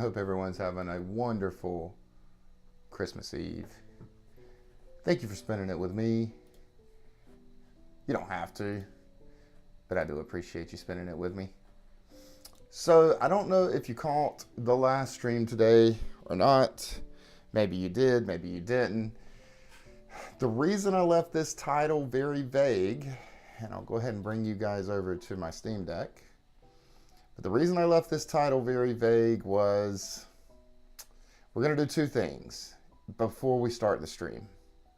hope everyone's having a wonderful Christmas Eve. Thank you for spending it with me. You don't have to, but I do appreciate you spending it with me. So I don't know if you caught the last stream today or not. Maybe you did, maybe you didn't. The reason I left this title very vague, and I'll go ahead and bring you guys over to my Steam Deck. But the reason I left this title very vague was we're going to do two things before we start the stream.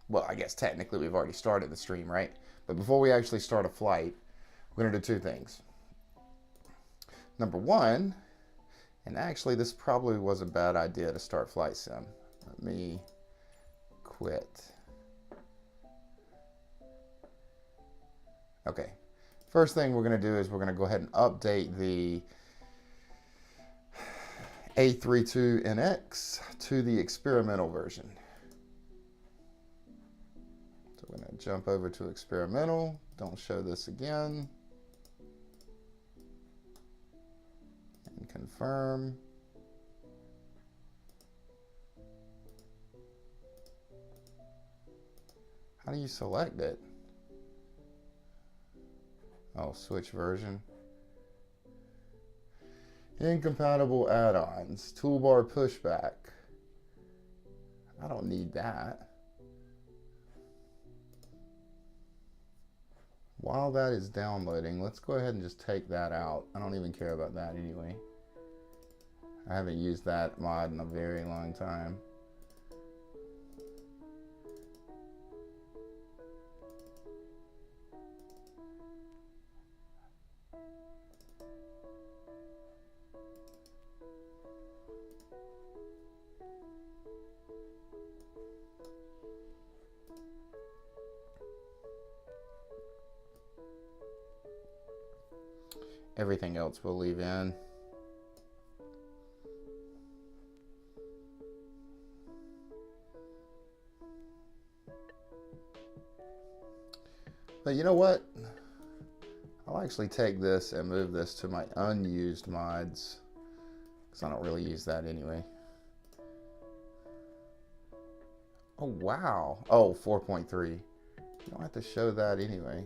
Well, I guess technically we've already started the stream, right? But before we actually start a flight, we're going to do two things. Number one, and actually this probably was a bad idea to start Flight Sim. Let me quit. Okay, first thing we're going to do is we're going to go ahead and update the A32NX to the experimental version. So we're going to jump over to experimental. Don't show this again. And confirm. How do you select it? Oh, switch version. Incompatible add-ons. Toolbar pushback. I don't need that. While that is downloading, let's go ahead and just take that out. I don't even care about that anyway. I haven't used that mod in a very long time. Everything else we'll leave in. But you know what? I'll actually take this and move this to my unused mods, because I don't really use that anyway. Oh, wow. Oh, 4.3. You don't have to show that anyway.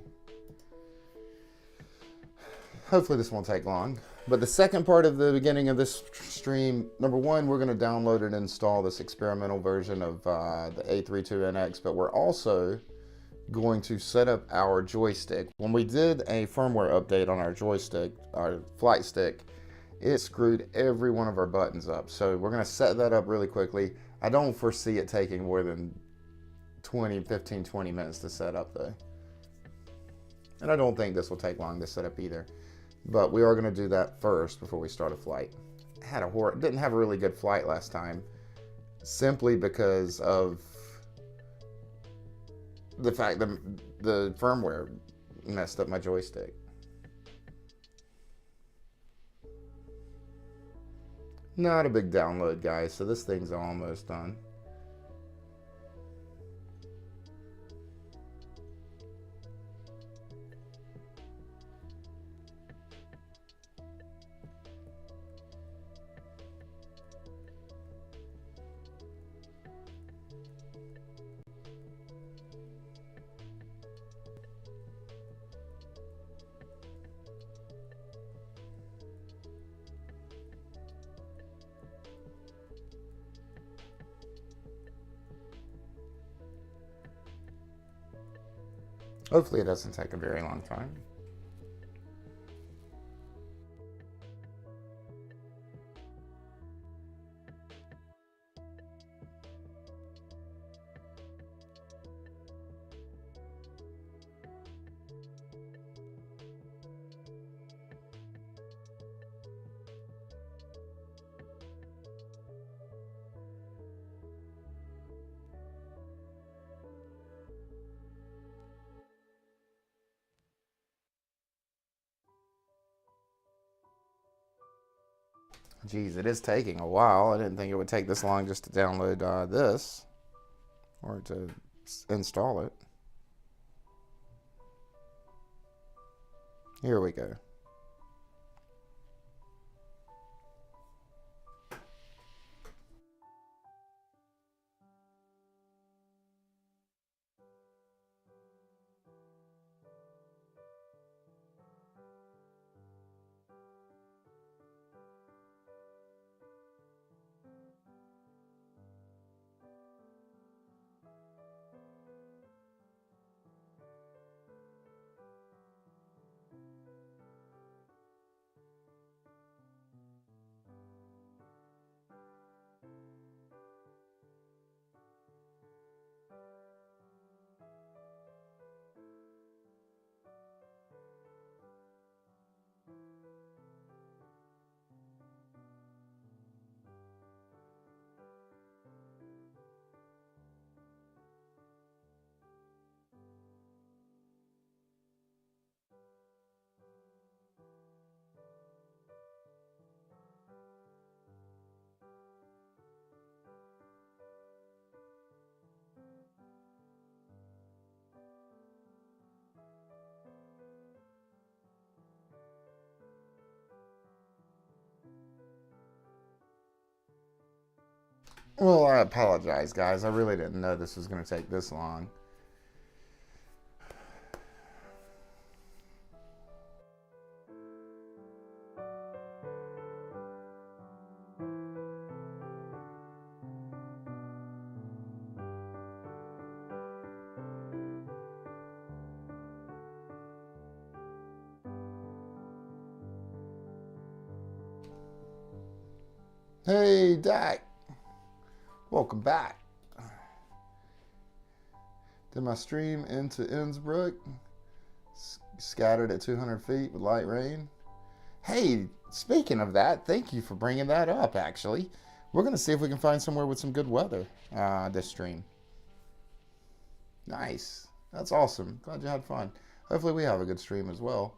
Hopefully this won't take long. But the second part of the beginning of this stream, number one, we're going to download and install this experimental version of the A32NX, but we're also going to set up our joystick. When we did a firmware update on our joystick, our flight stick, it screwed every one of our buttons up. So we're going to set that up really quickly. I don't foresee it taking more than 20 minutes to set up though. And I don't think this will take long to set up either. But we are going to do that first before we start a flight. Didn't have a really good flight last time, simply because of the fact that the firmware messed up my joystick. Not a big download, guys, so this thing's almost done. Hopefully it doesn't take a very long time. Geez, it is taking a while. I didn't think it would take this long just to download this or to install it. Here we go. Well, I apologize, guys. I really didn't know this was going to take this long. Hey, Dak. Welcome back. Did my stream into Innsbruck? Scattered at 200 feet with light rain. Hey, speaking of that, thank you for bringing that up, actually. We're going to see if we can find somewhere with some good weather this stream. Nice. That's awesome. Glad you had fun. Hopefully we have a good stream as well.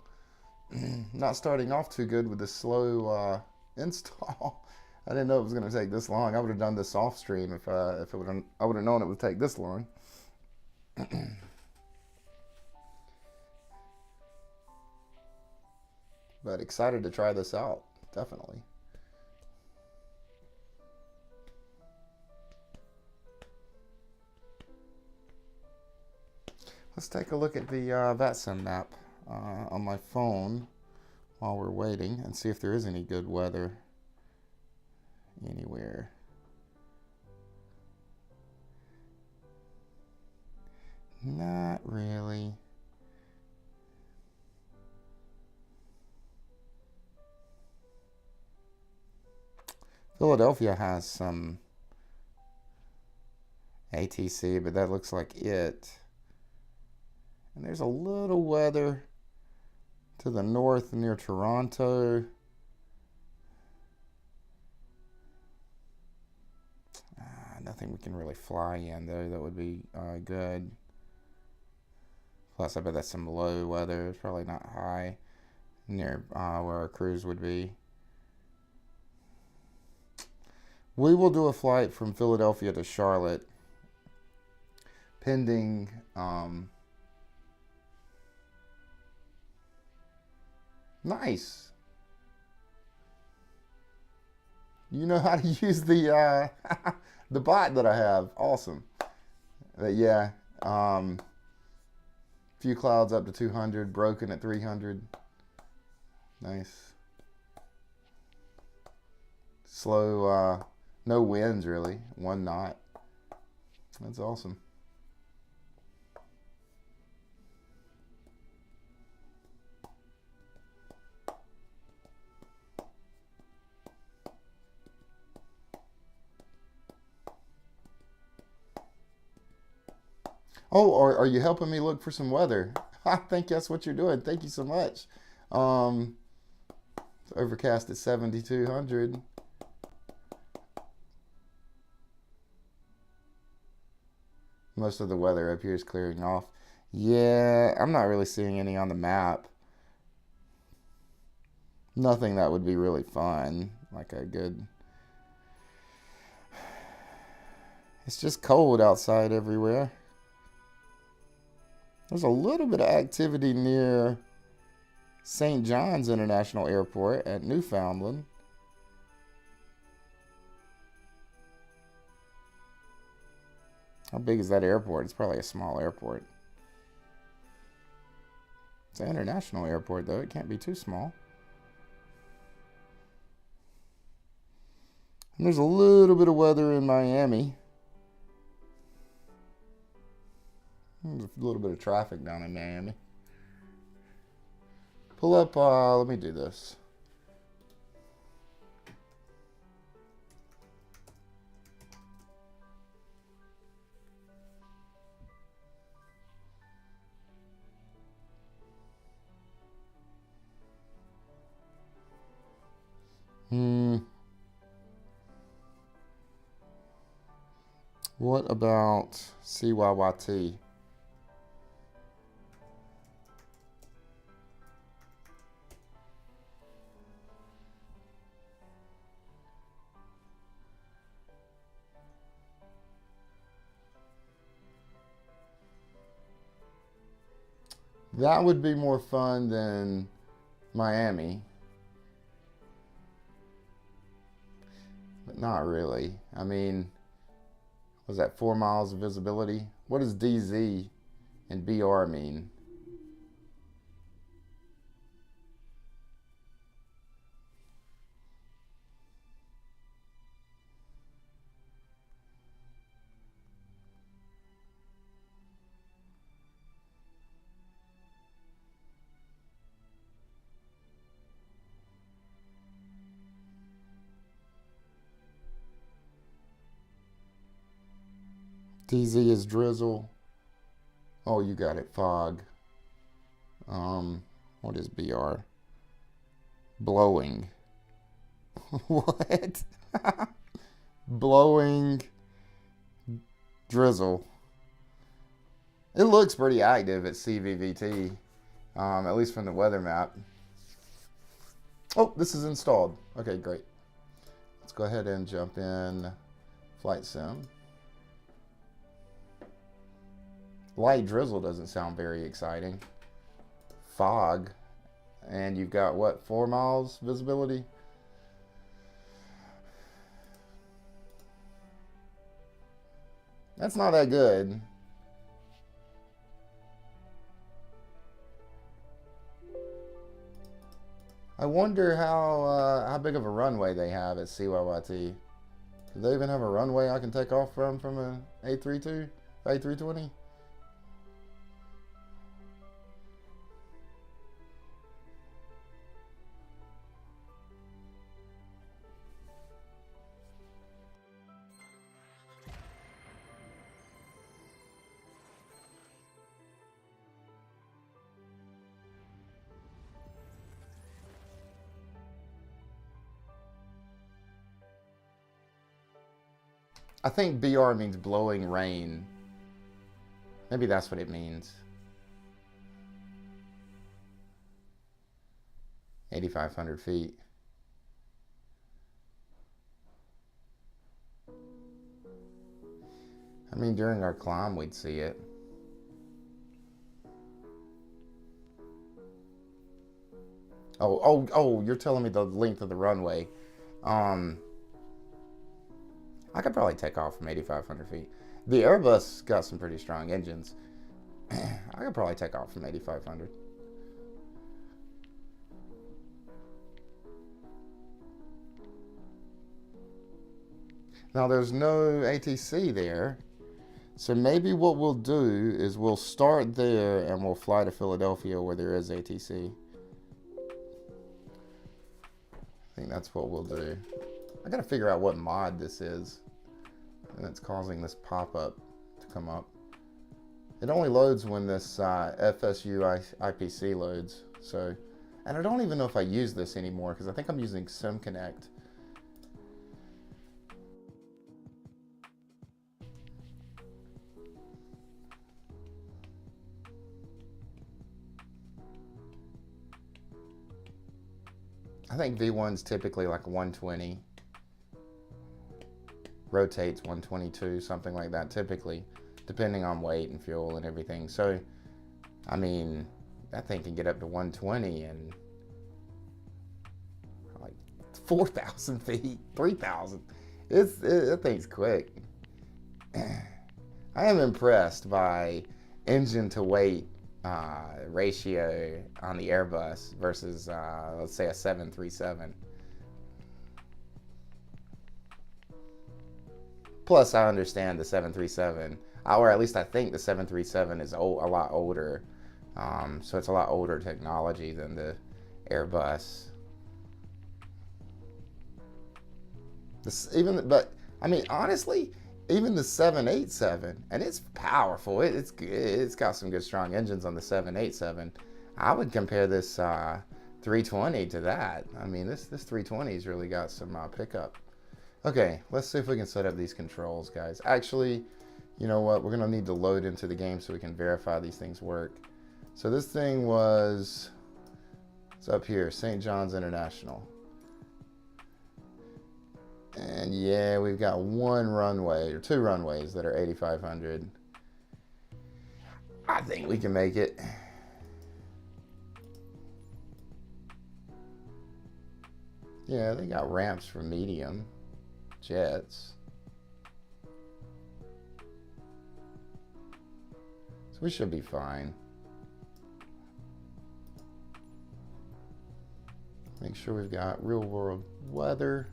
Not starting off too good with this slow install. I didn't know it was going to take this long. I would have done this off stream if I would have known it would take this long. But excited to try this out, definitely. Let's take a look at the VATSIM map on my phone while we're waiting and see if there is any good weather anywhere. Not really. Philadelphia has some ATC, but that looks like it. And there's a little weather to the north near Toronto. Nothing we can really fly in, though. That would be good. Plus, I bet that's some low weather. It's probably not high near where our cruise would be. We will do a flight from Philadelphia to Charlotte, pending nice. You know how to use the the bot that I have. Awesome. But yeah, few clouds up to 200, broken at 300. Nice. Slow, no winds really, 1 knot. That's awesome. Oh, are you helping me look for some weather? I think that's what you're doing. Thank you so much. It's overcast at 7,200. Most of the weather up here is clearing off. Yeah, I'm not really seeing any on the map. Nothing that would be really fun. Like a good... It's just cold outside everywhere. There's a little bit of activity near St. John's International Airport at Newfoundland. How big is that airport? It's probably a small airport. It's an international airport, though. It can't be too small. And there's a little bit of weather in Miami. There's a little bit of traffic down in Miami. Pull up, let me do this. What about CYYT? That would be more fun than Miami. But not really. I mean, Was that 4 miles of visibility? What does DZ and BR mean? DZ is drizzle. Oh, you got it. Fog. What is BR? Blowing. What? Blowing drizzle. It looks pretty active at CVVT, at least from the weather map. Oh, this is installed. Okay, great. Let's go ahead and jump in flight sim. Light drizzle doesn't sound very exciting. Fog. And you've got what, 4 miles visibility? That's not that good. I wonder how big of a runway they have at CYYT. Do they even have a runway I can take off from an A32, A320? I think BR means blowing rain. Maybe that's what it means. 8,500 feet. I mean, during our climb, we'd see it. Oh, you're telling me the length of the runway. I could probably take off from 8,500 feet. The Airbus got some pretty strong engines. I could probably take off from 8,500. Now there's no ATC there. So maybe what we'll do is we'll start there and we'll fly to Philadelphia where there is ATC. I think that's what we'll do. I gotta figure out what mod this is. And it's causing this pop-up to come up. It only loads when this FSU IPC loads. So, and I don't even know if I use this anymore because I think I'm using SimConnect. I think V1's typically like 120. Rotates 122, something like that, typically, depending on weight and fuel and everything. So, I mean, that thing can get up to 120 and like 4,000 feet, 3,000. That thing's quick. I am impressed by engine to weight ratio on the Airbus versus, let's say, a 737. Plus, I understand the 737, or at least I think the 737 is a lot older. So it's a lot older technology than the Airbus. But I mean, honestly, even the 787, and it's powerful. It's good. It's got some good, strong engines on the 787. I would compare this 320 to that. I mean, this 320's really got some pickup. Okay, let's see if we can set up these controls, guys. Actually, you know what? We're going to need to load into the game so we can verify these things work. So this thing was, it's up here, St. John's International. And yeah, we've got one runway, or 2 runways that are 8,500. I think we can make it. Yeah, they got ramps for medium jets. So we should be fine. Make sure we've got real world weather.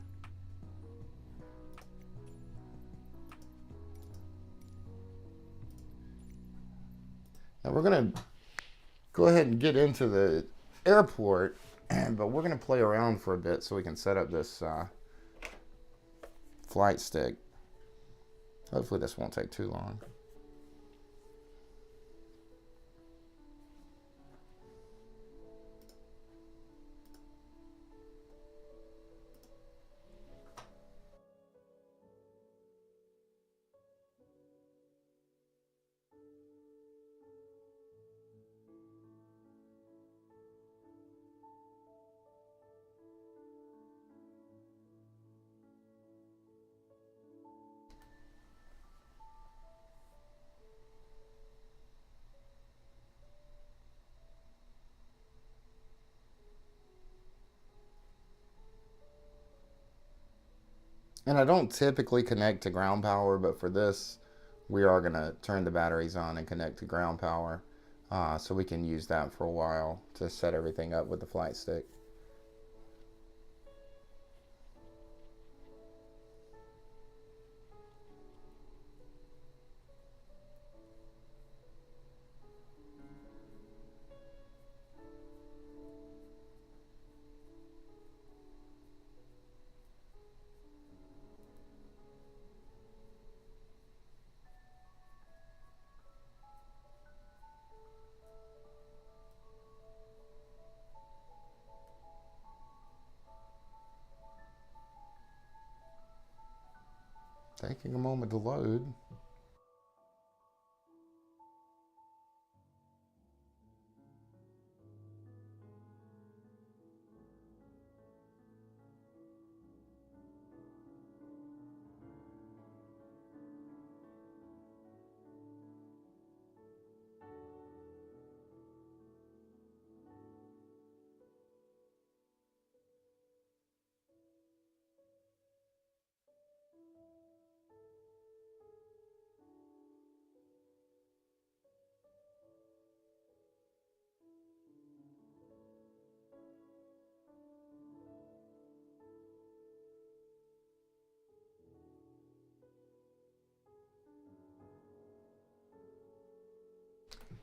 Now we're going to go ahead and get into the airport, but we're going to play around for a bit so we can set up this flight stick. Hopefully this won't take too long. And I don't typically connect to ground power, but for this, we are going to turn the batteries on and connect to ground power so we can use that for a while to set everything up with the flight stick. Taking a moment to load.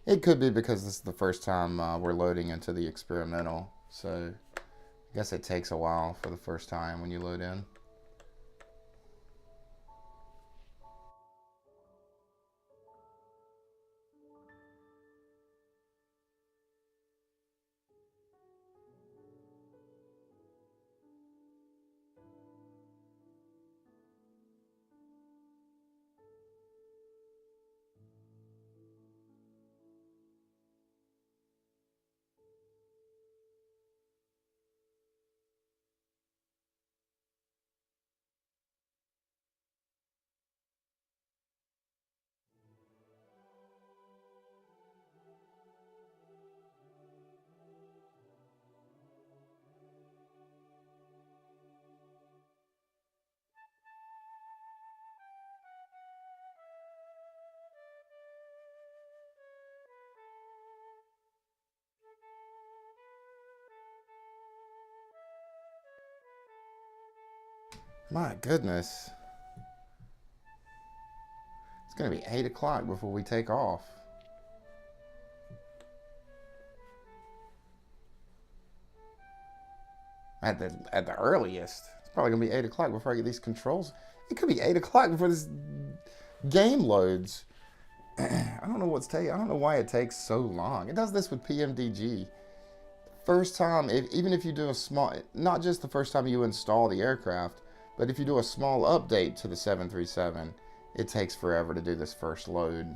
It could be because this is the first time we're loading into the experimental, so I guess it takes a while for the first time when you load in. My goodness. It's going to be 8 o'clock before we take off. At the earliest. It's probably going to be 8 o'clock before I get these controls. It could be 8 o'clock before this game loads. I don't know what's taking. I don't know why it takes so long. It does this with PMDG. First time, even if you do a small, not just the first time you install the aircraft, but if you do a small update to the 737, it takes forever to do this first load.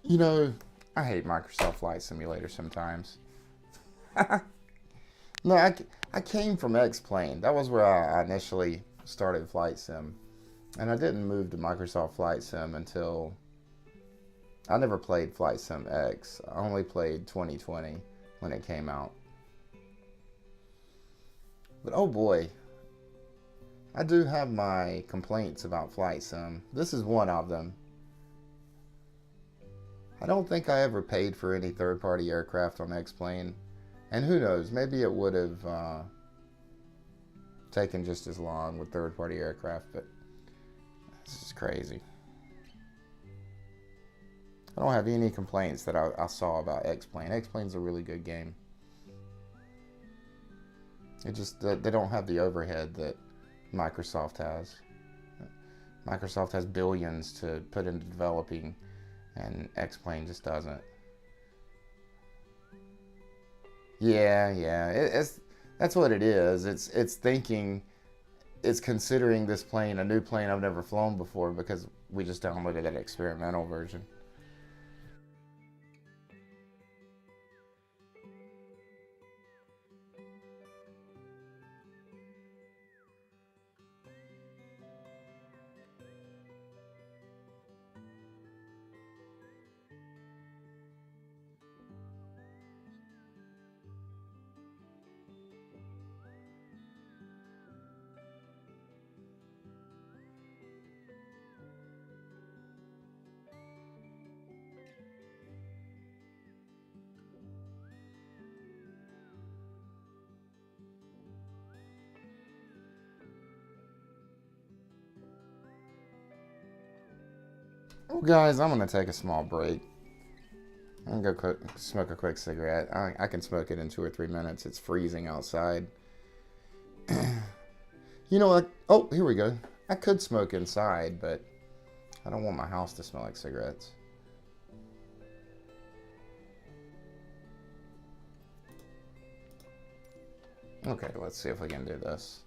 You know, I hate Microsoft Flight Simulator sometimes. No, I came from X-Plane. That was where I initially started Flight Sim. And I didn't move to Microsoft Flight Sim until... I never played Flight Sim X. I only played 2020 when it came out. But oh boy, I do have my complaints about Flight Sim. This is one of them. I don't think I ever paid for any third-party aircraft on X-Plane. And who knows, maybe it would have taken just as long with third-party aircraft, but this is crazy. I don't have any complaints that I saw about X-Plane. X-Plane's a really good game. It just, they don't have the overhead that Microsoft has. Microsoft has billions to put into developing, and X-Plane just doesn't. Yeah, that's what it is. It's thinking, it's considering this plane a new plane I've never flown before because we just downloaded that experimental version. Well, guys, I'm going to take a small break. I'm going to go smoke a quick cigarette. I can smoke it in 2 or 3 minutes. It's freezing outside. You know what? Oh, here we go. I could smoke inside, but I don't want my house to smell like cigarettes. Okay, let's see if we can do this.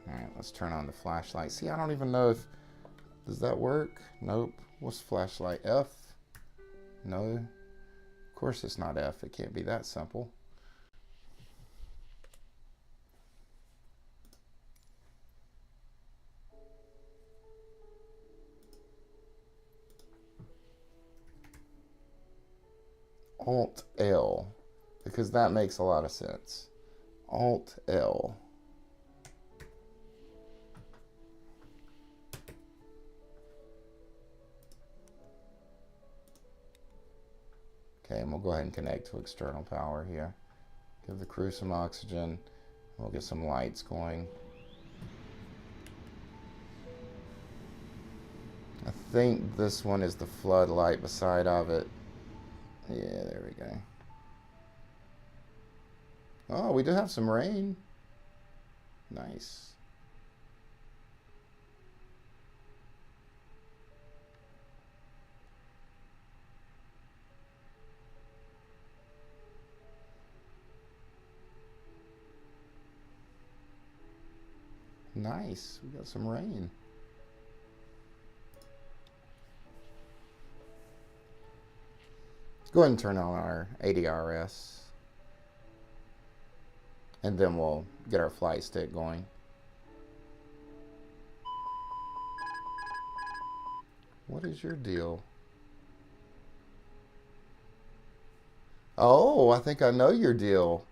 Alright, let's turn on the flashlight. See, I don't even know if... Does that work? Nope. What's flashlight? F? No. Of course it's not F. It can't be that simple. Alt L. Because that makes a lot of sense. Alt L. Okay, and we'll go ahead and connect to external power here. Give the crew some oxygen. We'll get some lights going. I think this one is the floodlight beside of it. Yeah, there we go. Oh, we do have some rain. Nice. Nice, we got some rain. Go ahead and turn on our ADRS. And then we'll get our flight stick going. What is your deal? Oh, I think I know your deal.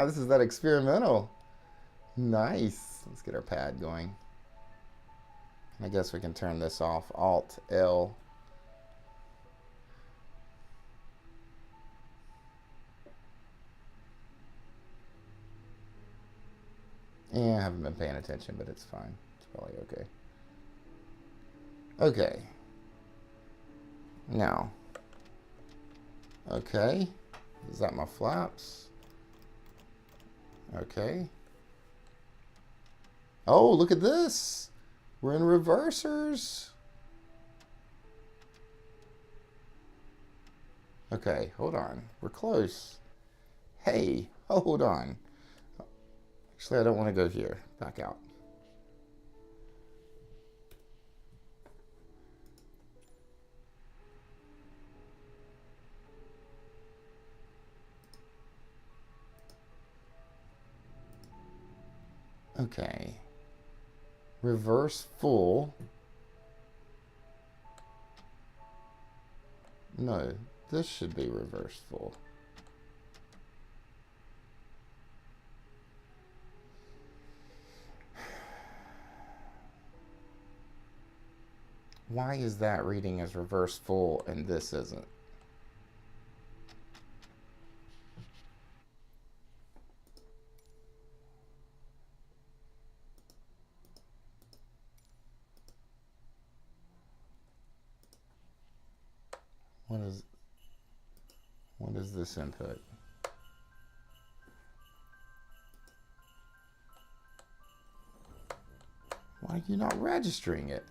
This is that experimental. Nice. Let's get our pad going. I guess we can turn this off. Alt L. Yeah, I haven't been paying attention, but it's fine. It's probably okay. Okay. Now. Okay. Is that my flaps? Okay. Oh, look at this. We're in reversers. Okay, hold on. We're close. Hey, hold on. Actually, I don't want to go here. Back out. Okay. Reverse full. No, this should be reverse full. Why is that reading as reverse full and this isn't? What is this input? Why are you not registering it?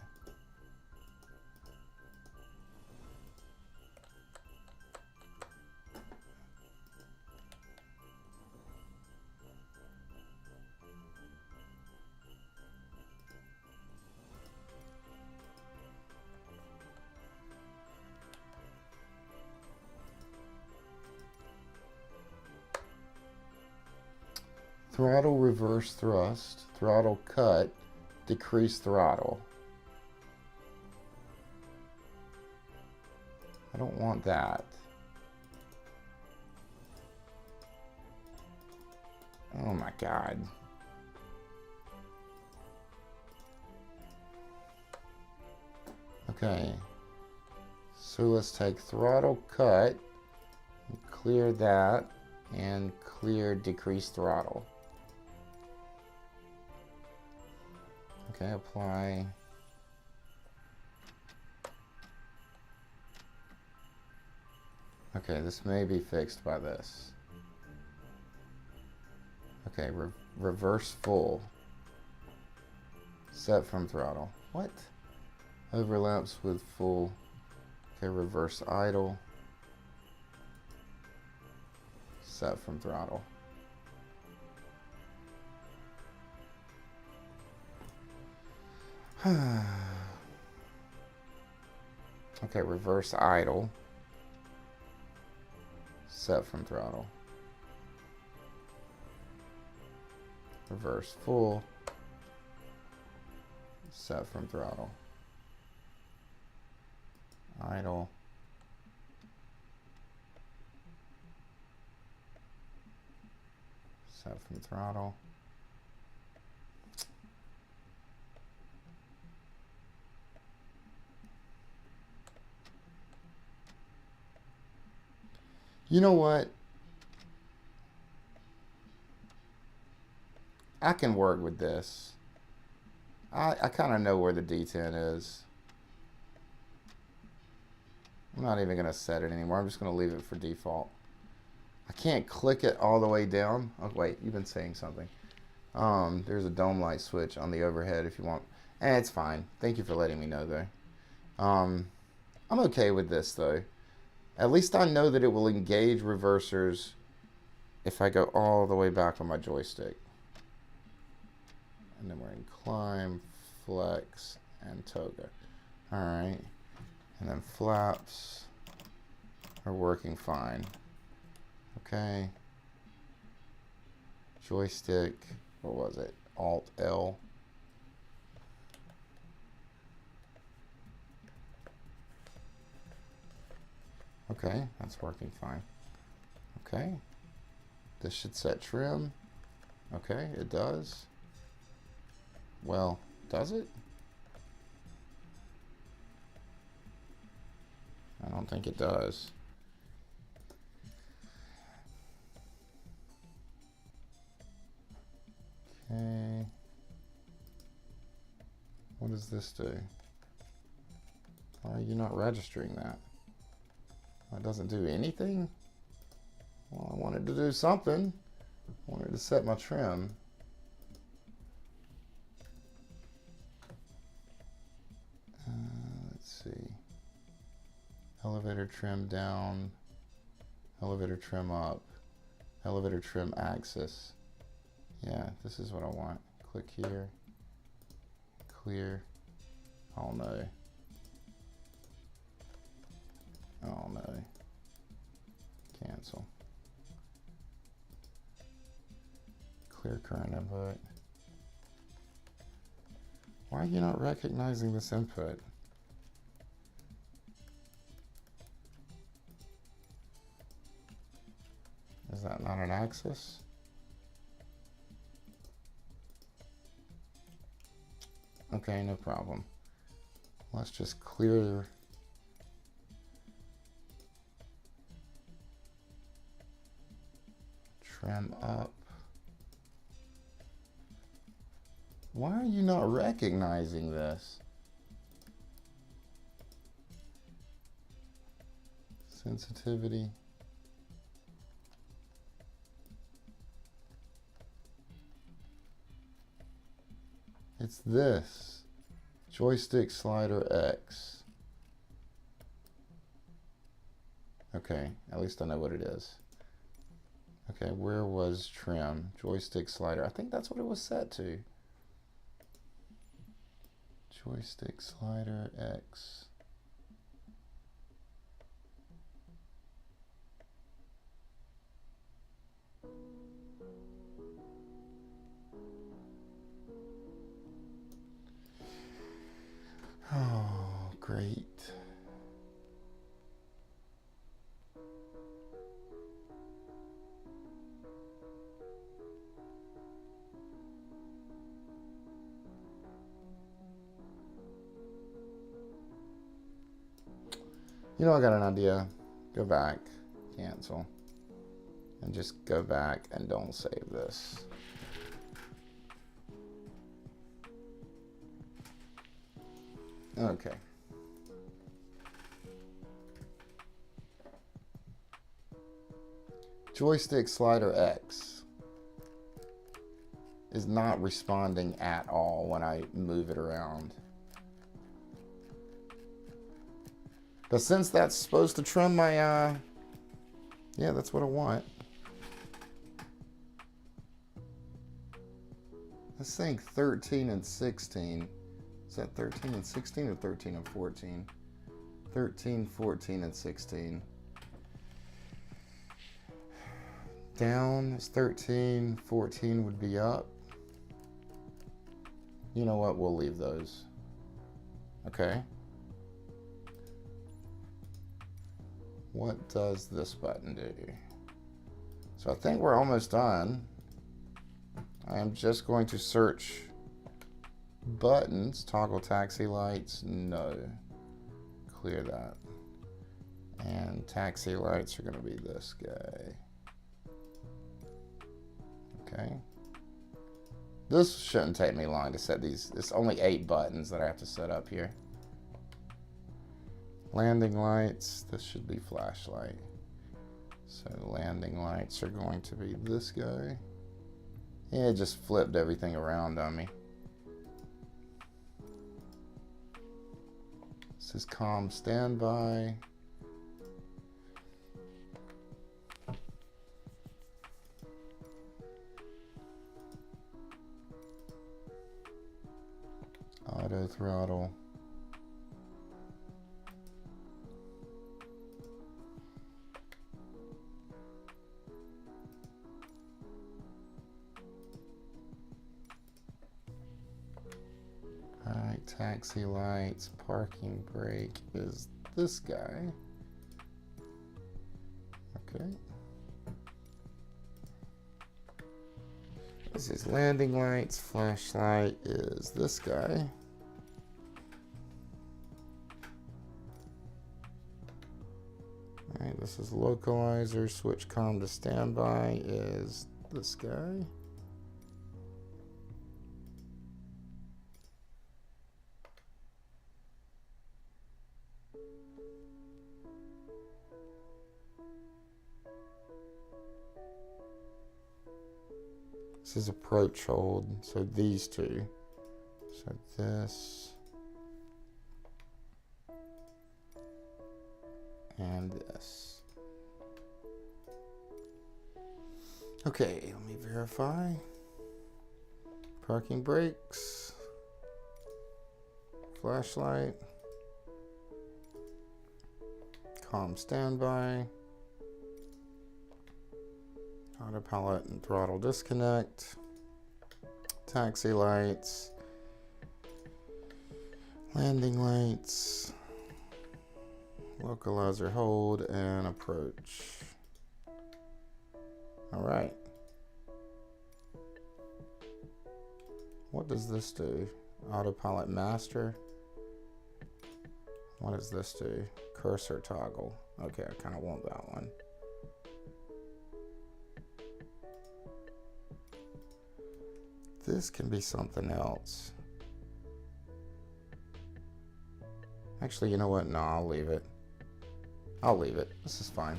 Throttle reverse thrust, throttle cut, decrease throttle. I don't want that. Oh my God. Okay. So let's take throttle cut, clear that, and clear decrease throttle. Okay, apply. Okay, this may be fixed by this. Okay, reverse full. Set from throttle. What? Overlaps with full. Okay, reverse idle. Set from throttle. Okay, reverse idle. Set from throttle. Reverse full. Set from throttle. Idle. Set from throttle. You know what? I can work with this. I kind of know where the D10 is. I'm not even going to set it anymore. I'm just going to leave it for default. I can't click it all the way down. Oh, wait, you've been saying something. There's a dome light switch on the overhead if you want. It's fine. Thank you for letting me know, though. I'm okay with this, though. At least I know that it will engage reversers if I go all the way back on my joystick. And then we're in climb, flex, and toga. All right. And then flaps are working fine. Okay. Joystick, what was it? Alt L. Okay, that's working fine. Okay. This should set trim. Okay, it does. Well, does it? I don't think it does. Okay. What does this do? Why are you not registering that? That doesn't do anything? Well, I wanted to do something. I wanted to set my trim. Let's see. Elevator trim down. Elevator trim up. Elevator trim axis. Yeah, this is what I want. Click here. Clear. Oh no. Oh no. Cancel. Clear current input. Why are you not recognizing this input? Is that not an axis? Okay, no problem. Let's just clear. Trim up. Why are you not recognizing this? Sensitivity. It's this. Joystick slider X. Okay, at least I know what it is. Okay, where was trim? Joystick slider. I think that's what it was set to. Joystick slider X. Oh, great. You know, I got an idea. Go back, cancel, and just go back and don't save this. Okay. Joystick slider X is not responding at all when I move it around. But since that's supposed to trim my, yeah, that's what I want. Let's think 13 and 16. Is that 13 and 16 or 13 and 14? 13, 14, and 16. Down is 13, 14 would be up. You know what, we'll leave those. Okay. What does this button do? So I think we're almost done. I am just going to search buttons, toggle taxi lights, no. Clear that. And taxi lights are gonna be this guy. Okay. This shouldn't take me long to set these. It's only 8 buttons that I have to set up here. Landing lights, this should be flashlight. So landing lights are going to be this guy. Yeah, it just flipped everything around on me. This is calm standby. Auto throttle. Alright, taxi lights, parking brake is this guy. Okay. This is landing lights, flashlight is this guy. Alright, this is localizer, switch comm to standby is this guy. This is approach hold, so these two. So this and this. Okay, let me verify. Parking brakes, flashlight, comm standby, autopilot and throttle disconnect, taxi lights, Landing lights, localizer hold, and approach. All right. What does this do? Autopilot master. What does this do? Cursor toggle. Okay, I kind of want that one. This can be something else. Actually, you know what? No, I'll leave it. I'll leave it. This is fine.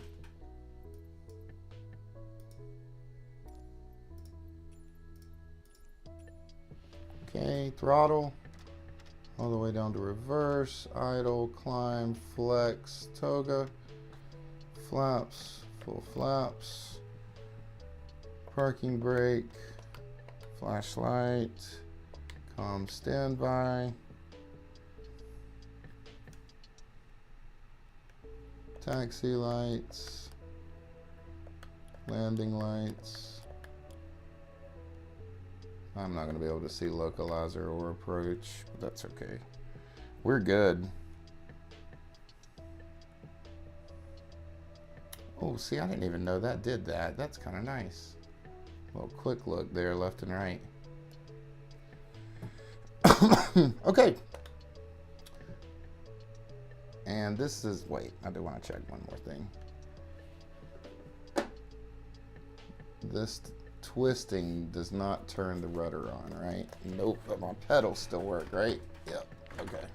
Okay, throttle. All the way down to reverse, idle, climb, flex, toga, flaps, full flaps, parking brake, flashlight, comm standby, taxi lights, landing lights. I'm not going to be able to see localizer or approach, but that's okay. We're good. Oh, see, I didn't even know that did that. That's kind of nice. A little quick look there, left and right. Okay. And this is, wait, I do want to check one more thing. This twisting does not turn the rudder on, right? Nope, but my pedals still work, right? Yep, okay.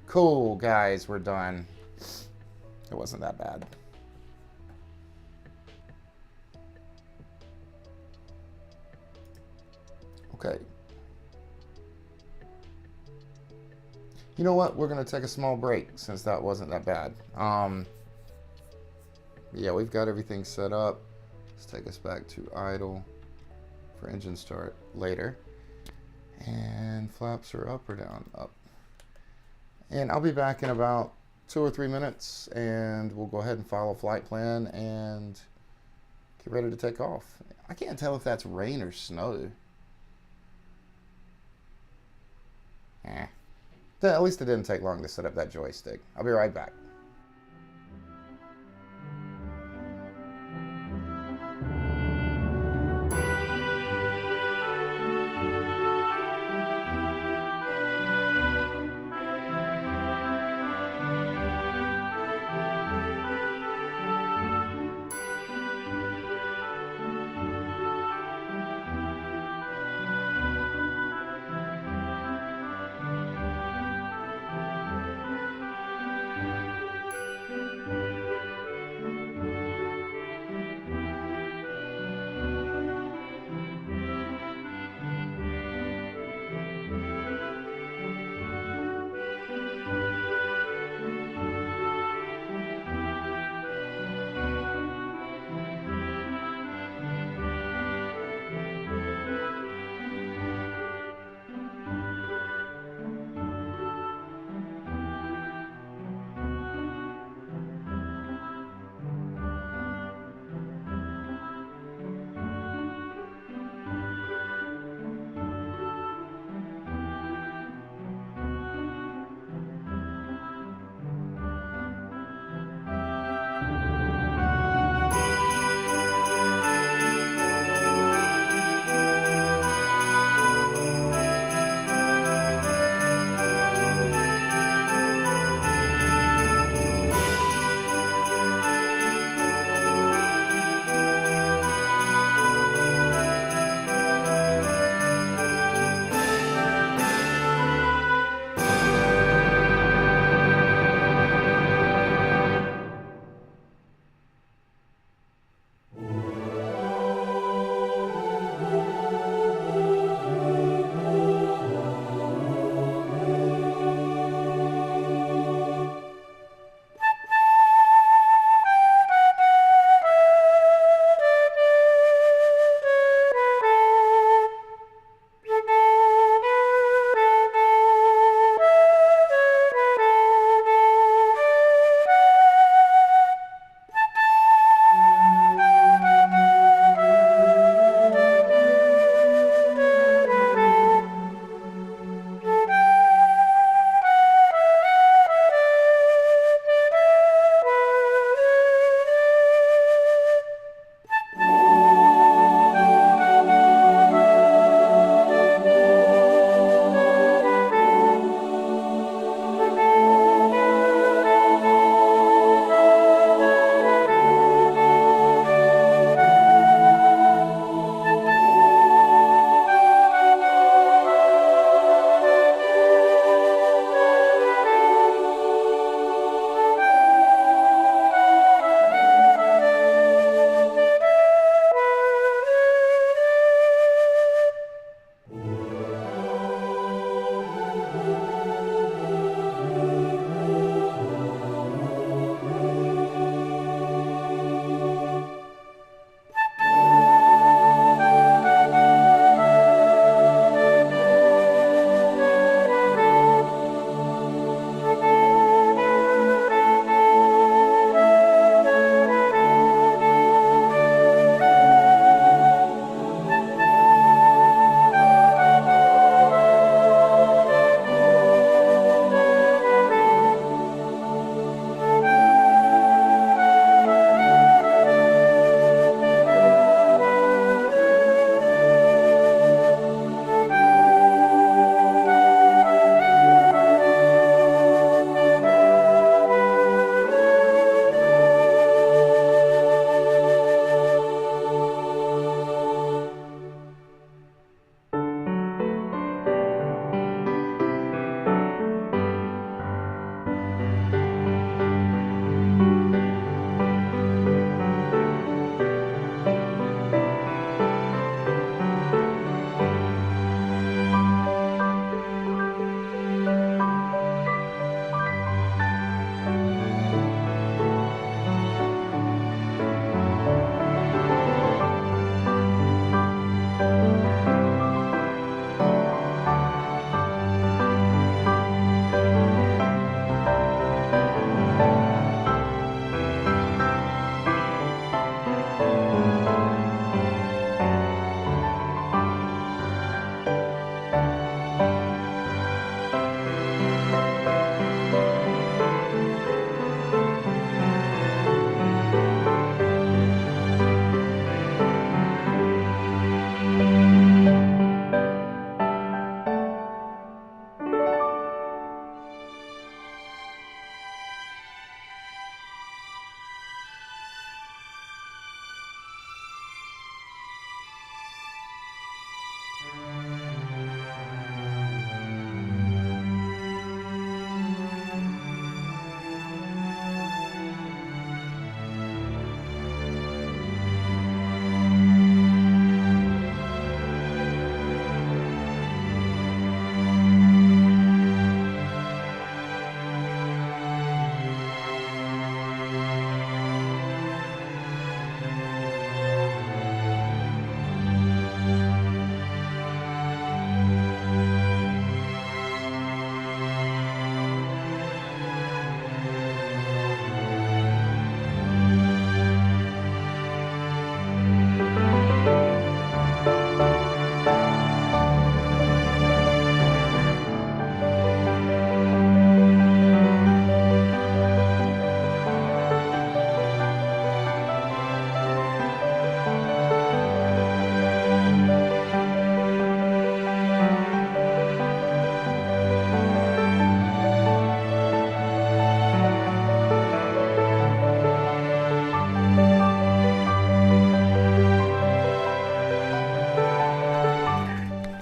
Cool, guys, we're done. It wasn't that bad. Okay. You know what? We're going to take a small break since that wasn't that bad. Yeah, we've got everything set up. Let's take us back to idle for engine start later. And flaps are up or down? Up. And I'll be back in about 2 or 3 minutes, and we'll go ahead and follow flight plan and get ready to take off. I can't tell if that's rain or snow. At least it didn't take long to set up that joystick. I'll be right back.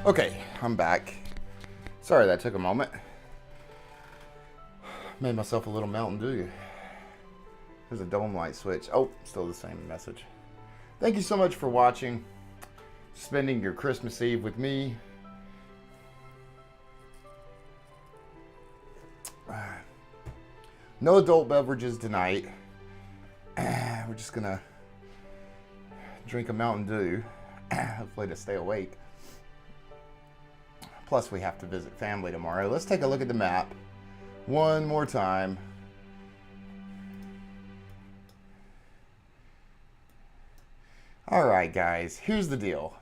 Okay, I'm back. Sorry that took a moment. Made myself a little Mountain Dew. There's a dome light switch. Oh, still the same message. Thank you so much for watching, spending your Christmas Eve with me. No adult beverages tonight. We're just gonna drink a Mountain Dew, hopefully to stay awake. Plus we have to visit family tomorrow. Let's take a look at the map one more time. Alright guys, here's the deal.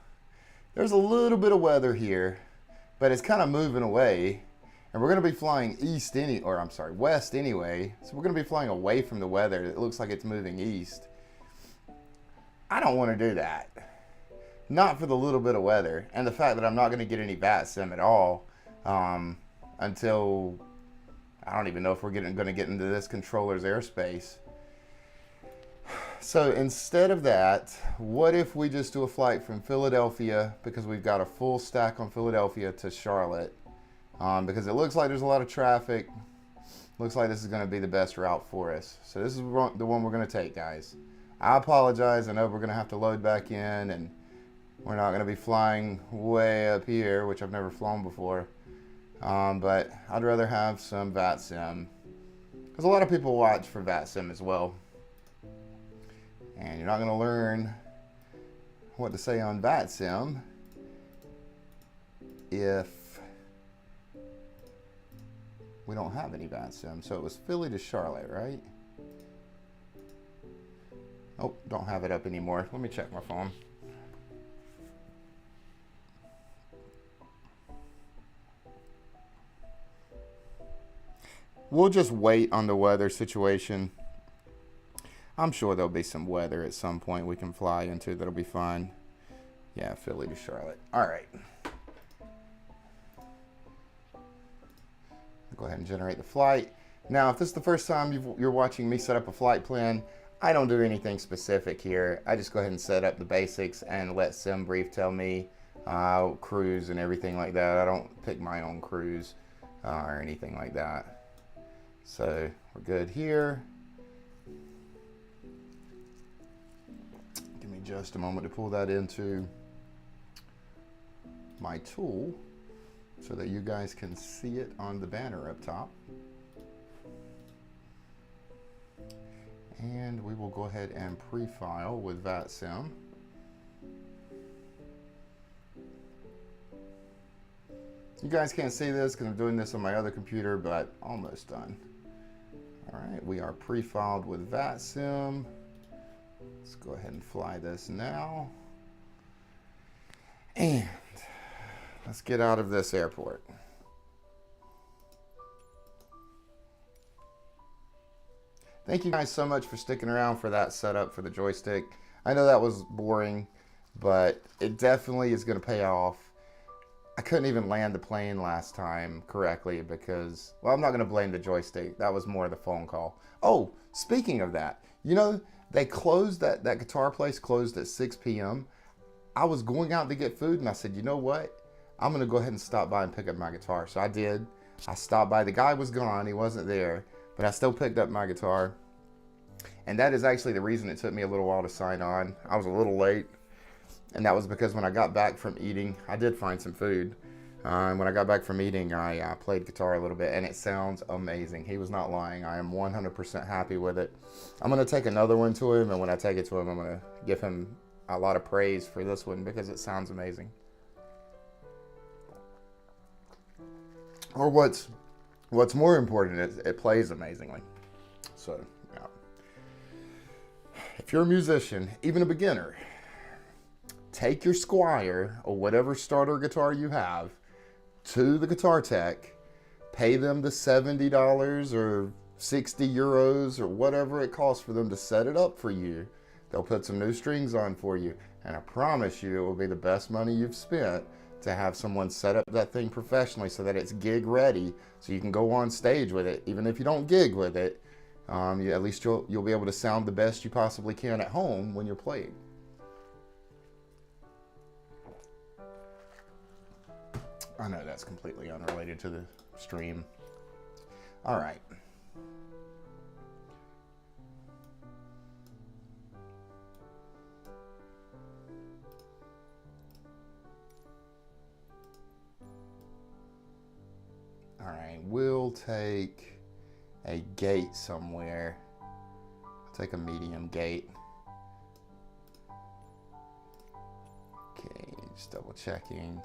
There's a little bit of weather here, but it's kind of moving away. And we're going to be flying west anyway. So we're going to be flying away from the weather. It looks like it's moving east. I don't want to do that. Not for the little bit of weather. And the fact that I'm not going to get any VATSIM at all until, I don't even know if we're going to get into this controller's airspace. So instead of that, what if we just do a flight from Philadelphia, because we've got a full stack on Philadelphia, to Charlotte. Because it looks like there's a lot of traffic. Looks like this is going to be the best route for us. So this is the one we're going to take, guys. I apologize. I know we're going to have to load back in, and we're not going to be flying way up here, which I've never flown before. But I'd rather have some VATSIM, because a lot of people watch for VATSIM as well. And you're not going to learn what to say on VATSIM if we don't have any VATSIM. So it was Philly to Charlotte, right? Oh, don't have it up anymore. Let me check my phone. We'll just wait on the weather situation. I'm sure there'll be some weather at some point we can fly into that'll be fine. Yeah, Philly to Charlotte. All right. Go ahead and generate the flight. Now, if this is the first time you're watching me set up a flight plan, I don't do anything specific here. I just go ahead and set up the basics and let SimBrief tell me cruise and everything like that. I don't pick my own cruise or anything like that. So we're good here. Give me just a moment to pull that into my tool so that you guys can see it on the banner up top. And we will go ahead and pre-file with VATSIM. You guys can't see this because I'm doing this on my other computer, but almost done. All right, we are pre-filed with VATSIM. Let's go ahead and fly this now. And let's get out of this airport. Thank you guys so much for sticking around for that setup for the joystick. I know that was boring, but it definitely is going to pay off. I couldn't even land the plane last time correctly because, well, I'm not going to blame the joystick. That was more the phone call. Oh, speaking of that, you know, they closed, that guitar place closed at 6 p.m. I was going out to get food and I said, you know what? I'm going to go ahead and stop by and pick up my guitar. So I did. I stopped by. The guy was gone. He wasn't there. But I still picked up my guitar. And that is actually the reason it took me a little while to sign on. I was a little late. And that was because when I got back from eating, I did find some food. And when I got back from eating, I played guitar a little bit. And it sounds amazing. He was not lying. I am 100% happy with it. I'm going to take another one to him. And when I take it to him, I'm going to give him a lot of praise for this one because it sounds amazing. Or what's more important is it plays amazingly. So, yeah. If you're a musician, even a beginner, take your Squire or whatever starter guitar you have to the guitar tech, pay them the $70 or 60 euros or whatever it costs for them to set it up for you. They'll put some new strings on for you, and I promise you it will be the best money you've spent to have someone set up that thing professionally so that it's gig ready, so you can go on stage with it. Even if you don't gig with it, at least you'll be able to sound the best you possibly can at home when you're playing. I know that's completely unrelated to the stream. All right. All right, we'll take a gate somewhere. I'll take a medium gate. Okay, just double checking.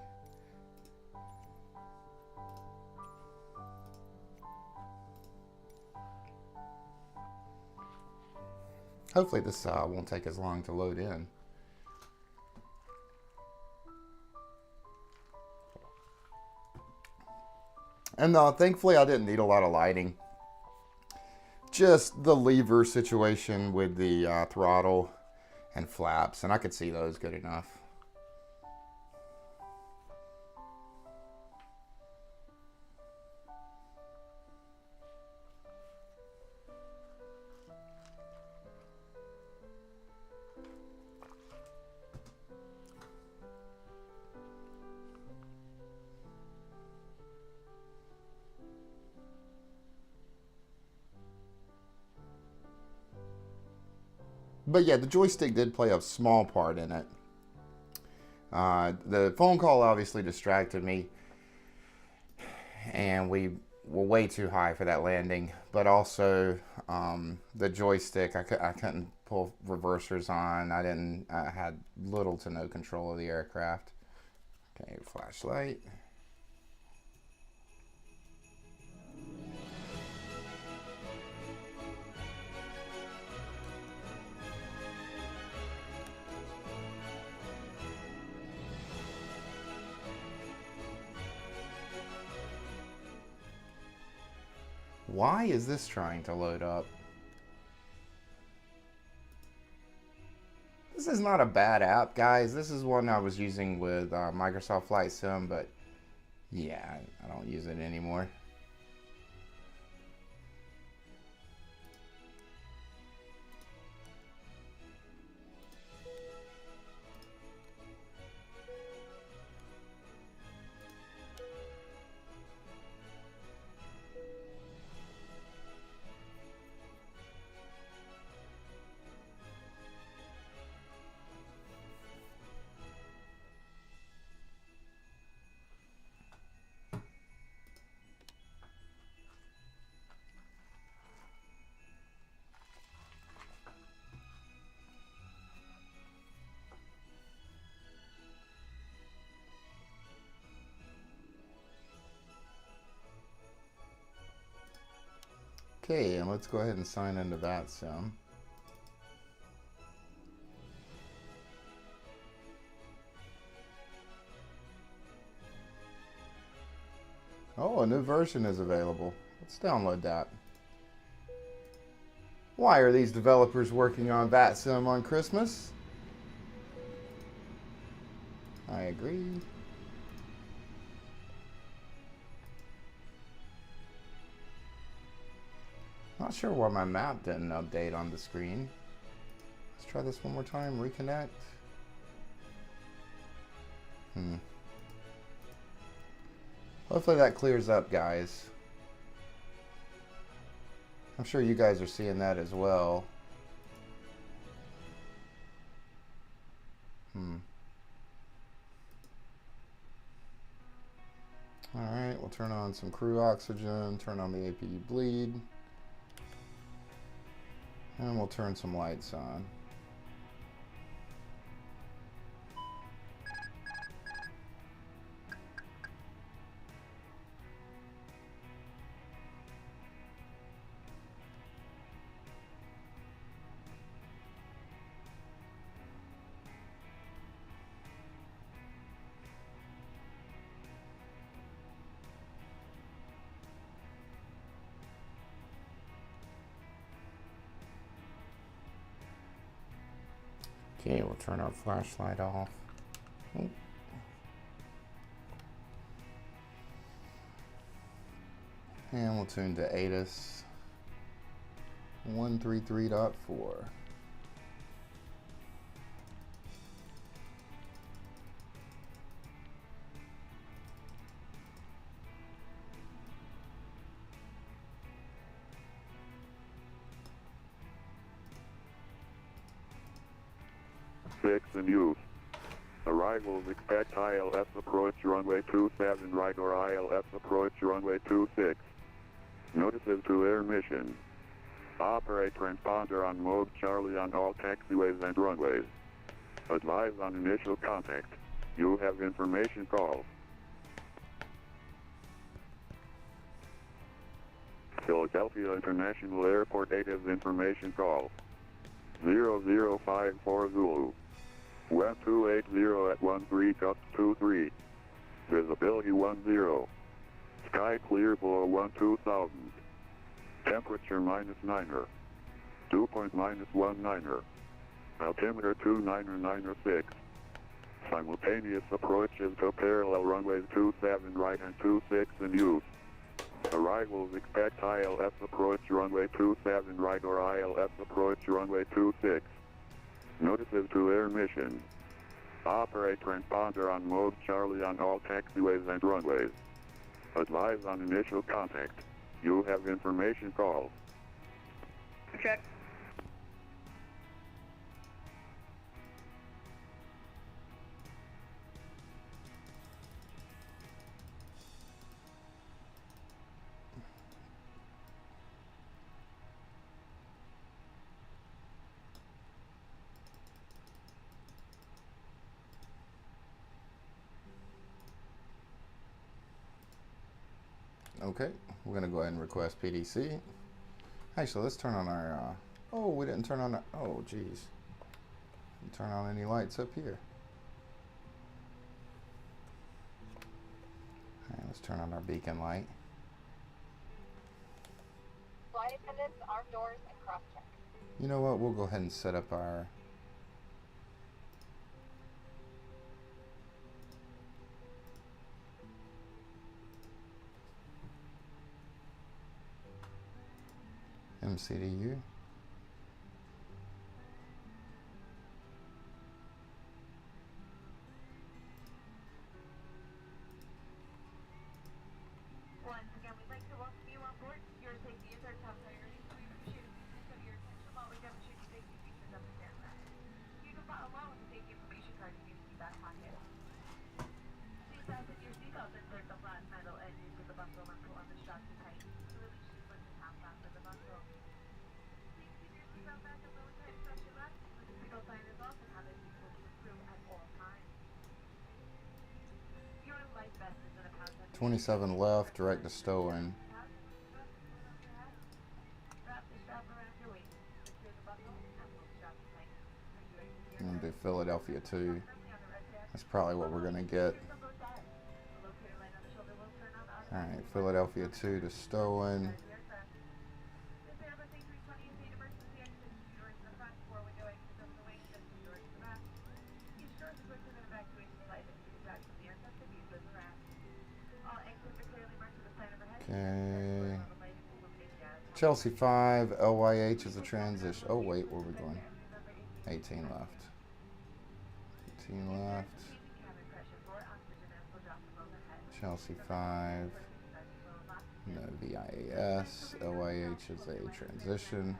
Hopefully this won't take as long to load in. And thankfully I didn't need a lot of lighting. Just the lever situation with the throttle and flaps, and I could see those good enough. But yeah, the joystick did play a small part in it. The phone call obviously distracted me, and we were way too high for that landing. But also, the joystick, I couldn't pull reversers on. I had little to no control of the aircraft. Okay, flashlight. Why is this trying to load up? This is not a bad app, guys. This is one I was using with Microsoft Flight Sim, but yeah, I don't use it anymore. Okay, and let's go ahead and sign into VATSIM. Oh, a new version is available. Let's download that. Why are these developers working on VATSIM on Christmas? I agree. Not sure why my map didn't update on the screen. Let's try this one more time. Reconnect. Hopefully that clears up, guys. I'm sure you guys are seeing that as well. Alright, we'll turn on some crew oxygen, turn on the APU bleed, and we'll turn some lights on. Okay, we'll turn our flashlight off. Oh. And we'll tune to ATIS 133.4. 6 in use. Arrivals expect ILS approach runway 27 right or ILS approach runway 26. Notices to air mission. Operate transponder on mode Charlie on all taxiways and runways. Advise on initial contact. You have information call. Philadelphia International Airport native information call. 0054 Zulu. Wind 280 at 13 gust 23. Visibility 10. Sky clear below 12,000. Temperature -9er. Dew point -19er. Altimeter 2996. Simultaneous approaches to parallel runways 27 right and 26 in use. Arrivals expect ILS approach runway 27 right or ILS approach runway 26. Notices to air mission. Operate transponder on mode Charlie on all taxiways and runways. Advise on initial contact. You have information call. Check. Okay, we're gonna go ahead and request PDC. Actually, let's turn on our, oh, we didn't turn on the, oh, geez. Didn't turn on any lights up here. All right, let's turn on our beacon light. Flight attendants, arm doors, and cross-check. You know what, we'll go ahead and set up our MCDU. Once again, we'd like to welcome you on board. Your safety is our top priority, so we appreciate a few minutes of your attention while we demonstrate the safety features of this aircraft. You can follow along with the safety information card in your seat back pocket. Please fasten your seatbelt and insert the flat metal edges of the buckle and pull on the strap to tighten. To release, just lift the top flap of the buckle. Please keep your seatbelt back and lower tight across your lap. The seatbelt sign is off and have it equal to the crew at all times. Your life vest is in a pouch. 27 left, direct to Stowen. I'm gonna do Philadelphia 2. That's probably what we're gonna get. Alright, Philadelphia 2 to Stowen. Okay. Chelsea 5, LYH is a transition. Oh wait, where are we going? 18 left. 18 left. Chelsea 5. No VIAS. LYH is a transition.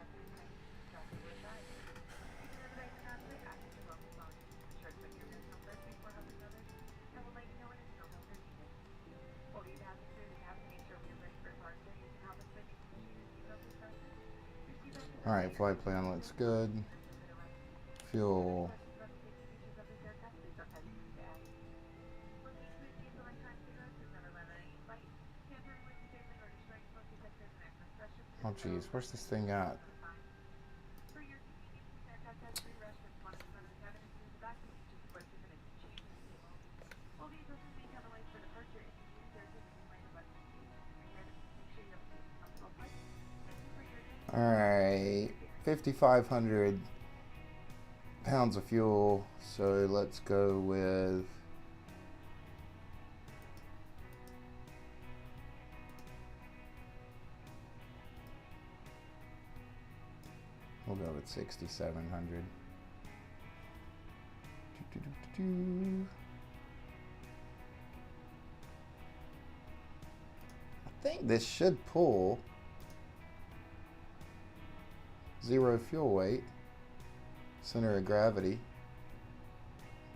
Alright, flight plan looks good. Fuel. Oh geez, where's this thing at? Alright, 5,500 pounds of fuel, so let's go with we'll go with 6,700. I think this should pull 0 fuel weight, center of gravity.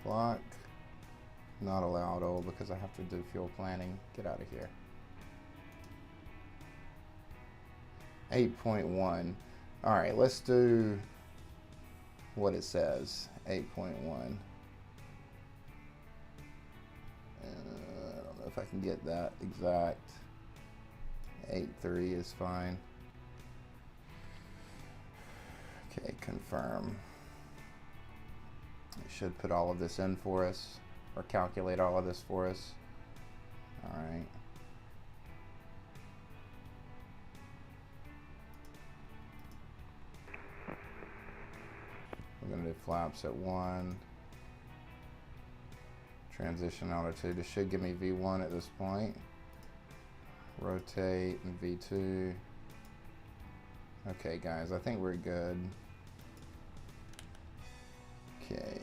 Block. Not allow at all because I have to do fuel planning. Get out of here. 8.1. All right, let's do what it says. 8.1. I don't know if I can get that exact. 8.3 is fine. Okay, confirm. It should put all of this in for us, or calculate all of this for us. All right. We're going to do flaps at 1. Transition altitude. It should give me V1 at this point. Rotate and V2. Okay, guys, I think we're good. Okay.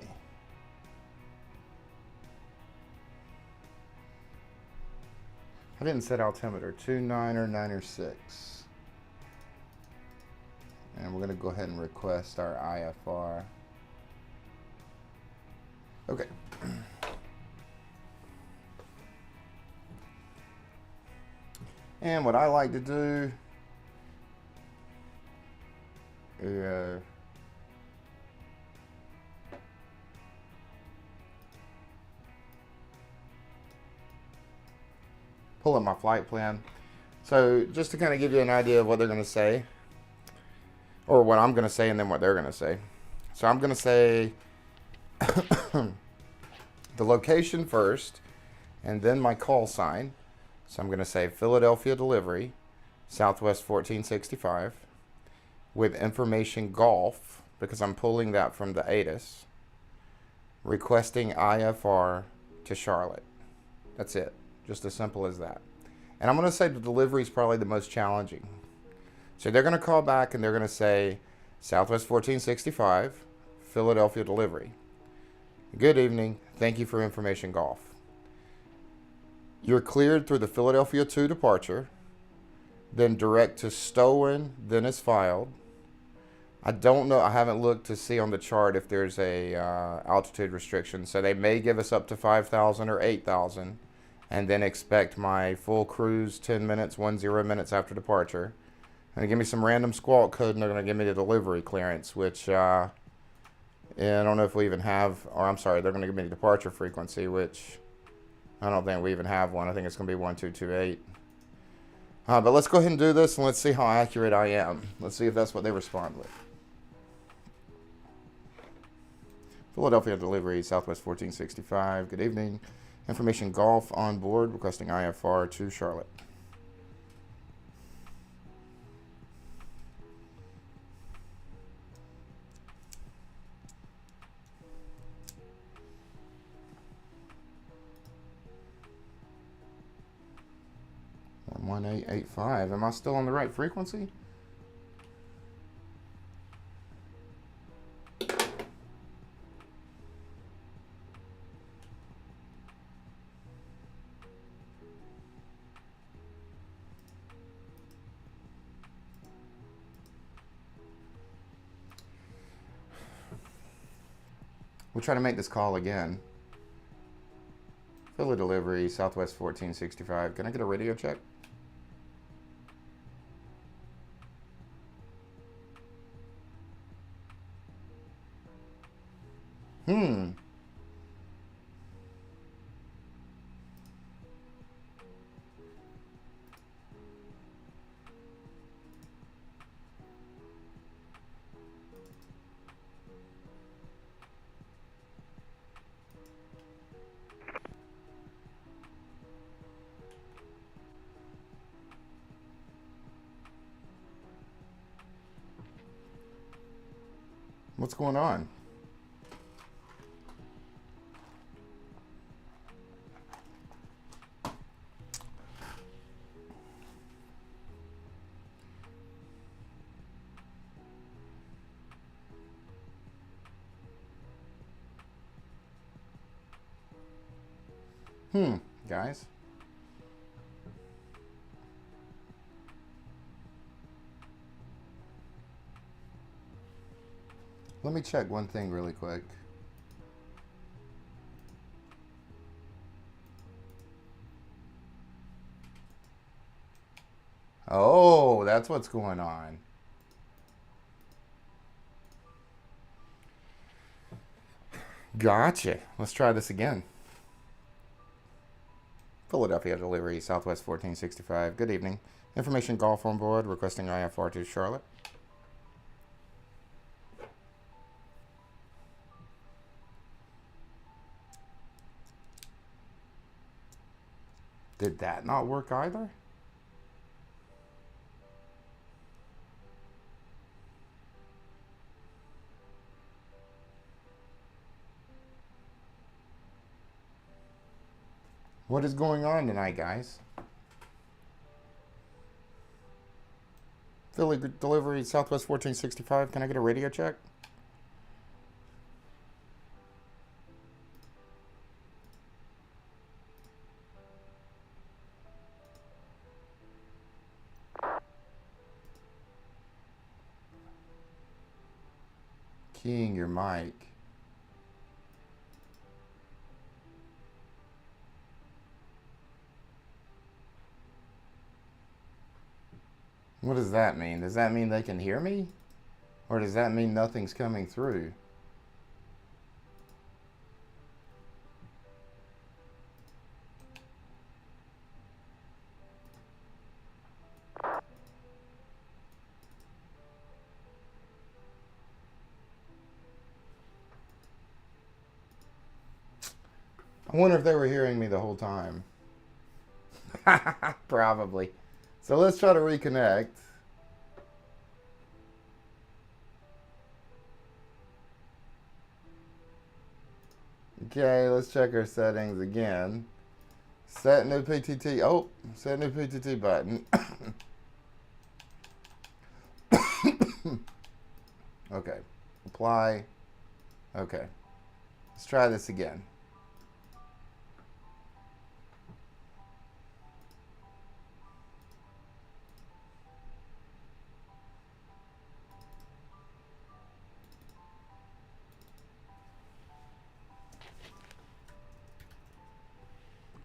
I didn't set altimeter. 2, 9, or 9 or 6. And we're going to go ahead and request our IFR. Okay. And what I like to do is pull up my flight plan. So just to kind of give you an idea of what they're going to say, or what I'm going to say and then what they're going to say. So I'm going to say the location first and then my call sign. So I'm going to say Philadelphia delivery, Southwest 1465, with information Golf, because I'm pulling that from the ATIS, requesting IFR to Charlotte. That's it. Just as simple as that. And I'm going to say the delivery is probably the most challenging. So they're going to call back and they're going to say Southwest 1465, Philadelphia delivery. Good evening. Thank you for information Golf. You're cleared through the Philadelphia 2 departure, then direct to Stowen, then is filed. I don't know, I haven't looked to see on the chart if there's a altitude restriction, so they may give us up to 5,000 or 8,000, and then expect my full cruise 10 minutes, 10 minutes after departure. And give me some random squawk code, and they're going to give me the delivery clearance, which I don't know if we even have, or I'm sorry, they're going to give me the departure frequency, which I don't think we even have one. I think it's going to be 1228. But let's go ahead and do this, and let's see how accurate I am. Let's see if that's what they respond with. Philadelphia delivery, Southwest 1465. Good evening. Information Golf on board, requesting IFR to Charlotte. One 1885. Am I still on the right frequency? We'll try to make this call again. Philly delivery, Southwest 1465. Can I get a radio check? What's going on? Guys. Let me check one thing really quick. Oh, that's what's going on. Gotcha. Let's try this again. Philadelphia delivery, Southwest 1465. Good evening. Information golf on board, requesting IFR to Charlotte. Did that not work either? What is going on tonight, guys? Philly delivery, Southwest 1465. Can I get a radio check? Keying your mic. What does that mean? Does that mean they can hear me? Or does that mean nothing's coming through? I wonder if they were hearing me the whole time. Probably. So let's try to reconnect. Okay, let's check our settings again. Set new PTT. Oh, set new PTT button. Okay. Apply. Okay. Let's try this again.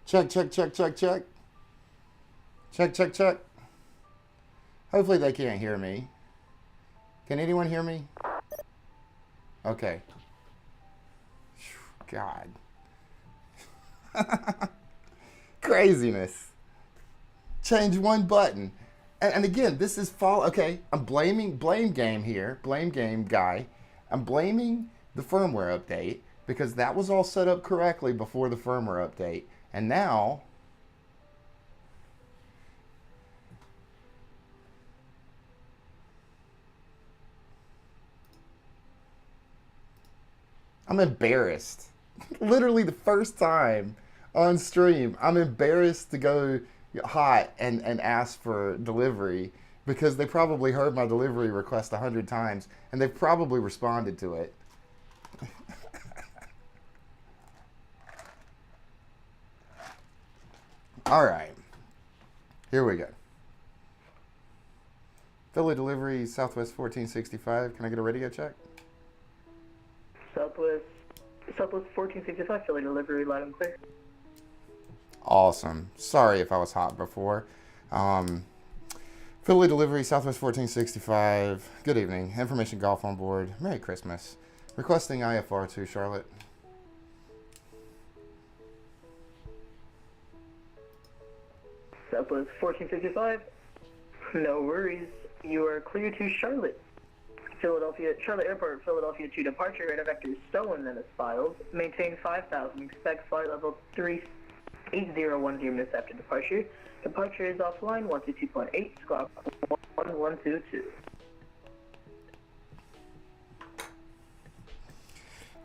Check, check, check, check, check. Check, check, check. Hopefully they can't hear me. Can anyone hear me? Okay. God. Craziness. Change one button. And again, this is okay, I'm blame game here. Blame game guy. I'm blaming the firmware update because that was all set up correctly before the firmware update. And now, I'm embarrassed. Literally the first time on stream, I'm embarrassed to go hot and ask for delivery because they probably heard my delivery request 100 times and they've probably responded to it. All right, here we go. Philly delivery, Southwest 1465. Can I get a radio check? Southwest 1465, Philly delivery, loud and clear. Awesome. Sorry if I was hot before. Philly delivery, Southwest 1465. Good evening. Information golf on board. Merry Christmas. Requesting IFR to Charlotte. Southwest 1465. No worries. You are clear to Charlotte. Charlotte Airport, Philadelphia to departure. Radar vector is stolen and is filed. Maintain 5,000. Expect flight level 38010 minutes after departure. Departure is offline 122.8. Squawk 1122.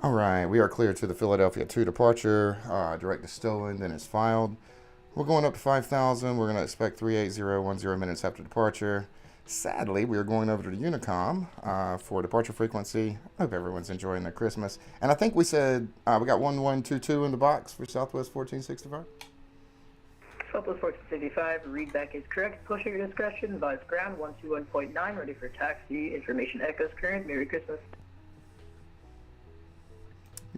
All right, we are clear to the Philadelphia 2 departure. Direct is stolen, then it's filed. We're going up to 5,000. We're going to expect 38010 minutes after departure. Sadly, we are going over to the Unicom for departure frequency. I hope everyone's enjoying their Christmas. And I think we said we got 1122 in the box for Southwest 1465. Southwest 1465, readback is correct. Push at your discretion. Advise ground 121.9, ready for taxi. Information echoes current. Merry Christmas.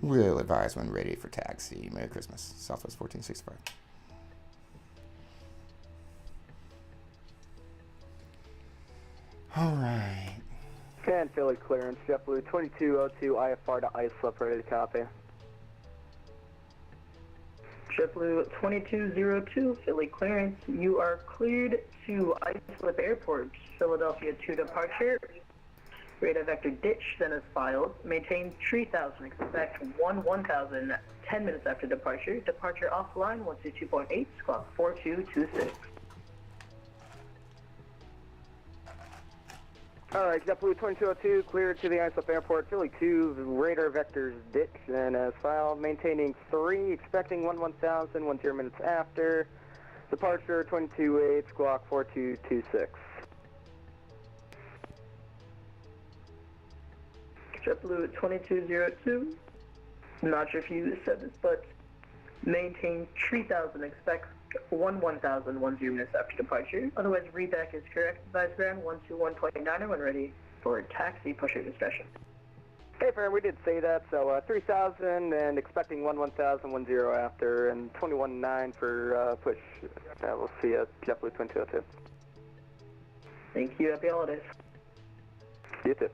We'll advise when ready for taxi. Merry Christmas. Southwest 1465. All right. And Philly clearance, JetBlue 2202 IFR to ISLIP, ready to copy. JetBlue 2202, Philly clearance. You are cleared to Islip Airport, Philadelphia to departure. Radar vector ditch, then as filed. Maintain 3000, expect 1000, 10 minutes after departure. Departure offline, 122.8, clock 4226. Alright, JetBlue 2202, cleared to the Islip Airport, Philly 2, radar vectors ditch, and as filed, maintaining 3, expecting 1000, 10 minutes after. Departure 228, squawk 4226. JetBlue 2202. Not sure if you said this, but maintain 3000, expect 1000, 10 minutes after departure. Otherwise, readback is correct. Advise ground 121.9 when ready for taxi pusher discretion. Hey, Farron, we did say that, so 3000 and expecting 1000, 10 after, and 21.9 for push. We'll see you at JetBlue 2202. Thank you. Happy holidays. You too.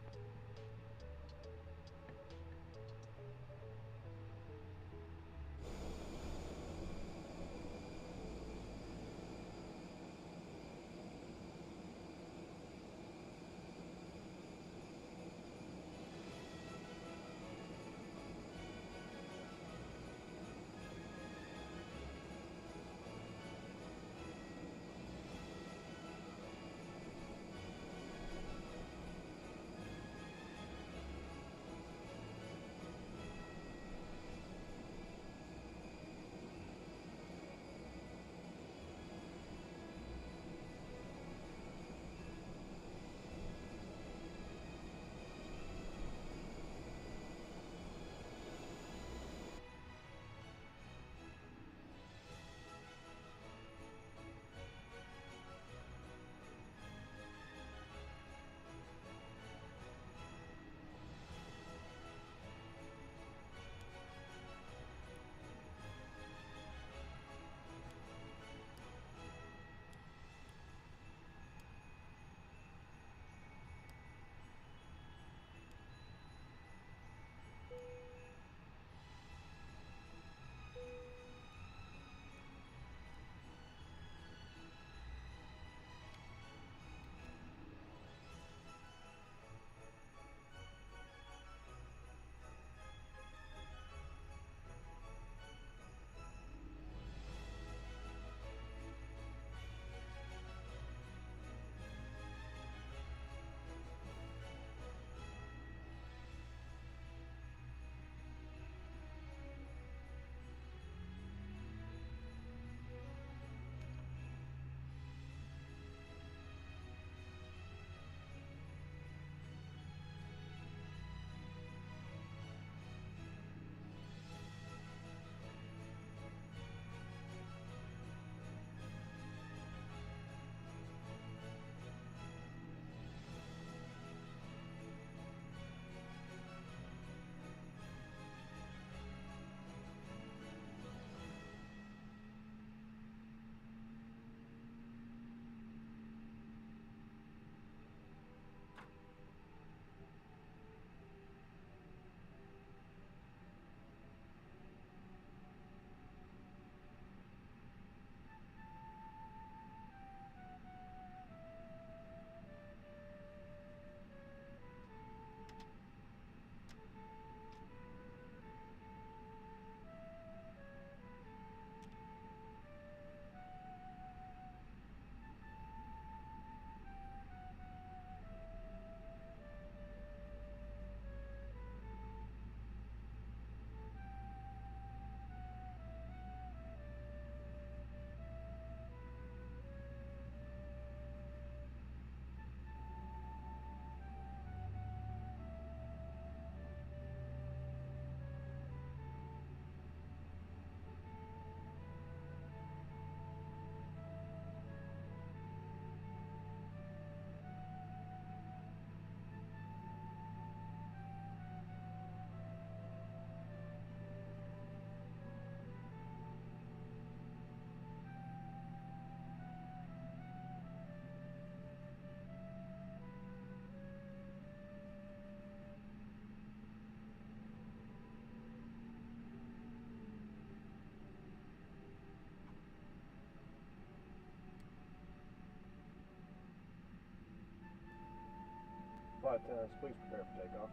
flight attendants, please prepare for takeoff.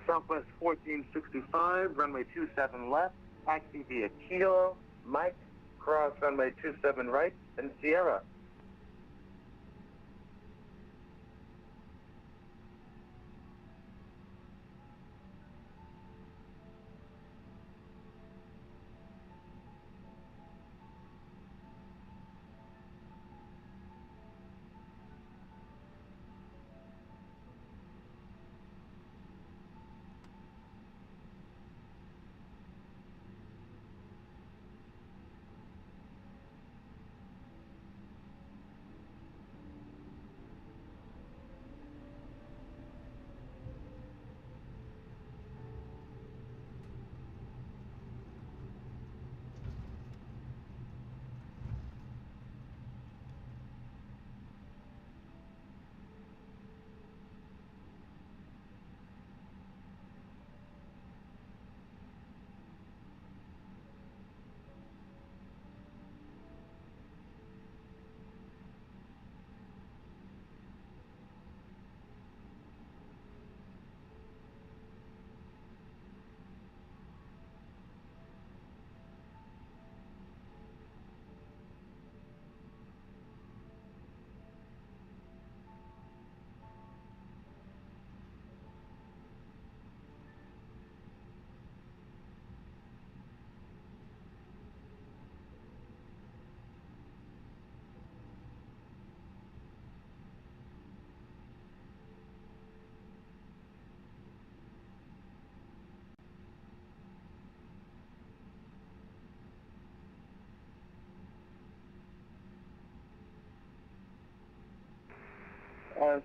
Southwest 1465, runway 27 left, taxi via Kilo, Mike, cross runway 27 right, and Sierra.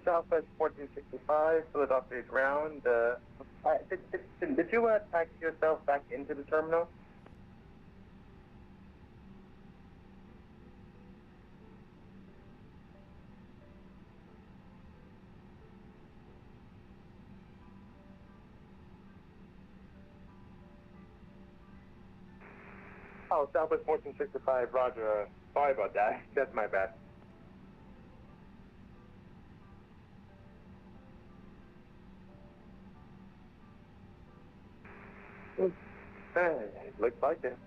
Southwest 1465, Philadelphia ground. Did you taxi yourself back into the terminal? Oh, Southwest 1465, roger. Sorry about that. That's my bad. Looks like it.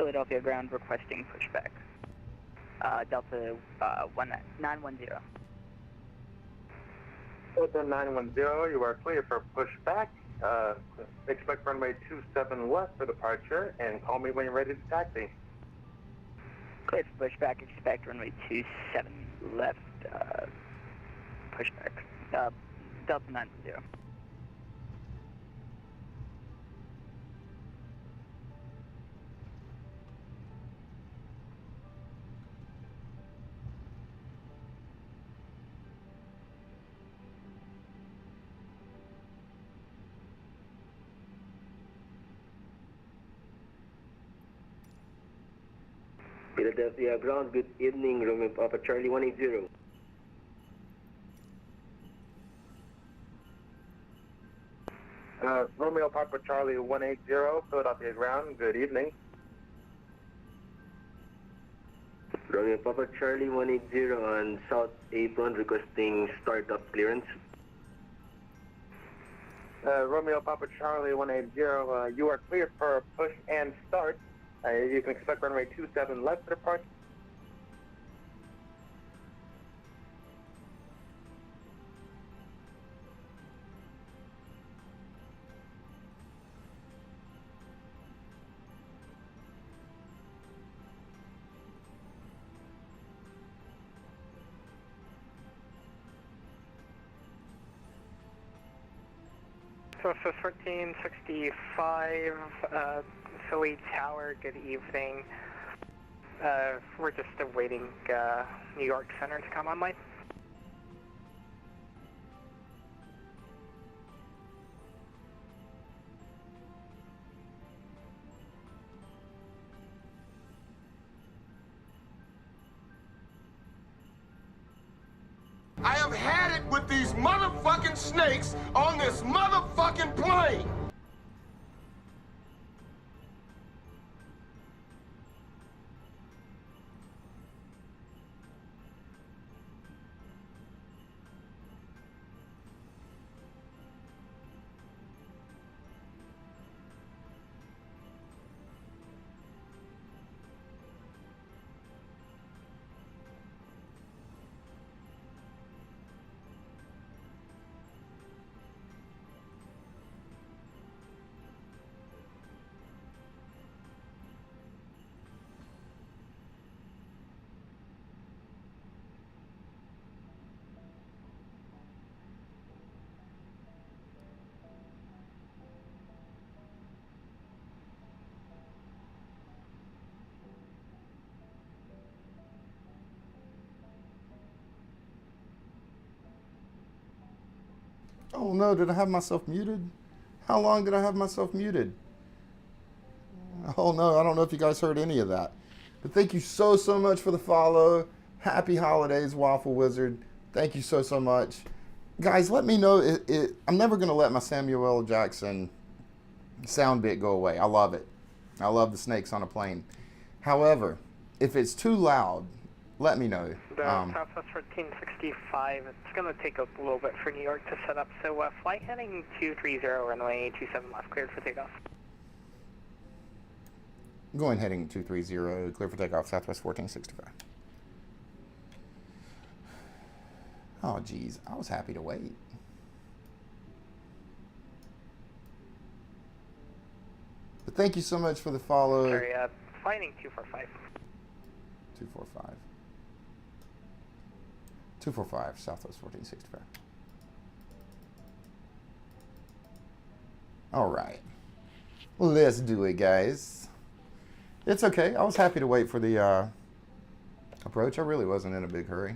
Philadelphia ground requesting pushback. Delta 910. Delta 910, you are clear for pushback. Expect runway 27 left for departure, and call me when you're ready to taxi. Clear for pushback, expect runway 27 left, pushback. Delta 910. Philadelphia ground, good evening, Romeo Papa Charlie 180. Romeo Papa Charlie 180, Philadelphia ground, good evening. Romeo Papa Charlie 180 on South Apron requesting startup clearance. Romeo Papa Charlie 180, you are clear for push and start. You can expect runway 27 left for departure. Southwest 1465, Philly Tower, good evening. We're just awaiting New York Center to come online. I have had it with these motherfucking snakes on this motherfucking plane! Oh no, did I have myself muted? How long did I have myself muted? Oh no, I don't know if you guys heard any of that. But thank you so much for the follow. Happy holidays, Waffle Wizard. Thank you so much. Guys, let me know. I'm never going to let my Samuel L. Jackson sound bit go away. I love it. I love the snakes on a plane. However, if it's too loud, let me know. Southwest 1465, it's going to take a little bit for New York to set up, so flight heading 230, runway 27 left, cleared for takeoff. Going heading 230, clear for takeoff, Southwest 1465. Oh geez, I was happy to wait. But thank you so much for the follow. Sorry, flighting 245. 245. 245, Southwest 1465. All right. Let's do it, guys. It's okay. I was happy to wait for the approach. I really wasn't in a big hurry.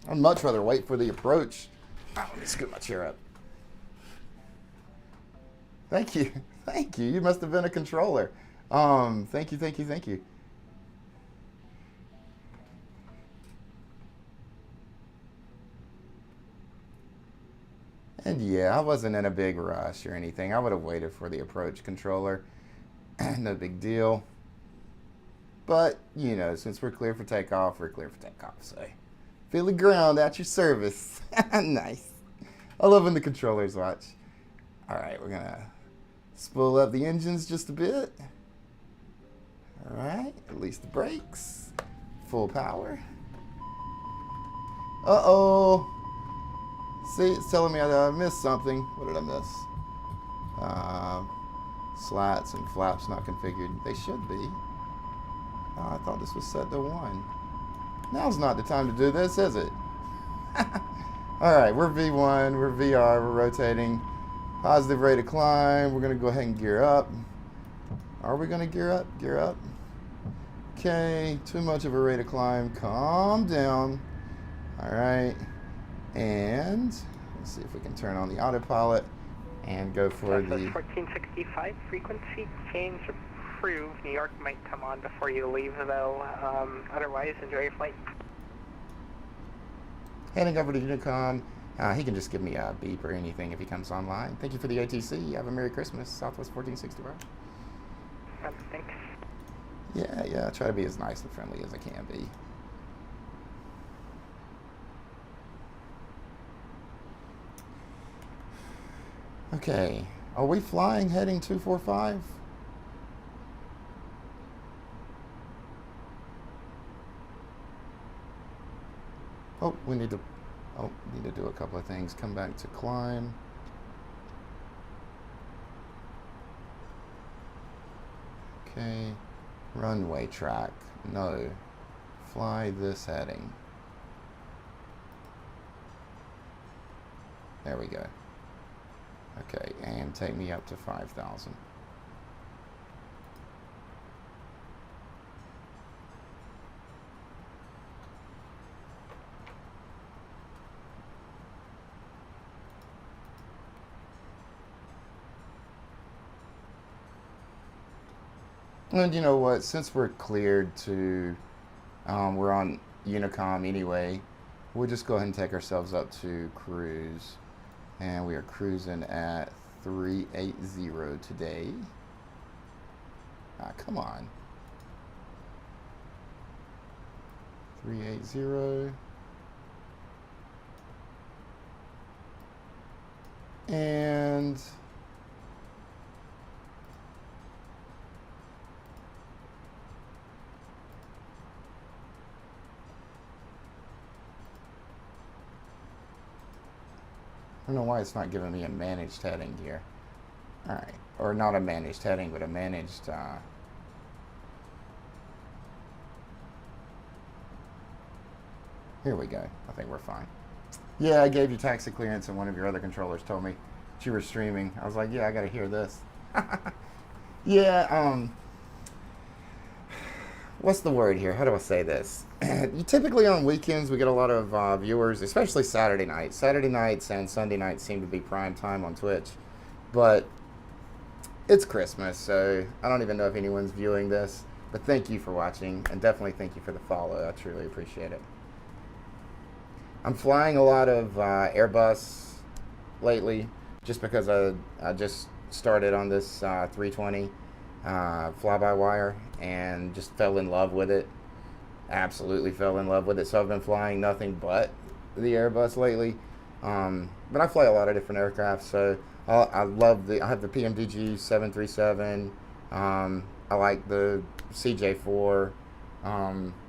I'd much rather wait for the approach. Oh, let me scoot my chair up. Thank you. Thank you. You must have been a controller. Thank you. And yeah, I wasn't in a big rush or anything. I would have waited for the approach controller. No big deal. But, you know, since we're clear for takeoff, we're clear for takeoff. So, Philly ground at your service. Nice. I love when the controllers watch. All right, we're gonna spool up the engines just a bit. All right, release the brakes. Full power. Uh-oh. See, it's telling me I missed something. What did I miss? Slats and flaps not configured. They should be. Oh, I thought this was set to 1. Now's not the time to do this, is it? All right, we're V1, we're VR, we're rotating. Positive rate of climb. We're going to go ahead and gear up. Are we going to gear up? Gear up. Okay, too much of a rate of climb. Calm down. All right. And let's see if we can turn on the autopilot and go for the 1465 frequency change approved. New York might come on before you leave, though. Otherwise, enjoy your flight. heading over to Unicom. He can just give me a beep or anything if he comes online. Thank you for the ATC. Have a Merry Christmas, Southwest 1465. Thanks. Yeah, I try to be as nice and friendly as I can be. Okay, are we flying heading 245? Oh, we need to do a couple of things. Come back to climb. Okay, runway track. No, fly this heading. There we go. Okay, and take me up to 5,000. And you know what, since we're cleared to, we're on Unicom anyway, we'll just go ahead and take ourselves up to cruise. And we are cruising at 380 today. Come on. 380. And I don't know why it's not giving me a managed heading here. Alright, or not a managed heading, but a managed, here we go. I think we're fine. Yeah, I gave you taxi clearance and one of your other controllers told me that you were streaming. I was like, yeah, I gotta hear this. Yeah, what's the word here? How do I say this? Typically on weekends we get a lot of viewers, especially Saturday nights. Saturday nights and Sunday nights seem to be prime time on Twitch. But it's Christmas, so I don't even know if anyone's viewing this. But thank you for watching, and definitely thank you for the follow. I truly appreciate it. I'm flying a lot of Airbus lately, just because I just started on this 320 fly-by-wire and just fell in love with it. Absolutely fell in love with it. So I've been flying nothing but the Airbus lately. But I fly a lot of different aircraft. So I have the PMDG 737. I like the CJ4.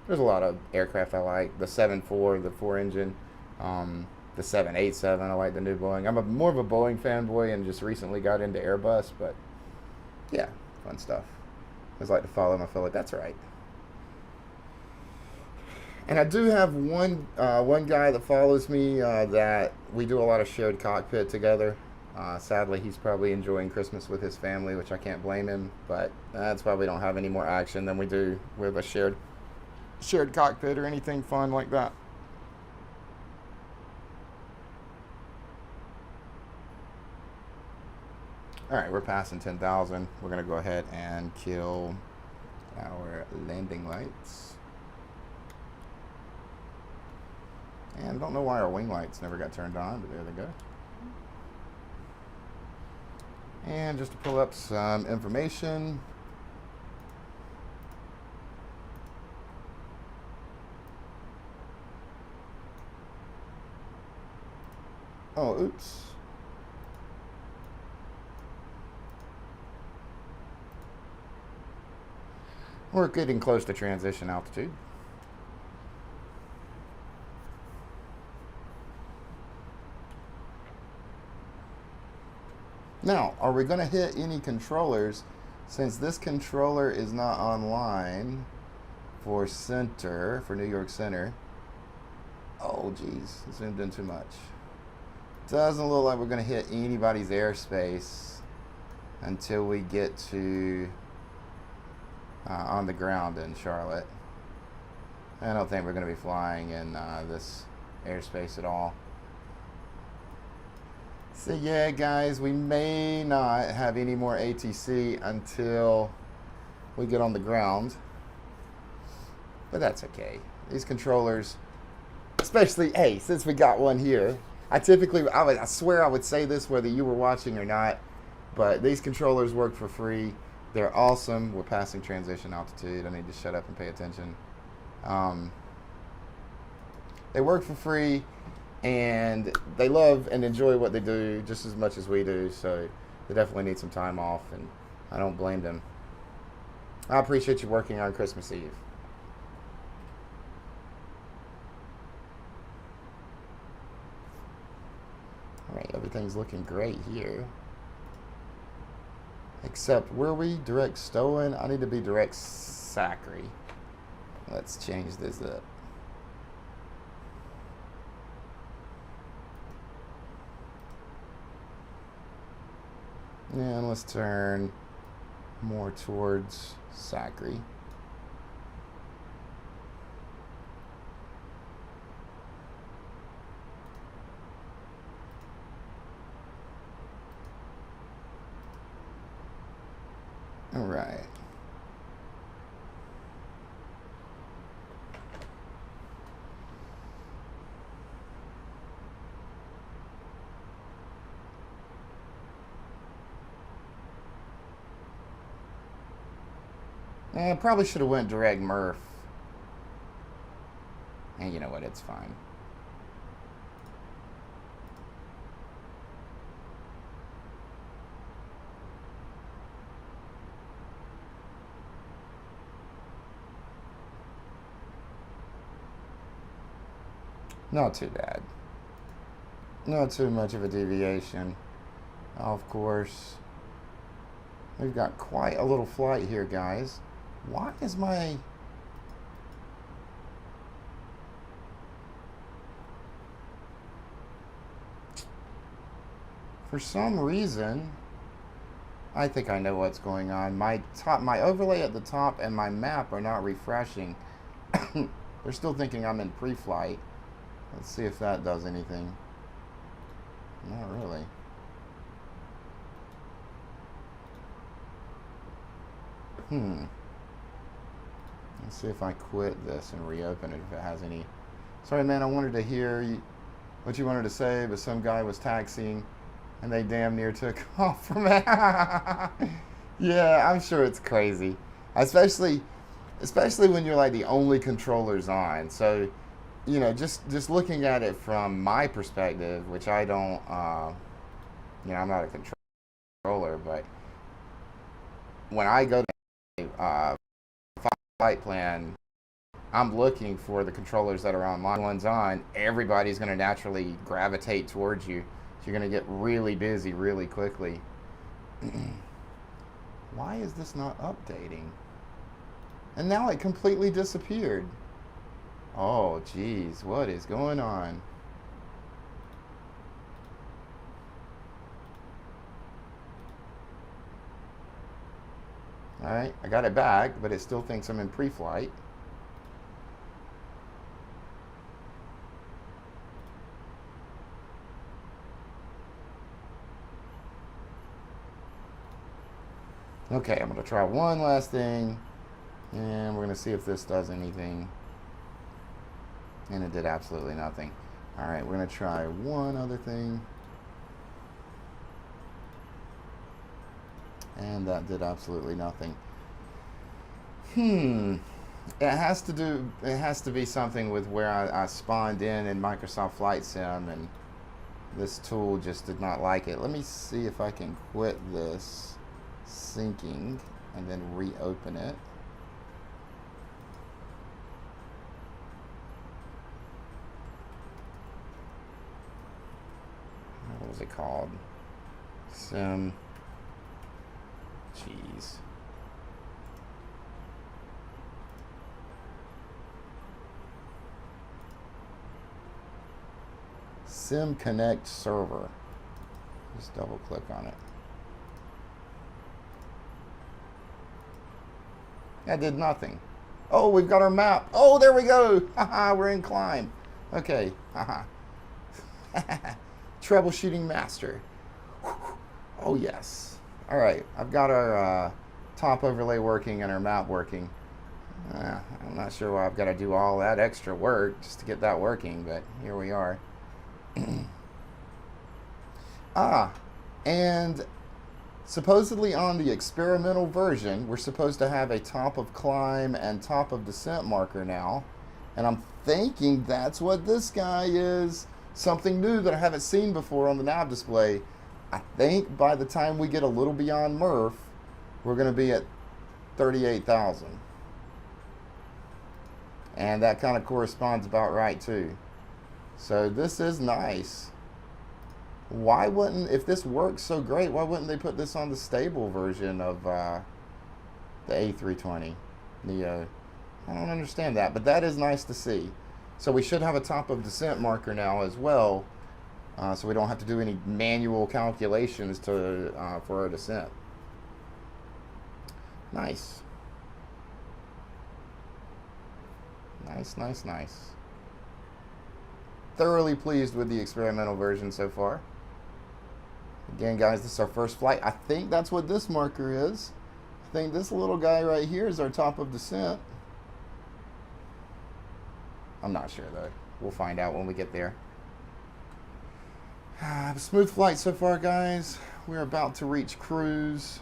There's a lot of aircraft I like. The 7.4, the 4-engine. The 787. I like the new Boeing. I'm more of a Boeing fanboy and just recently got into Airbus. But yeah, fun stuff. I just like to follow my fellow. That's right. And I do have one guy that follows me that we do a lot of shared cockpit together. Sadly, he's probably enjoying Christmas with his family, which I can't blame him. But that's why we don't have any more action than we do with a shared cockpit or anything fun like that. All right, we're passing 10,000. We're gonna go ahead and kill our landing lights. And I don't know why our wing lights never got turned on, but there they go. And just to pull up some information. Oh, oops. We're getting close to transition altitude. Now, are we going to hit any controllers? Since this controller is not online for center, for New York Center. Oh, geez, zoomed in too much. Doesn't look like we're going to hit anybody's airspace until we get to on the ground in Charlotte. I don't think we're going to be flying in this airspace at all. So yeah, guys, we may not have any more ATC until we get on the ground, but that's okay. These controllers, especially, hey, since we got one here, I swear I would say this whether you were watching or not, but these controllers work for free. They're awesome. We're passing transition altitude. I need to shut up and pay attention. They work for free, and they love and enjoy what they do just as much as we do, so they definitely need some time off, and I don't blame them. I appreciate you working on Christmas Eve. All right, everything's looking great here. Except, were we direct Stowen? I need to be direct Sacre. Let's change this up. And let's turn more towards Sacre. All right. I probably should have went direct Murph. And you know what, it's fine. Not too bad. Not too much of a deviation. Of course, we've got quite a little flight here, guys. Why is my... For some reason, I think I know what's going on. My overlay at the top and my map are not refreshing. They're still thinking I'm in pre-flight. Let's see if that does anything. Not really. Let's see if I quit this and reopen it if it has any. Sorry, man, I wanted to hear what you wanted to say, but some guy was taxiing and they damn near took off from it. Yeah, I'm sure it's crazy. Especially when you're like the only controllers on. So, you know, just looking at it from my perspective, which I don't, you know, I'm not a controller, but when I go to flight plan, I'm looking for the controllers that are online. One's on, everybody's going to naturally gravitate towards you. So you're going to get really busy really quickly. Why is this not updating? And now it completely disappeared. Oh, geez, what is going on? All right, I got it back, but it still thinks I'm in pre-flight. Okay, I'm gonna try one last thing, and we're gonna see if this does anything. And it did absolutely nothing. All right, we're gonna try one other thing. And that did absolutely nothing. It has to be something with where I spawned in Microsoft Flight Sim, and this tool just did not like it. Let me see if I can quit this syncing and then reopen it. What was it called? Sim. Jeez. Sim Connect server. Just double click on it. That did nothing. Oh, we've got our map. Oh, there we go. Haha, we're in climb. Okay. Haha. Troubleshooting master. Oh, yes. All right. I've got our top overlay working and our map working. I'm not sure why I've got to do all that extra work just to get that working, but here we are. And supposedly on the experimental version, we're supposed to have a top of climb and top of descent marker now. And I'm thinking that's what this guy is. Something new that I haven't seen before on the nav display. I think by the time we get a little beyond Murph, we're going to be at 38,000. And that kind of corresponds about right too. So this is nice. Why wouldn't, if this works so great, why wouldn't they put this on the stable version of the A320 Neo? I don't understand that, but that is nice to see. So we should have a top of descent marker now as well, so we don't have to do any manual calculations to for our descent. Nice. Nice, nice, nice. Thoroughly pleased with the experimental version so far. Again, guys, this is our first flight. I think that's what this marker is. I think this little guy right here is our top of descent. I'm not sure, though. We'll find out when we get there. Smooth flight so far, guys. We're about to reach cruise.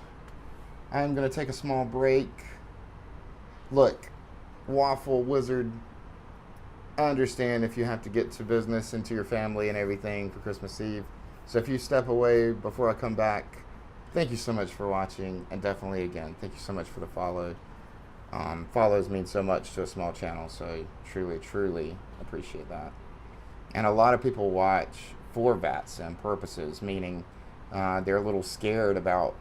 I'm going to take a small break. Look, Waffle Wizard, I understand if you have to get to business and to your family and everything for Christmas Eve. So if you step away before I come back, thank you so much for watching. And definitely, again, thank you so much for the follow. Follows mean so much to a small channel, so truly, truly appreciate that. And a lot of people watch for VATSIM purposes, meaning they're a little scared about,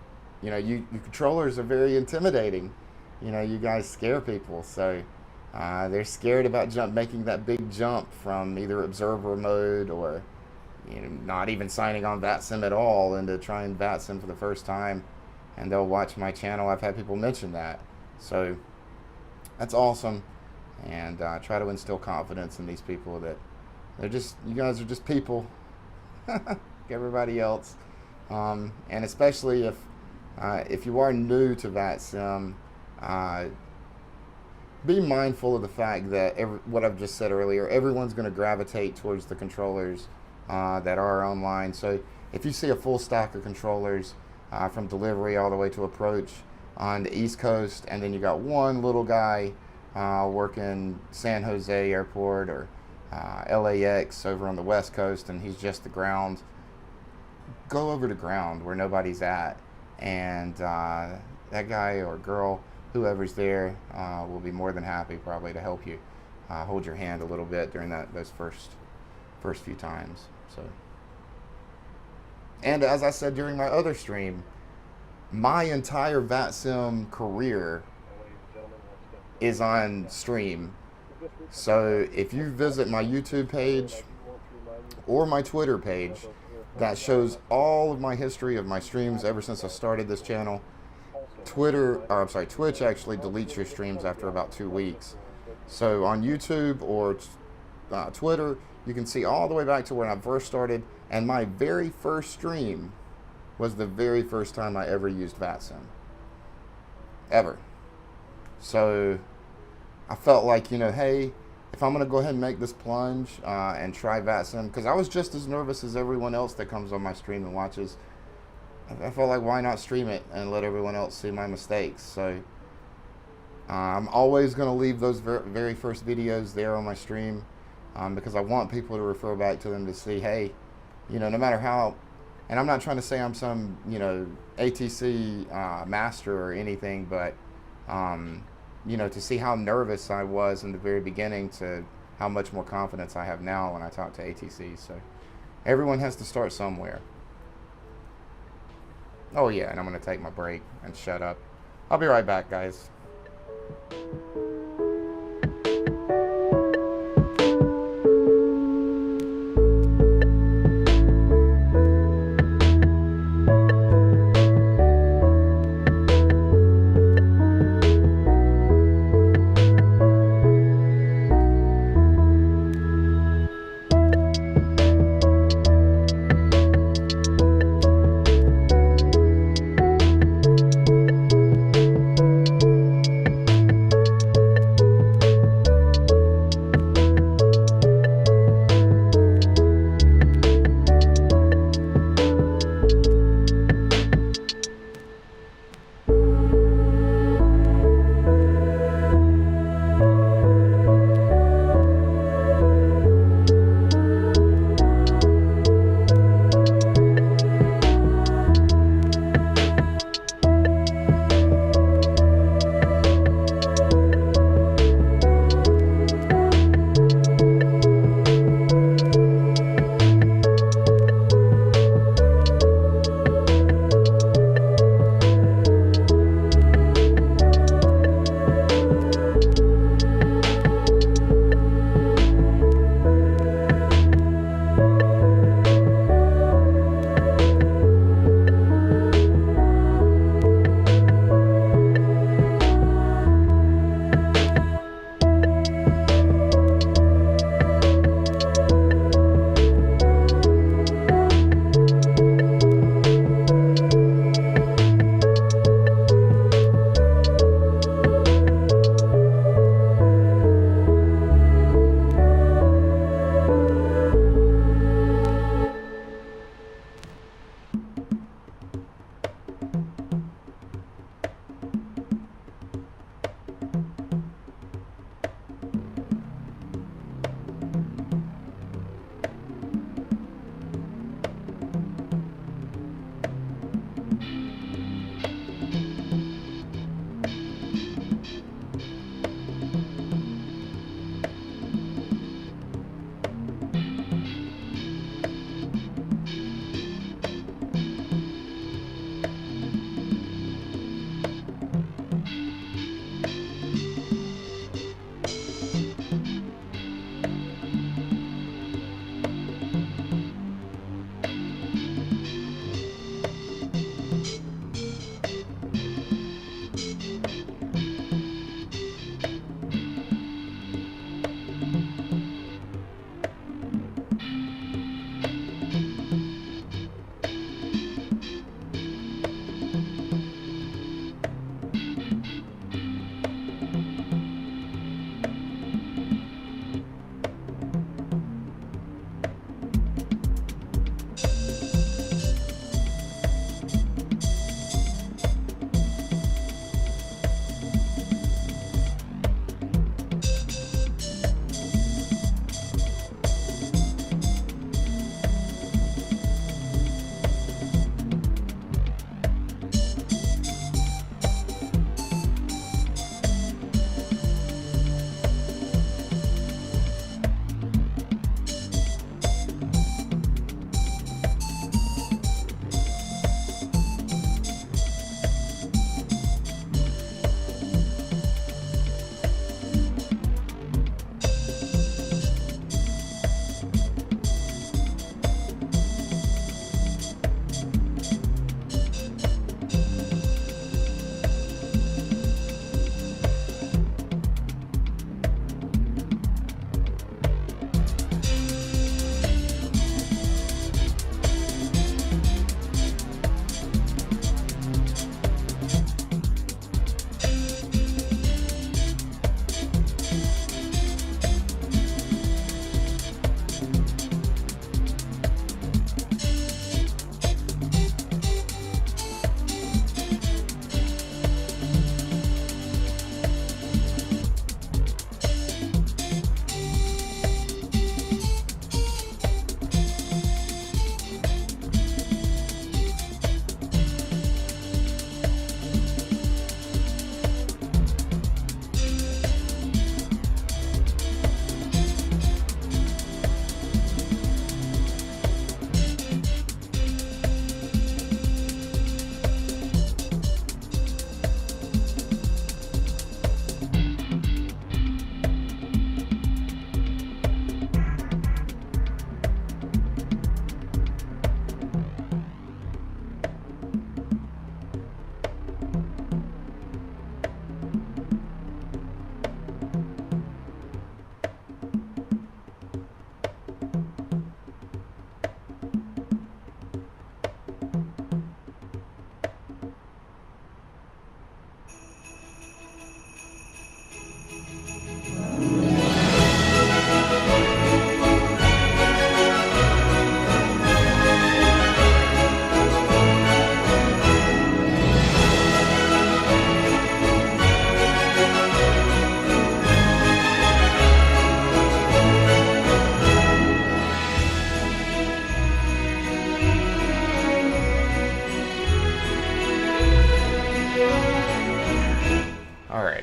you know, you controllers are very intimidating. You know, you guys scare people, so they're scared about making that big jump from either observer mode or, you know, not even signing on VATSIM at all into trying VATSIM for the first time, and they'll watch my channel. I've had people mention that, so that's awesome, and try to instill confidence in these people that they're just, you guys are just people, like everybody else, and especially if you are new to VATSIM, be mindful of the fact that what I've just said earlier, everyone's going to gravitate towards the controllers that are online. So if you see a full stack of controllers from delivery all the way to approach on the East Coast, and then you got one little guy working San Jose Airport or LAX over on the West Coast, and he's just the ground, go over to ground where nobody's at, and that guy or girl, whoever's there, will be more than happy probably to help you hold your hand a little bit during those first few times. So, and as I said during my other stream, my entire VATSIM career is on stream. So if you visit my YouTube page or my Twitter page, that shows all of my history of my streams ever since I started this channel. Twitch actually deletes your streams after about 2 weeks. So on YouTube or Twitter, you can see all the way back to when I first started, and my very first stream was the very first time I ever used VATSIM. Ever. So I felt like, you know, hey, if I'm going to go ahead and make this plunge and try VATSIM, because I was just as nervous as everyone else that comes on my stream and watches, I felt like, why not stream it and let everyone else see my mistakes? So I'm always going to leave those very first videos there on my stream, because I want people to refer back to them to see, hey, You know, no matter how, and I'm not trying to say I'm some, you know, ATC master or anything, but, you know, to see how nervous I was in the very beginning to how much more confidence I have now when I talk to ATC. So everyone has to start somewhere. Oh yeah, and I'm going to take my break and shut up. I'll be right back, guys.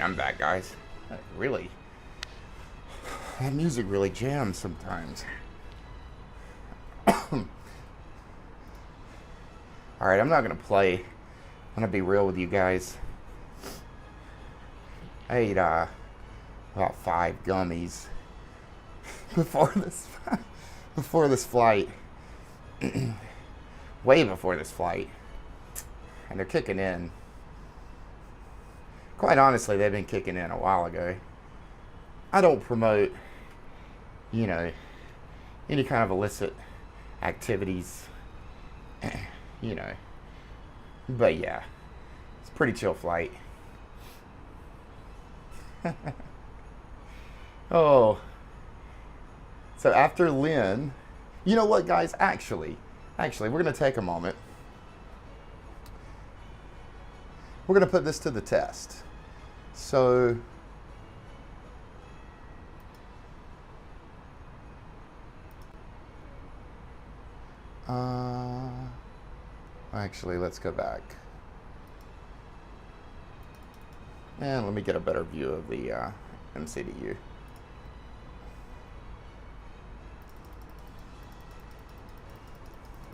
I'm back, guys. Really, that music really jams sometimes. Alright, I'm not gonna play. I'm gonna be real with you guys. I ate about 5 gummies before this flight. Way before this flight. And they're kicking in. Quite honestly, they've been kicking in a while ago. I don't promote, you know, any kind of illicit activities, you know. But yeah, it's a pretty chill flight. Oh. So after Lynn, you know what, guys? Actually, we're going to take a moment. We're going to put this to the test. So, actually, let's go back. And let me get a better view of the MCDU.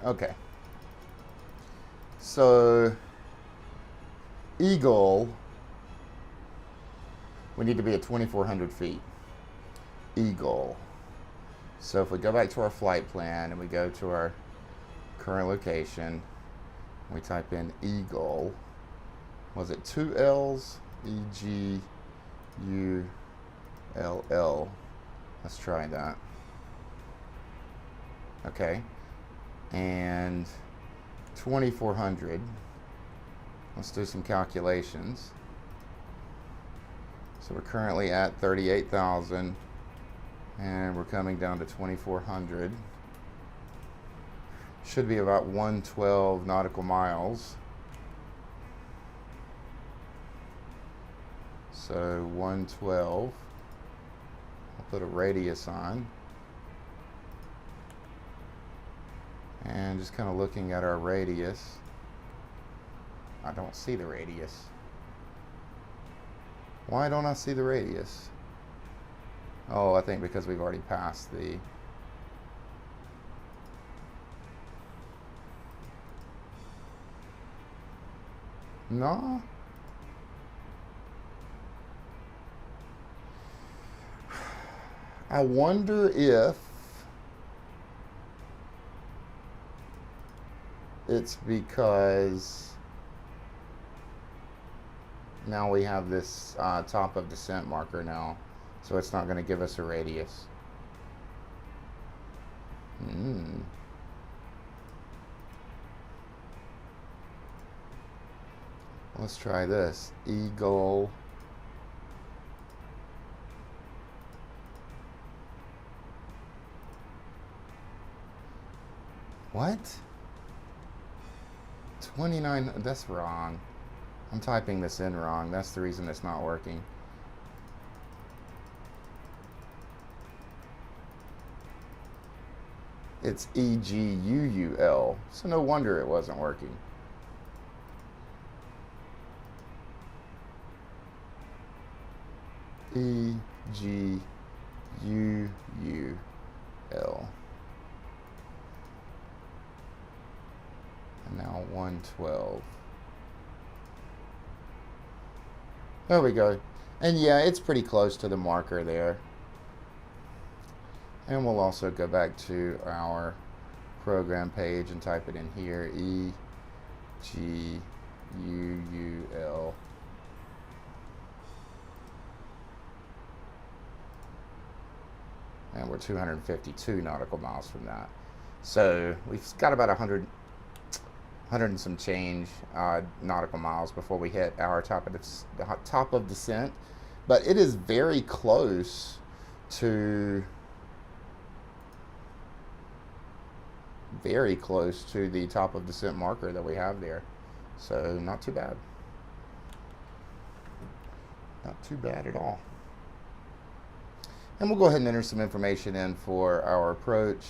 Okay. So, Eagle, we need to be at 2,400 feet. Eagle. So if we go back to our flight plan and we go to our current location, we type in Eagle. Was it 2 L's? E-G-U-L-L. Let's try that. Okay. And 2,400. Let's do some calculations. So we're currently at 38,000 and we're coming down to 2,400. Should be about 112 nautical miles. So 112. I'll put a radius on. And just kind of looking at our radius. I don't see the radius. Why don't I see the radius? Oh, I think because we've already passed the... No? I wonder if it's because now we have this top of descent marker now, so it's not going to give us a radius. Let's try this. Eagle. What? 29, that's wrong. I'm typing this in wrong. That's the reason it's not working. It's E-G-U-U-L. So no wonder it wasn't working. E-G-U-U-L. And now 112. There we go. And yeah, it's pretty close to the marker there. And we'll also go back to our program page and type it in here. E-G-U-U-L. And we're 252 nautical miles from that. So we've got about 100 and some change nautical miles before we hit our top of descent. But it is very close to the top of descent marker that we have there. So not too bad. Not too bad at all. And we'll go ahead and enter some information in for our approach,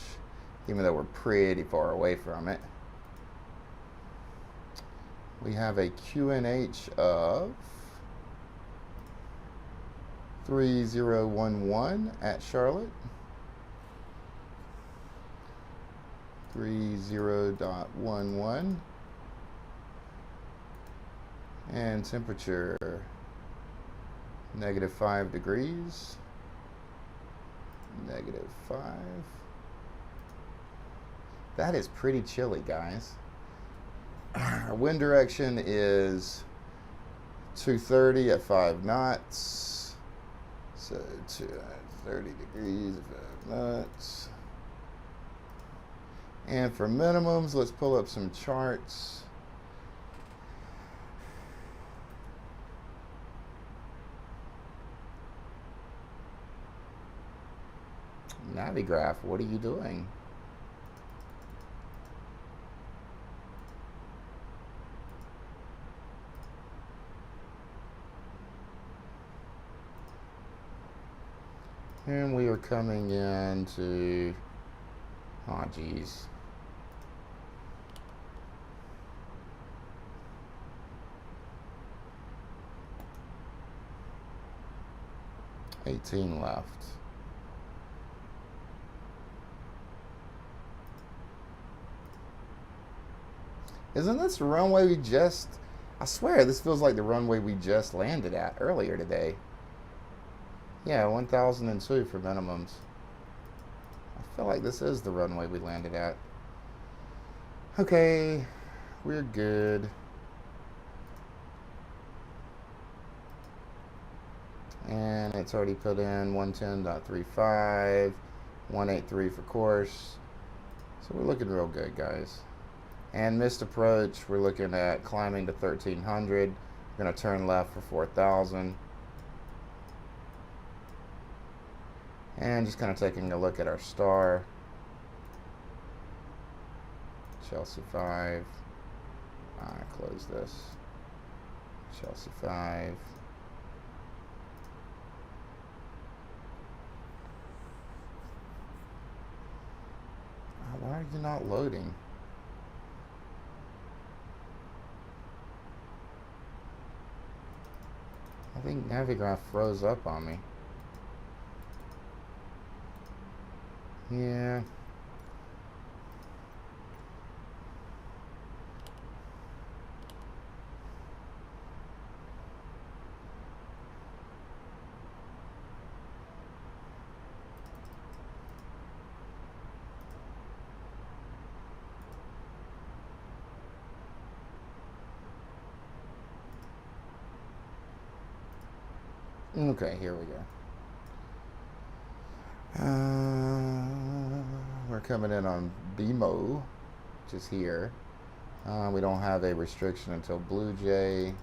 even though we're pretty far away from it. We have a QNH of 3011 at Charlotte. 30.11. And temperature -5 degrees. -5. That is pretty chilly, guys. Our wind direction is 230 at 5 knots. So 30 degrees at 5 knots. And for minimums, let's pull up some charts. Navigraph, what are you doing? And we are coming into, oh geez. $18 left. Isn't this the runway we just, I swear this feels like the runway we just landed at earlier today. Yeah, 1002 for minimums. I feel like this is the runway we landed at. Okay, we're good. And it's already put in 110.35, 183 for course. So we're looking real good, guys. And missed approach, we're looking at climbing to 1300. We're going to turn left for 4000. And just kind of taking a look at our star. Chelsea 5. Close this. Chelsea 5. Why are you not loading? I think Navigraph froze up on me. Yeah. Okay, here we go. We're coming in on BMO, which is here. We don't have a restriction until Blue Jay,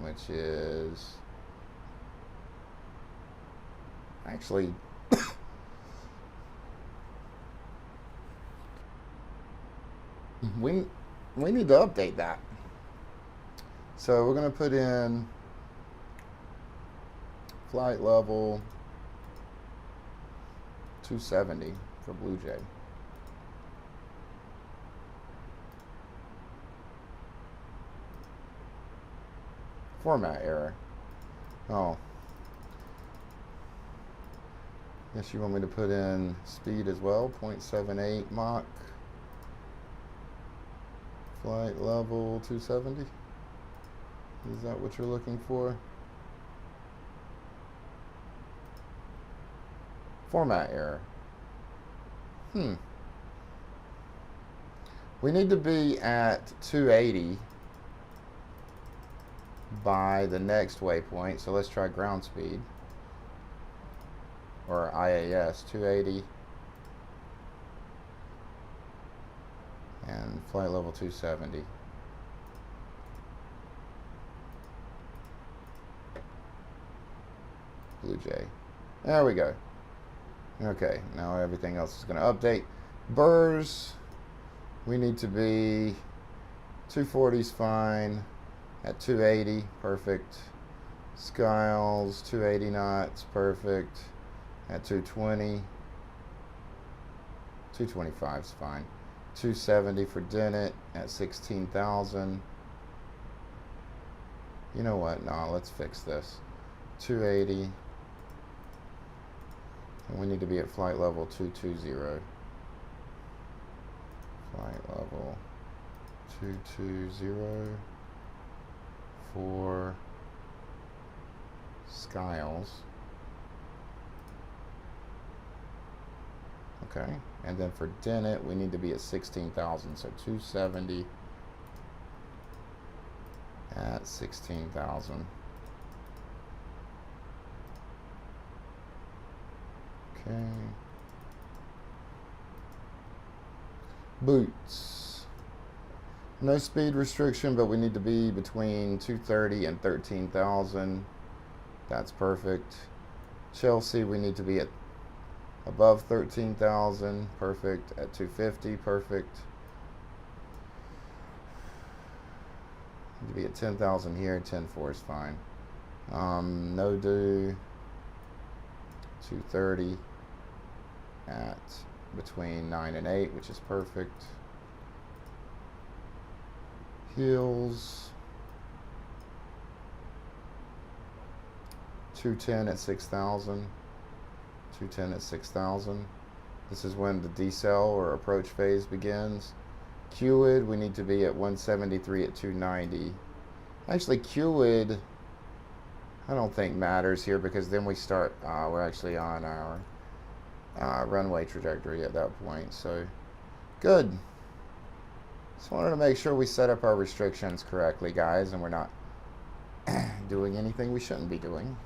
which is actually we need to update that. So we're going to put in flight level 270 for Blue Jay. Format error. Oh. Guess you want me to put in speed as well, 0.78 Mach. Flight level 270. Is that what you're looking for? Format error. We need to be at 280 by the next waypoint, so let's try ground speed, or IAS, 280, and flight level 270. Blue Jay. There we go. Okay, now everything else is going to update. Burrs, we need to be 240's fine. At 280, perfect. Skiles, 280 knots, perfect. At 220, 225's fine. 270 for Dennett at 16,000. You know what? No, let's fix this. 280. And we need to be at flight level 220. Flight level 220 for Skiles. Okay, and then for Dennett, we need to be at 16,000, so 270 at 16,000. Okay. Boots. No speed restriction, but we need to be between 230 and 13,000. That's perfect. Chelsea, we need to be at above 13,000. Perfect. At 250, perfect. Need to be at 10,000 here. 10.4 is fine. No do. 230 at between 9 and 8, which is perfect. Heels 210 at 6,000. 210 at 6,000. This is when the decel or approach phase begins. QID, we need to be at 173 at 290. Actually, QID I don't think matters here, because then we start, we're actually on our runway trajectory at that point. So good. Just wanted to make sure we set up our restrictions correctly, guys, and we're not doing anything we shouldn't be doing.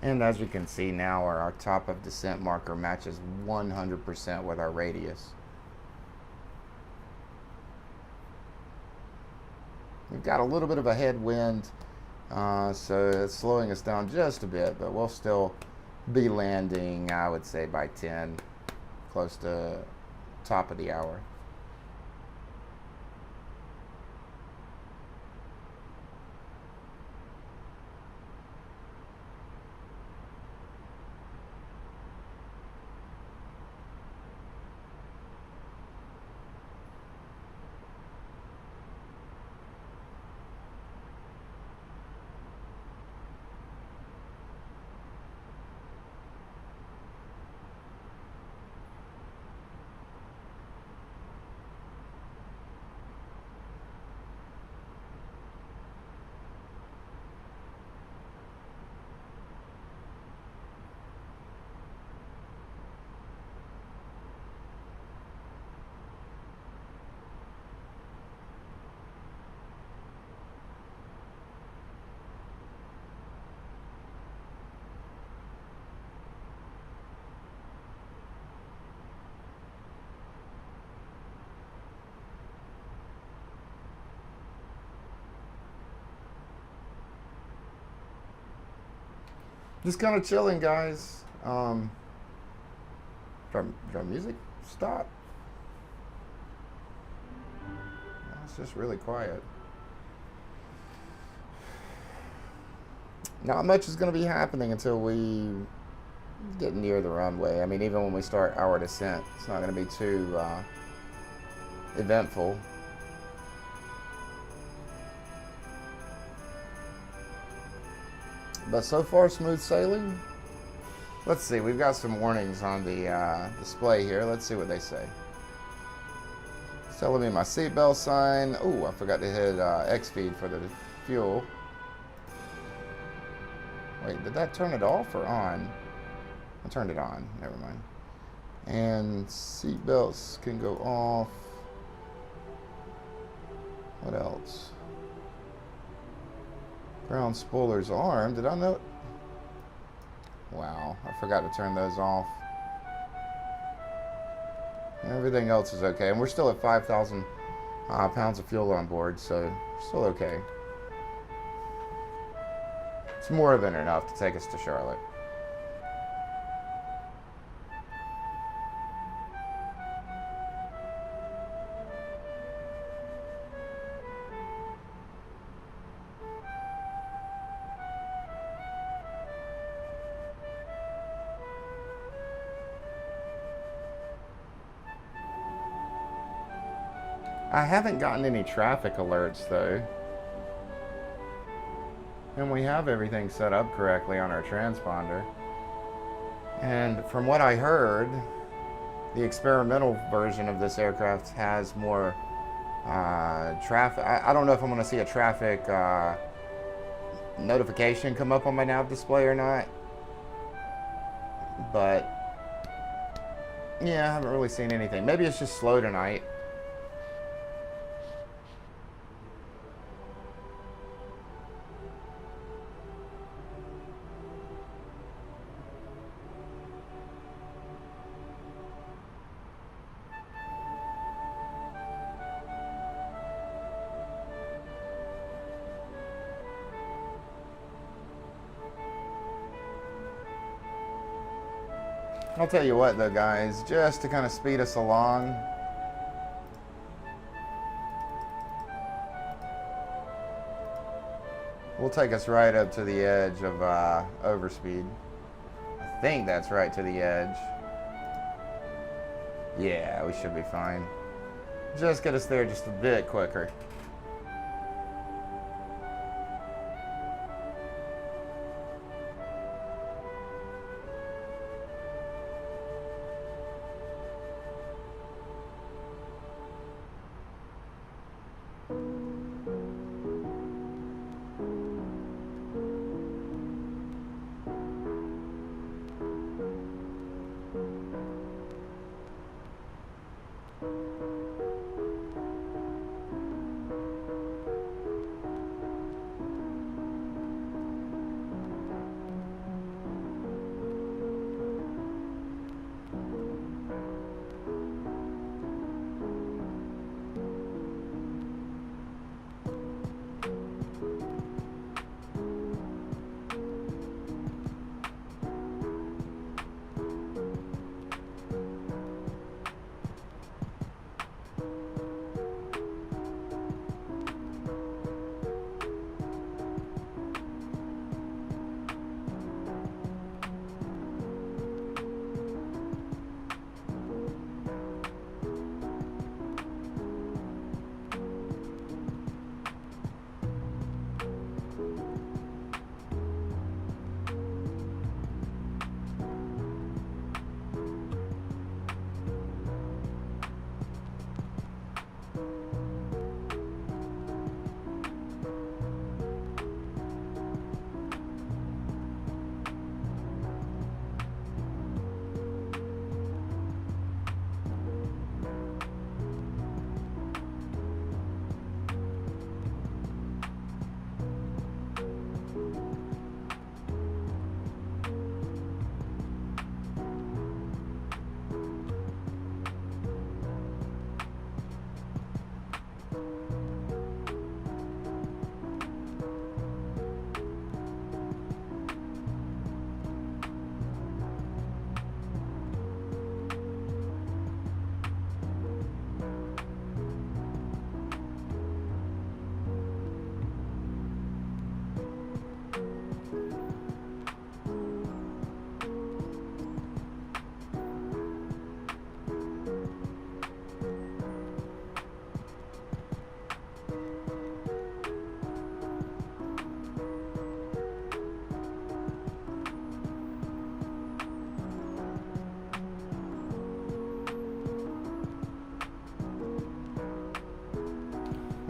And as you can see now, our top of descent marker matches 100% with our radius. We've got a little bit of a headwind, so it's slowing us down just a bit, but we'll still be landing, I would say, by 10, close to top of the hour. Just kind of chilling, guys. Did our music stop? No, it's just really quiet. Not much is going to be happening until we get near the runway. I mean, even when we start our descent, it's not going to be too eventful. But so far, smooth sailing. Let's see, we've got some warnings on the display here. Let's see what they say. It's telling me my seatbelt sign. Oh, I forgot to hit X speed for the fuel. Wait, did that turn it off or on? I turned it on. Never mind. And seatbelts can go off. What else? Ground spoilers arm. Did I know? Wow, I forgot to turn those off. Everything else is okay, and we're still at 5,000 pounds of fuel on board, so still okay. It's more than enough to take us to Charlotte. I haven't gotten any traffic alerts though. And we have everything set up correctly on our transponder. And from what I heard, the experimental version of this aircraft has more traffic. I don't know if I'm going to see a traffic notification come up on my nav display or not. But yeah, I haven't really seen anything. Maybe it's just slow tonight. I'll tell you what though, guys, just to kind of speed us along, we'll take us right up to the edge of overspeed. I think that's right to the edge. Yeah, we should be fine. Just get us there just a bit quicker.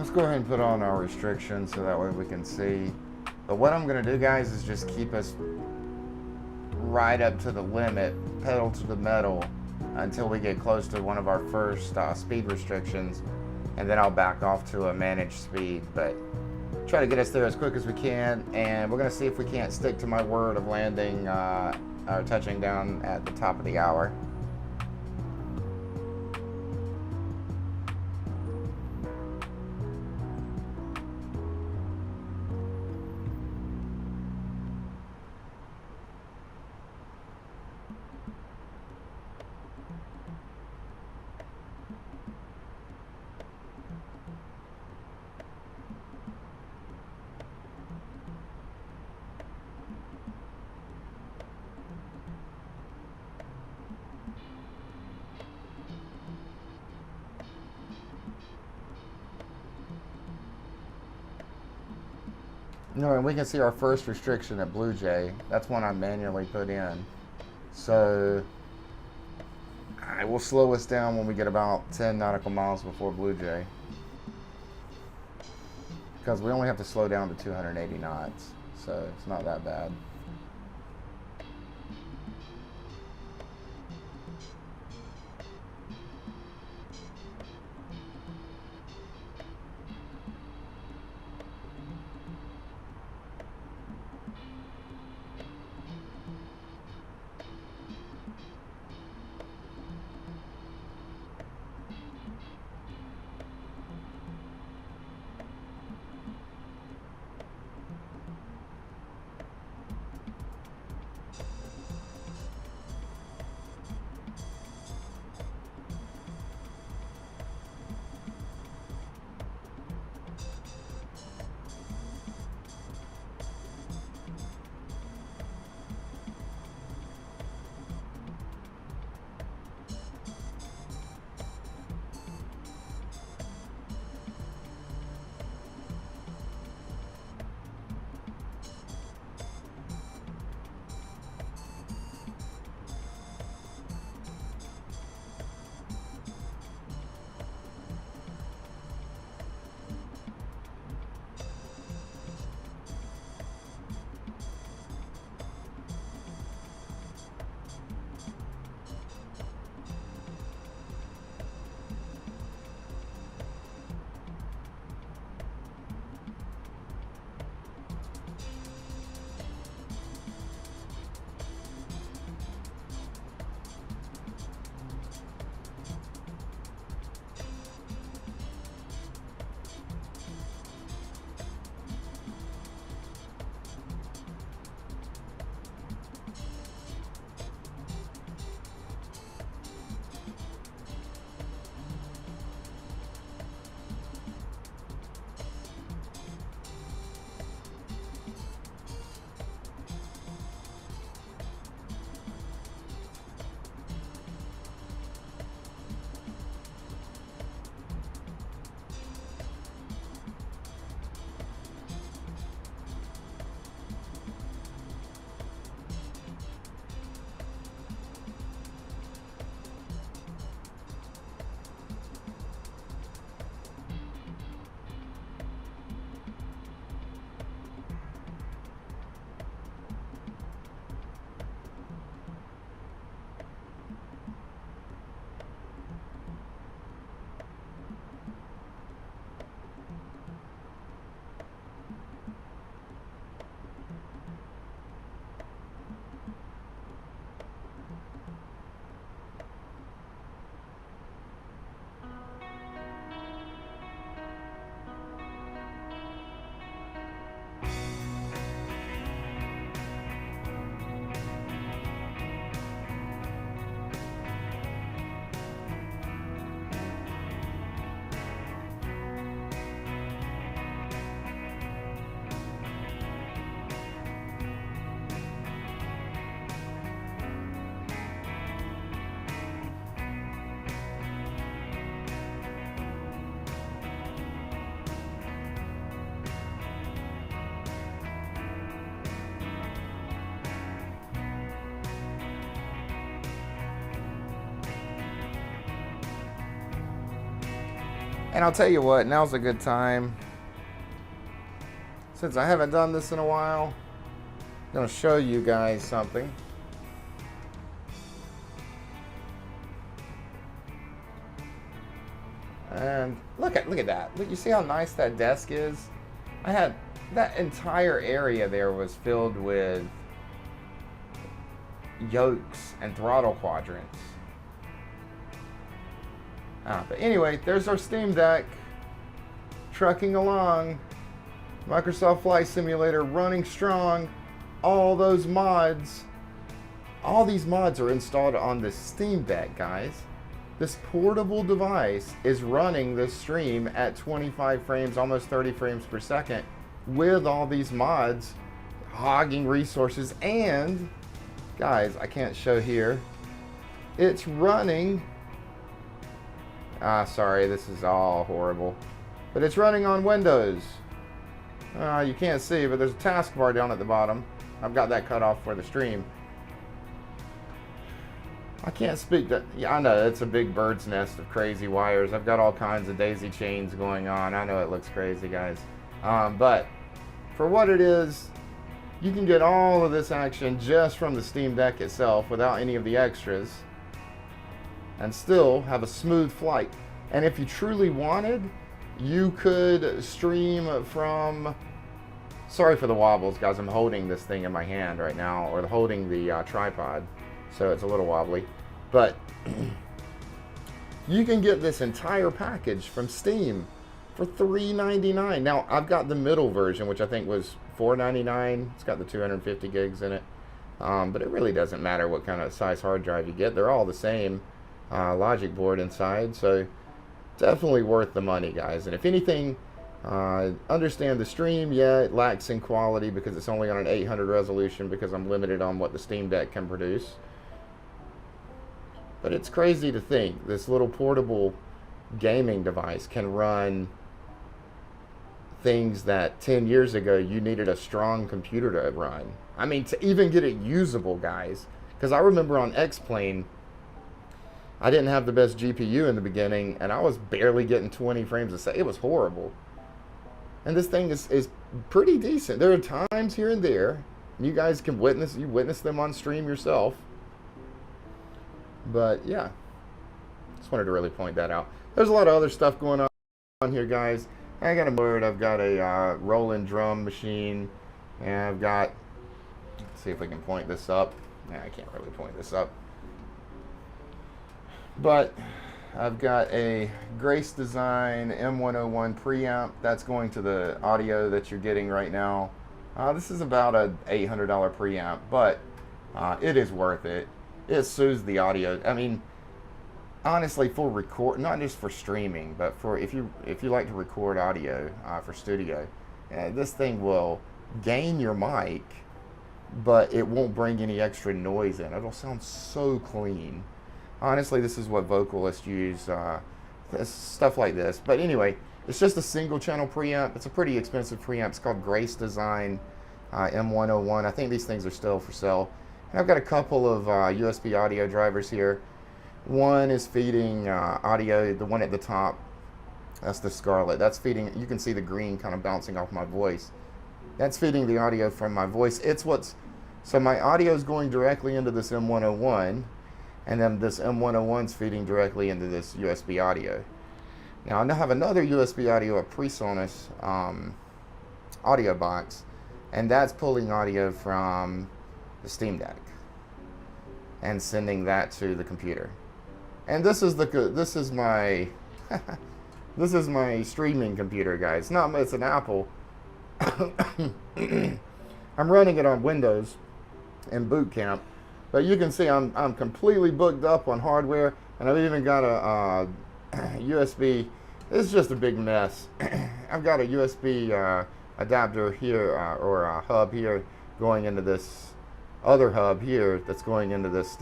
Let's go ahead and put on our restrictions so that way we can see. But what I'm going to do, guys, is just keep us right up to the limit, pedal to the metal, until we get close to one of our first speed restrictions, and then I'll back off to a managed speed. But try to get us there as quick as we can, and we're going to see if we can't stick to my word of landing or touching down at the top of the hour. No, and we can see our first restriction at Blue Jay. That's one I manually put in. So I will slow us down when we get about 10 nautical miles before Blue Jay, because we only have to slow down to 280 knots, so it's not that bad. And I'll tell you what, now's a good time. Since I haven't done this in a while, I'm going to show you guys something. And look at that. Look, you see how nice that desk is? I had that entire area there was filled with yokes and throttle quadrants. But anyway, there's our Steam Deck trucking along. Microsoft Flight Simulator running strong. All those mods. All these mods are installed on the Steam Deck, guys. This portable device is running this stream at 25 frames, almost 30 frames per second, with all these mods hogging resources. And guys, I can't show here, it's running, sorry, this is all horrible, but it's running on Windows. You can't see, but there's a taskbar down at the bottom. I've got that cut off for the stream. I can't speak to, yeah, I know it's a big bird's nest of crazy wires. I've got all kinds of daisy chains going on. I know it looks crazy, guys. But for what it is, you can get all of this action just from the Steam Deck itself without any of the extras and still have a smooth flight. And if you truly wanted, you could stream from, sorry for the wobbles, guys. I'm holding this thing in my hand right now, or holding the tripod, so it's a little wobbly. But you can get this entire package from Steam for $3.99. Now, I've got the middle version, which I think was $4.99. It's got the 250 gigs in it. But it really doesn't matter what kind of size hard drive you get. They're all the same logic board inside. So definitely worth the money, guys. And if anything, understand the stream, yeah, it lacks in quality because it's only on an 800 resolution because I'm limited on what the Steam Deck can produce. But it's crazy to think this little portable gaming device can run things that 10 years ago you needed a strong computer to run. I mean, to even get it usable, guys. Because I remember on X-Plane, I didn't have the best GPU in the beginning, and I was barely getting 20 frames a second. It was horrible. And this thing is pretty decent. There are times here and there, you guys can witness them on stream yourself. But yeah, just wanted to really point that out. There's a lot of other stuff going on here, guys. I got a board. I've got a rolling drum machine, and I've got, let's see if we can point this up. Nah, I can't really point this up. But I've got a Grace Design M101 preamp. That's going to the audio that you're getting right now. This is about an $800 preamp, but it is worth it. It soothes the audio. I mean, honestly, for record, not just for streaming, but for if you like to record audio for studio, this thing will gain your mic, but it won't bring any extra noise in. It'll sound so clean. Honestly, this is what vocalists use, stuff like this. But anyway, it's just a single channel preamp. It's a pretty expensive preamp. It's called Grace Design M101. I think these things are still for sale. And I've got a couple of USB audio drivers here. One is feeding audio, the one at the top, that's the Scarlett. That's feeding, you can see the green kind of bouncing off my voice. That's feeding the audio from my voice. So my audio is going directly into this M101, and then this M101 is feeding directly into this USB audio. Now I have another USB audio, a PreSonus audio box, and that's pulling audio from the Steam Deck and sending that to the computer. And this is my this is my streaming computer, guys. It's an Apple. I'm running it on Windows in boot camp, but you can see I'm completely booked up on hardware, and I've even got a USB. It's just a big mess. I've got a USB adapter here, or a hub here, going into this other hub here that's going into this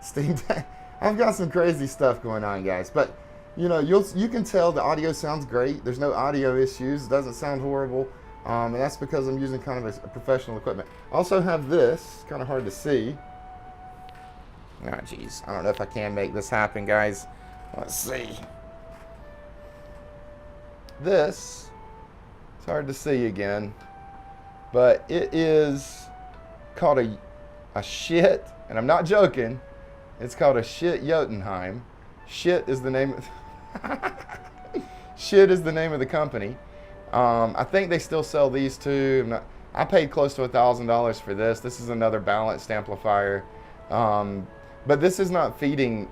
Steam Deck. I've got some crazy stuff going on, guys, but you know, you can tell the audio sounds great. There's no audio issues. It doesn't sound horrible, and that's because I'm using kind of a professional equipment. I also have this, kind of hard to see. Oh, geez, I don't know if I can make this happen, guys. Let's see. This, it's hard to see again, but it is called a shit, and I'm not joking, it's called a shit Jotunheim. Shit is the name shit is the name of the company. I think they still sell these too. I paid close to $1,000 for this. This is another balanced amplifier, but this is not feeding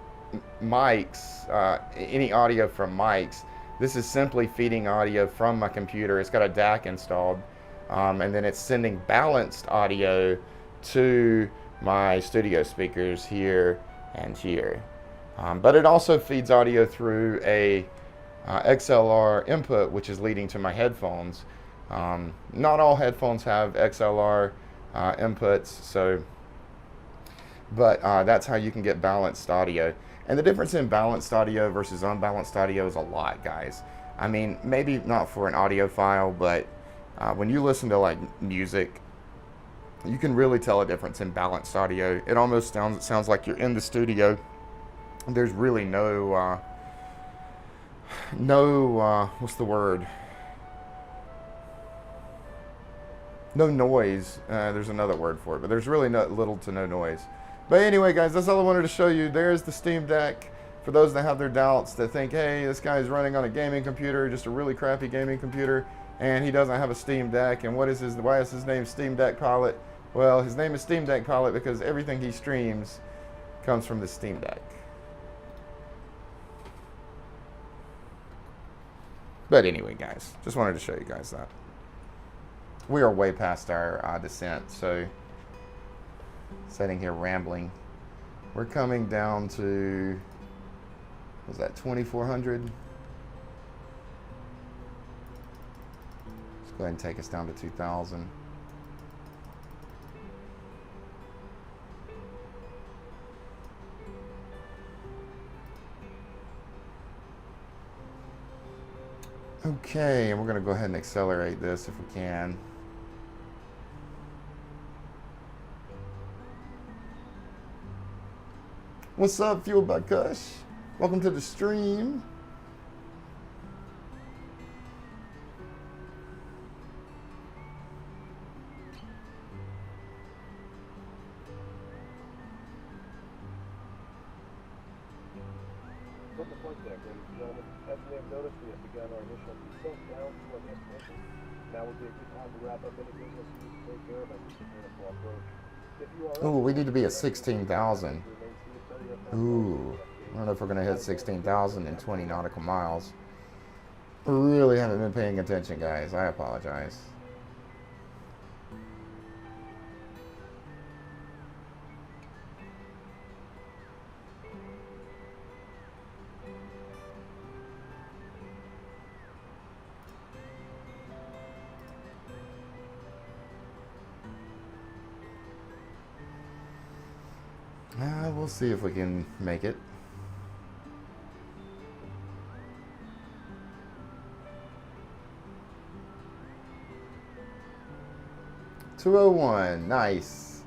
mics, any audio from mics. This is simply feeding audio from my computer. It's got a DAC installed, and then it's sending balanced audio to my studio speakers here and here. But it also feeds audio through a XLR input, which is leading to my headphones. Not all headphones have XLR inputs, but that's how you can get balanced audio. And the difference in balanced audio versus unbalanced audio is a lot, guys. I mean, maybe not for an audiophile, but when you listen to like music, you can really tell a difference in balanced audio. It almost sounds like you're in the studio. There's really no what's the word? No noise. There's another word for it, but there's really little to no noise. But anyway, guys, that's all I wanted to show you. There's the Steam Deck. For those that have their doubts, that think, hey, this guy's running on a gaming computer, just a really crappy gaming computer, and he doesn't have a Steam Deck, and why is his name Steam Deck Pilot? Well, his name is Steam Deck Pilot because everything he streams comes from the Steam Deck. But anyway, guys, just wanted to show you guys that. We are way past our descent, so sitting here rambling. We're coming down to, was that 2,400? Let's go ahead and take us down to 2,000. Okay, and we're going to go ahead and accelerate this if we can. What's up, Fueled by Kush? Welcome to the stream. From the point deck, ladies and gentlemen, as you may have noticed, we have begun our initial descent down toward destination. Now would be a good time to wrap up any business you need to take care of as we prepare for approach. If you are Oh, we need to be at 16,000. Ooh, I don't know if we're going to hit 16,000 in 20 nautical miles. Really haven't been paying attention, guys. I apologize. We'll see if we can make it. $201, nice.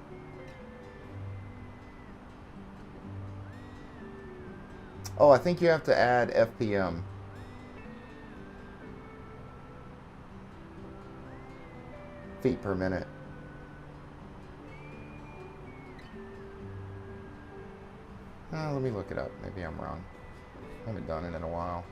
Oh, I think you have to add FPM. Feet per minute. Let me look it up. Maybe I'm wrong. I haven't done it in a while.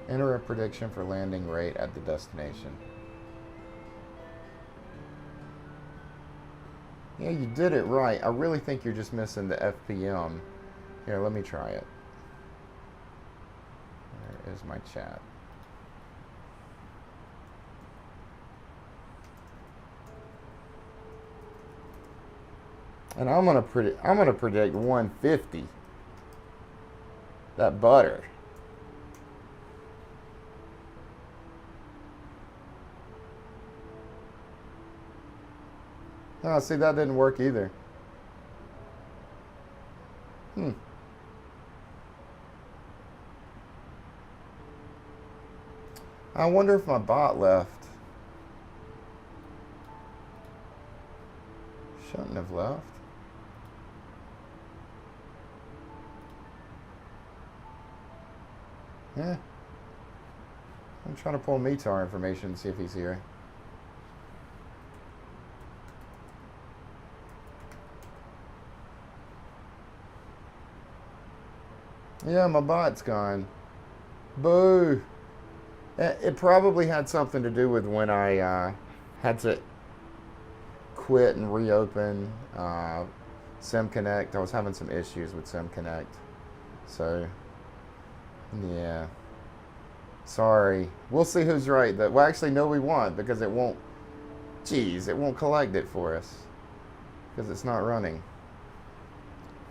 Enter a prediction for landing rate at the destination. Yeah, you did it right. I really think you're just missing the FPM. Here, let me try it. There is my chat. And I'm gonna predict 150. That butter. Oh, see, that didn't work either. I wonder if my bot left. have left. Yeah. I'm trying to pull METAR information and see if he's here. Yeah, my bot's gone. Boo! It probably had something to do with when I had to quit and reopen SimConnect. I was having some issues with SimConnect. So, yeah. Sorry. We'll see who's right. Well, actually, no, we won't, because it won't. Geez, it won't collect it for us because it's not running.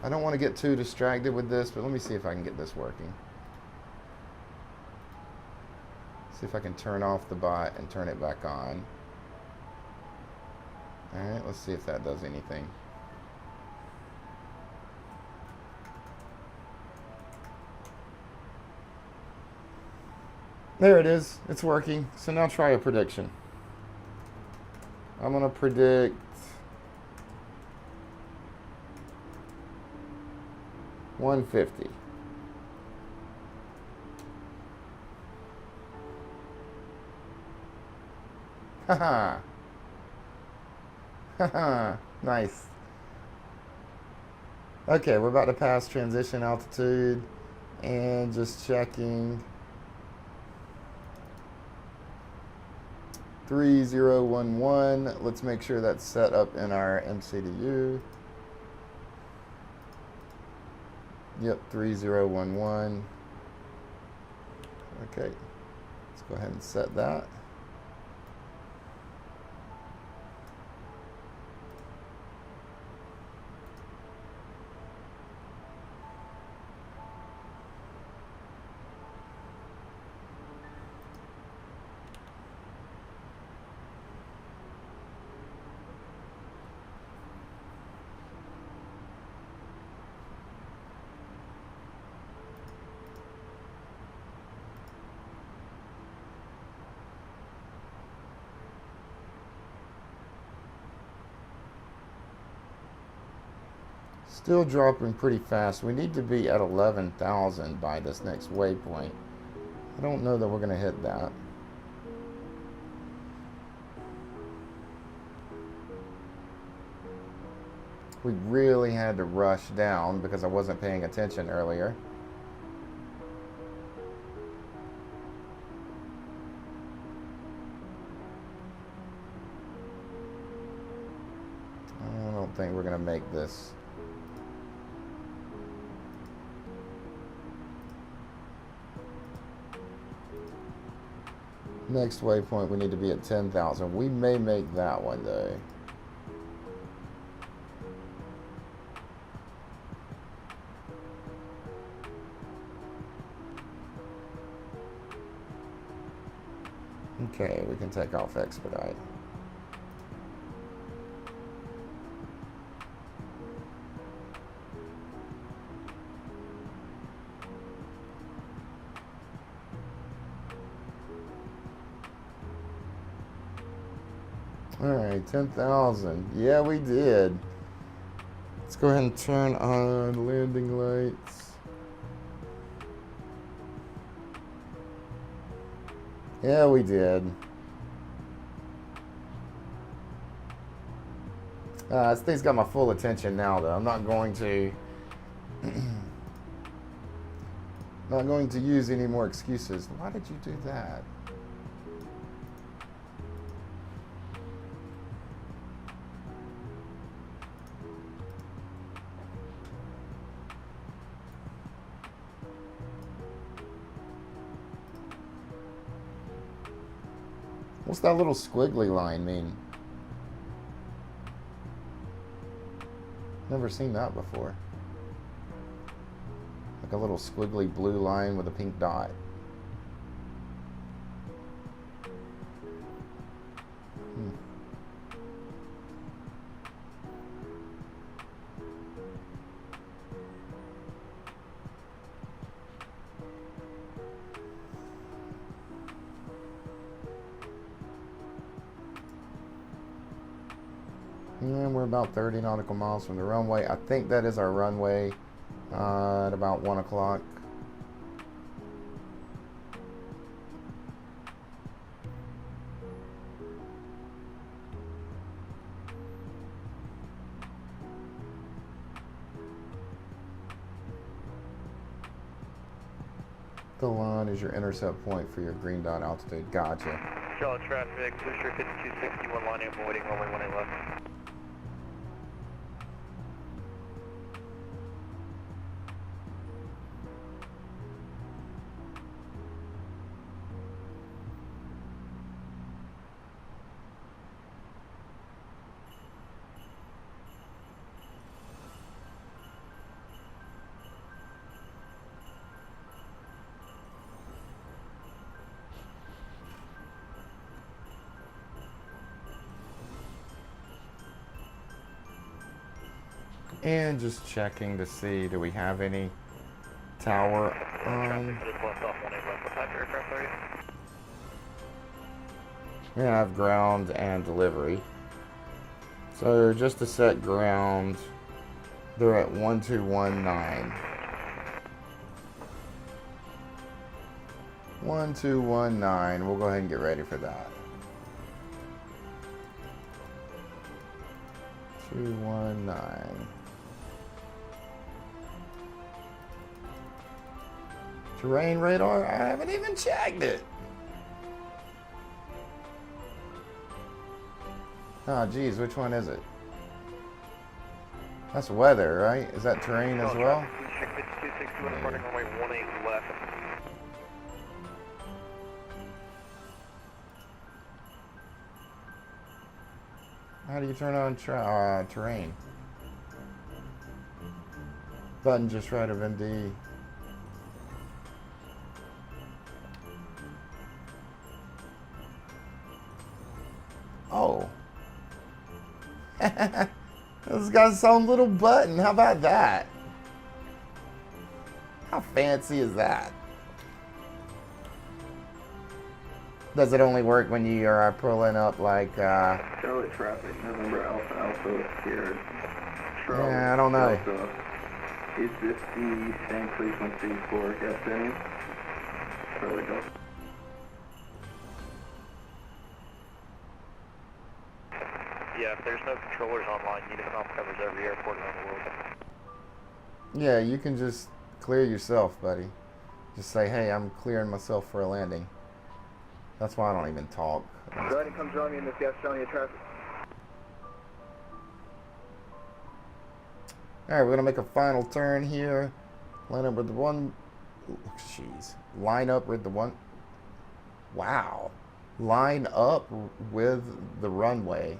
I don't want to get too distracted with this, but let me see if I can get this working. See if I can turn off the bot and turn it back on. Alright, let's see if that does anything. There it is. It's working. So now try a prediction. I'm going to predict 150. Haha. Haha. Nice. Okay, we're about to pass transition altitude and just checking. 3011. Let's make sure that's set up in our MCDU. Yep, 3011. Okay, let's go ahead and set that. Still dropping pretty fast. We need to be at 11,000 by this next waypoint. I don't know that we're going to hit that. We really had to rush down because I wasn't paying attention earlier. I don't think we're going to make this. Next waypoint, we need to be at 10,000. We may make that one though. Okay, we can take off expedite. Alright, 10,000. Yeah, we did. Let's go ahead and turn on landing lights. Yeah, we did. This thing's got my full attention now, though. I'm not going to... not going to use any more excuses. Why did you do that? What's that little squiggly line mean? Never seen that before. Like a little squiggly blue line with a pink dot. And we're about 30 nautical miles from the runway. I think that is our runway at about 1 o'clock. The line is your intercept point for your green dot altitude. Gotcha. Charlotte traffic, Booster 5261 line avoiding runway 18 left. And just checking to see, do we have any tower on? We have ground and delivery. So just to set ground, they're at 1219. 1219. We'll go ahead and get ready for that. 219. Terrain radar? I haven't even checked it. Oh, geez, which one is it? That's weather, right? Is that terrain as well? How do you turn on terrain? Button just right of MD. Oh. It's got its own little button. How about that? How fancy is that? Does it only work when you are pulling up like Charlotte traffic, November Alpha Alpha here. Yeah, I don't know. Delta. Is this the same frequency for Gethsemane? Charlotte Delta. Yeah, if there's no controllers online, Unicom covers every airport around the world. Yeah, you can just clear yourself, buddy. Just say, hey, I'm clearing myself for a landing. That's why I don't even talk. Go ahead and come join me in this Gastonia traffic. Alright, we're gonna make a final turn here. Line up with the one. Jeez. Line up with the one. Wow. Line up with the runway.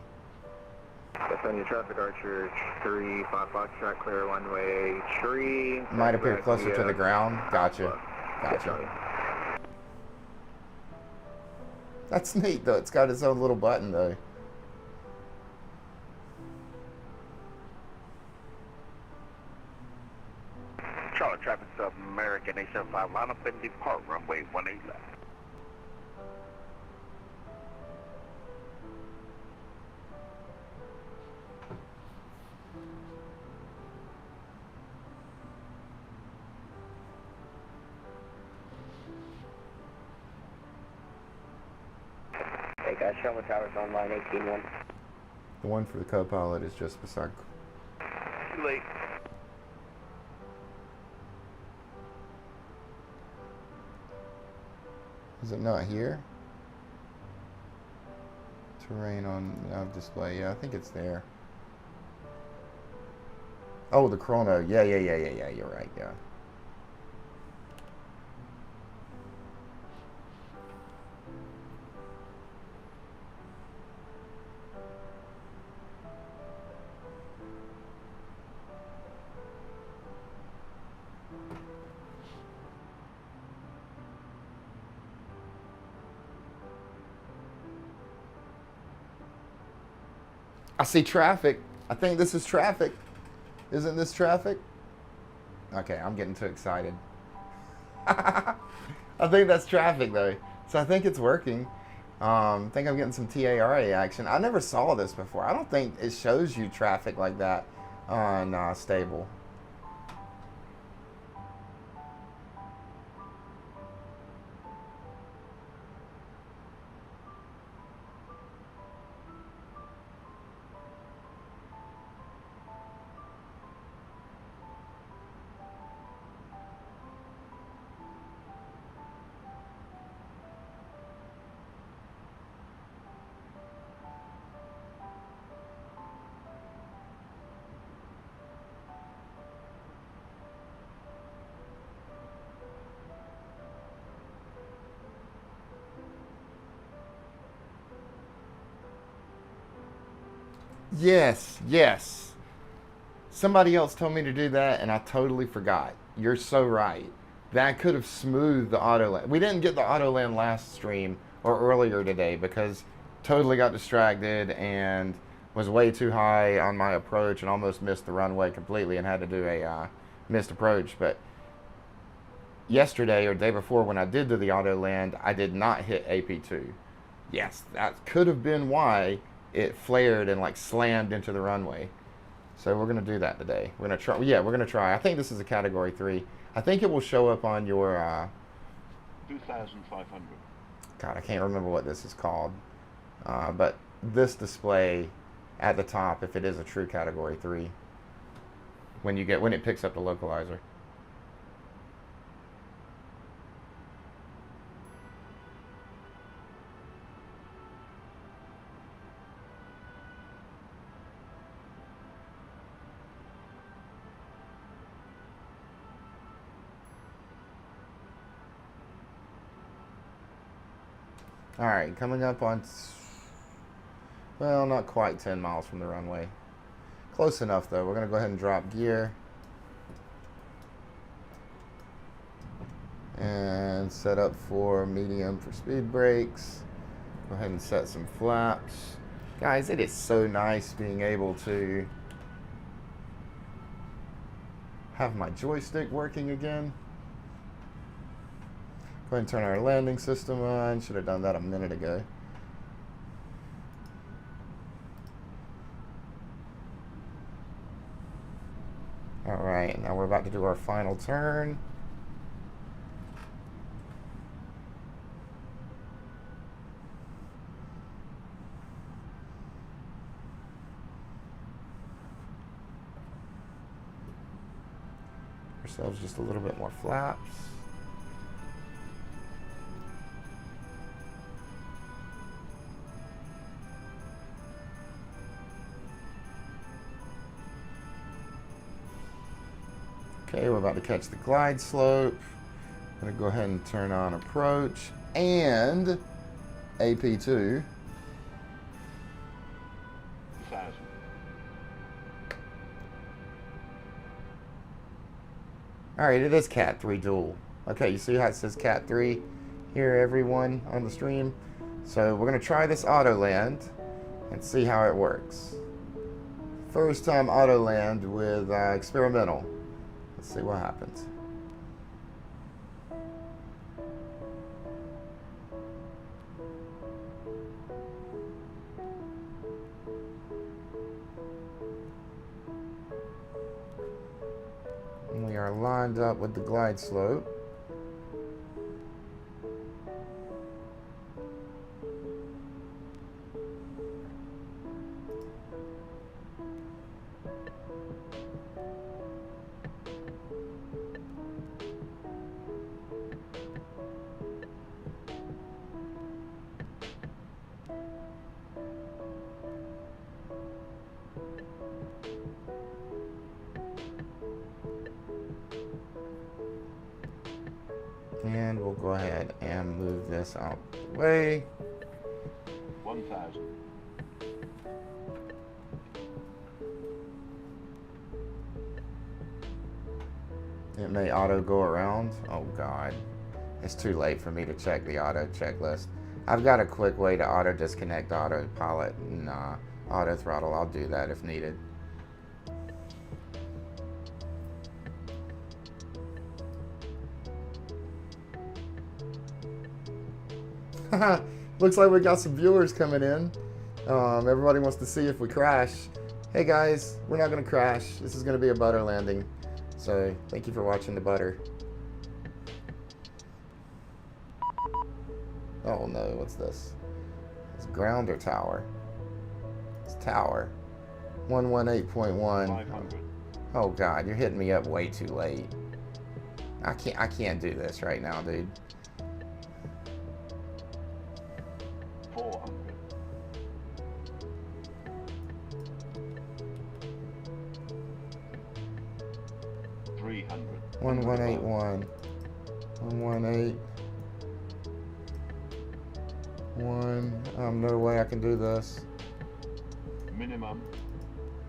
Gastonia traffic, Archer 355 track clear, runway tree. Might appear closer to the ground. Gotcha. Gotcha. That's neat though. It's got its own little button though. Charlotte traffic, South American 875, line up and depart runway 18 left. Hey guys, Charlotte Towers online 18-1. The one for the co-pilot is just beside. Too late. Is it not here? Terrain on nav display. Yeah, I think it's there. Oh, the chrono. Yeah. You're right. Yeah. I see traffic. I think this is traffic. Isn't this traffic? Okay, I'm getting too excited. I think that's traffic though. So I think it's working. I think I'm getting some TARA action. I never saw this before. I don't think it shows you traffic like that on stable. Yes, yes. Somebody else told me to do that, and I totally forgot. You're so right. That could have smoothed the auto land. We didn't get the auto land last stream or earlier today because totally got distracted and was way too high on my approach and almost missed the runway completely and had to do a missed approach. But yesterday or the day before when I did do the auto land, I did not hit AP2. Yes, that could have been why it flared and like slammed into the runway. So we're gonna do that today. We're gonna try. Yeah, we're gonna try. I think this is a category 3. I think it will show up on your 2,500. God, I can't remember what this is called. But this display at the top, if it is a true category 3, when it picks up the localizer. All right, coming up on, well, not quite 10 miles from the runway. Close enough, though. We're going to go ahead and drop gear. And set up for medium for speed brakes. Go ahead and set some flaps. Guys, it is so nice being able to have my joystick working again. Go ahead and turn our landing system on. Should have done that a minute ago. All right, now we're about to do our final turn. Ourselves just a little bit more flaps. Okay, we're about to catch the glide slope. I'm going to go ahead and turn on approach and AP2. 2,000. All right, it is Cat 3 dual. Okay, you see how it says Cat 3 here, everyone on the stream? So we're going to try this auto land and see how it works. First time auto land with experimental. Let's see what happens. And we are lined up with the glide slope. And we'll go ahead and move this out the way. 1,000. It may auto go around. Oh God, it's too late for me to check the auto checklist. I've got a quick way to auto disconnect autopilot and auto throttle. I'll do that if needed. Looks like we got some viewers coming in. Everybody wants to see if we crash. Hey guys, we're not gonna crash. This is gonna be a butter landing. So thank you for watching the butter. Oh no, what's this? It's ground or tower? It's tower. 118.1. Oh god, you're hitting me up way too late. I can't do this right now, dude. 400. 300. 1181. 1181. No way I can do this. Minimum.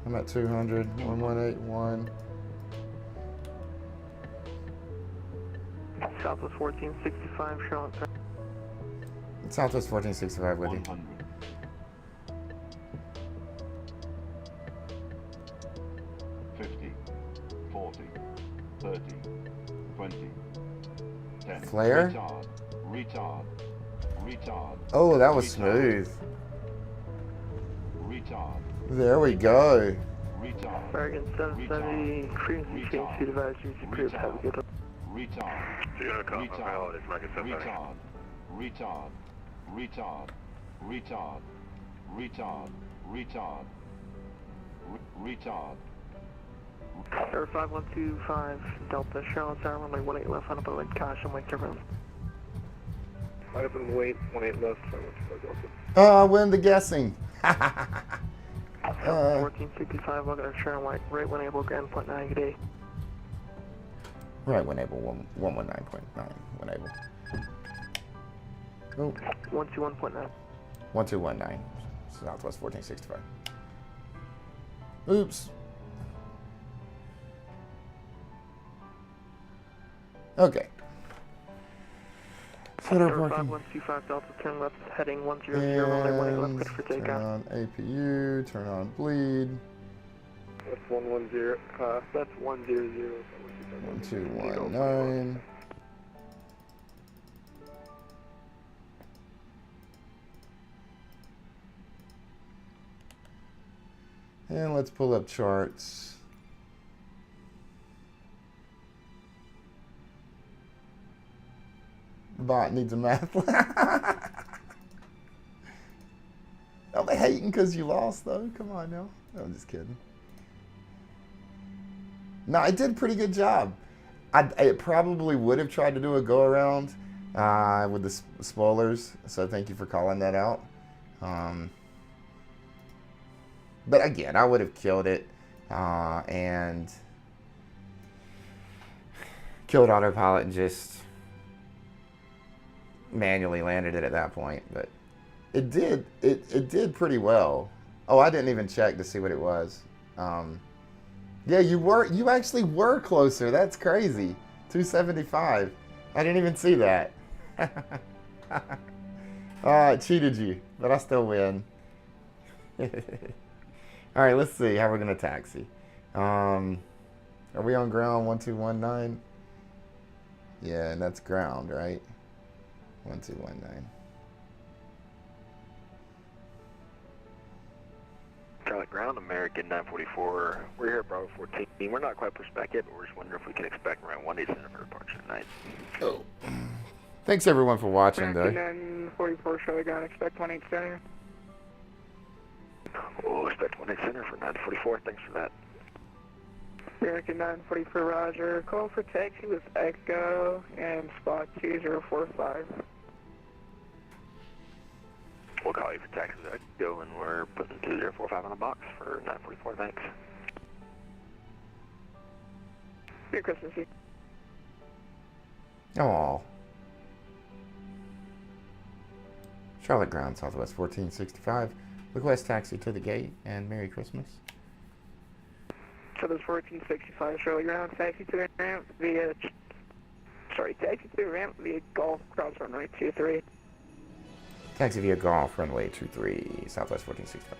I'm at 200. 1181. Southwest 1465, Charlotte. Southwest 1465 with you. 100. 50. 40. 30. 20. 10. Flare? Retard. Retard. Retard. Oh, that was Retard. smooth. Retard. There we go. Retard. American 770, frequency change to device, user group, have a good one. Retard. So you're gonna call my pilot, it's American 770. Retard. Retard. Retard. Retard. Retard. Retard. Air 5125, Delta, Charlotte Tower, runway 18 left, on about like caution, wake turbulence. Might have been wait, 18 left, 515 Delta. Win the guessing. 1465, looking at Sharon White, right when able, ground point 9, good day. Right when able, 119.9 when able. Oh. 121.9. 1219. Southwest 1465. Oops. Okay. Set up working. 5125 Delta, turn left, heading 100, runway 18 left, good for Turn takeoff. on APU, turn on bleed. That's 110, that's 100. 1219. And let's pull up charts. Bot needs a math. Are they hating because you lost though? Come on now. No, I'm just kidding. No, I did a pretty good job. I probably would have tried to do a go around with the spoilers, so thank you for calling that out. But again, I would have killed it and killed autopilot and just manually landed it at that point. But it did pretty well. Oh, I didn't even check to see what it was. Yeah, you actually were closer. That's crazy. 275. I didn't even see that. It cheated you, but I still win. All right, let's see how we're gonna taxi. Are we on ground 1219? Yeah, and that's ground, right? 1219. Charlotte Ground, American 944. We're here at Bravo 14. We're not quite pushed back yet, but we're just wondering if we can expect around 1-8 center for departure tonight. Oh. Thanks everyone for watching, though. American 944, Charlotte Ground, expect 18 center. We'll expect 1-8 center for 944. Thanks for that. American 944, Roger. Call for taxi with Echo and spot 2045. We'll call you for taxi with Echo, and we're putting 2045 on a box for 944. Thanks. Merry Christmas Eve. Oh. Charlotte Ground, Southwest 1465. Request taxi to the gate and Merry Christmas. Southwest 1465, Charlotte Ground, taxi to the ramp via, taxi to the ramp via Golf, cross runway 23. Taxi via Golf, runway 23, Southwest 1465.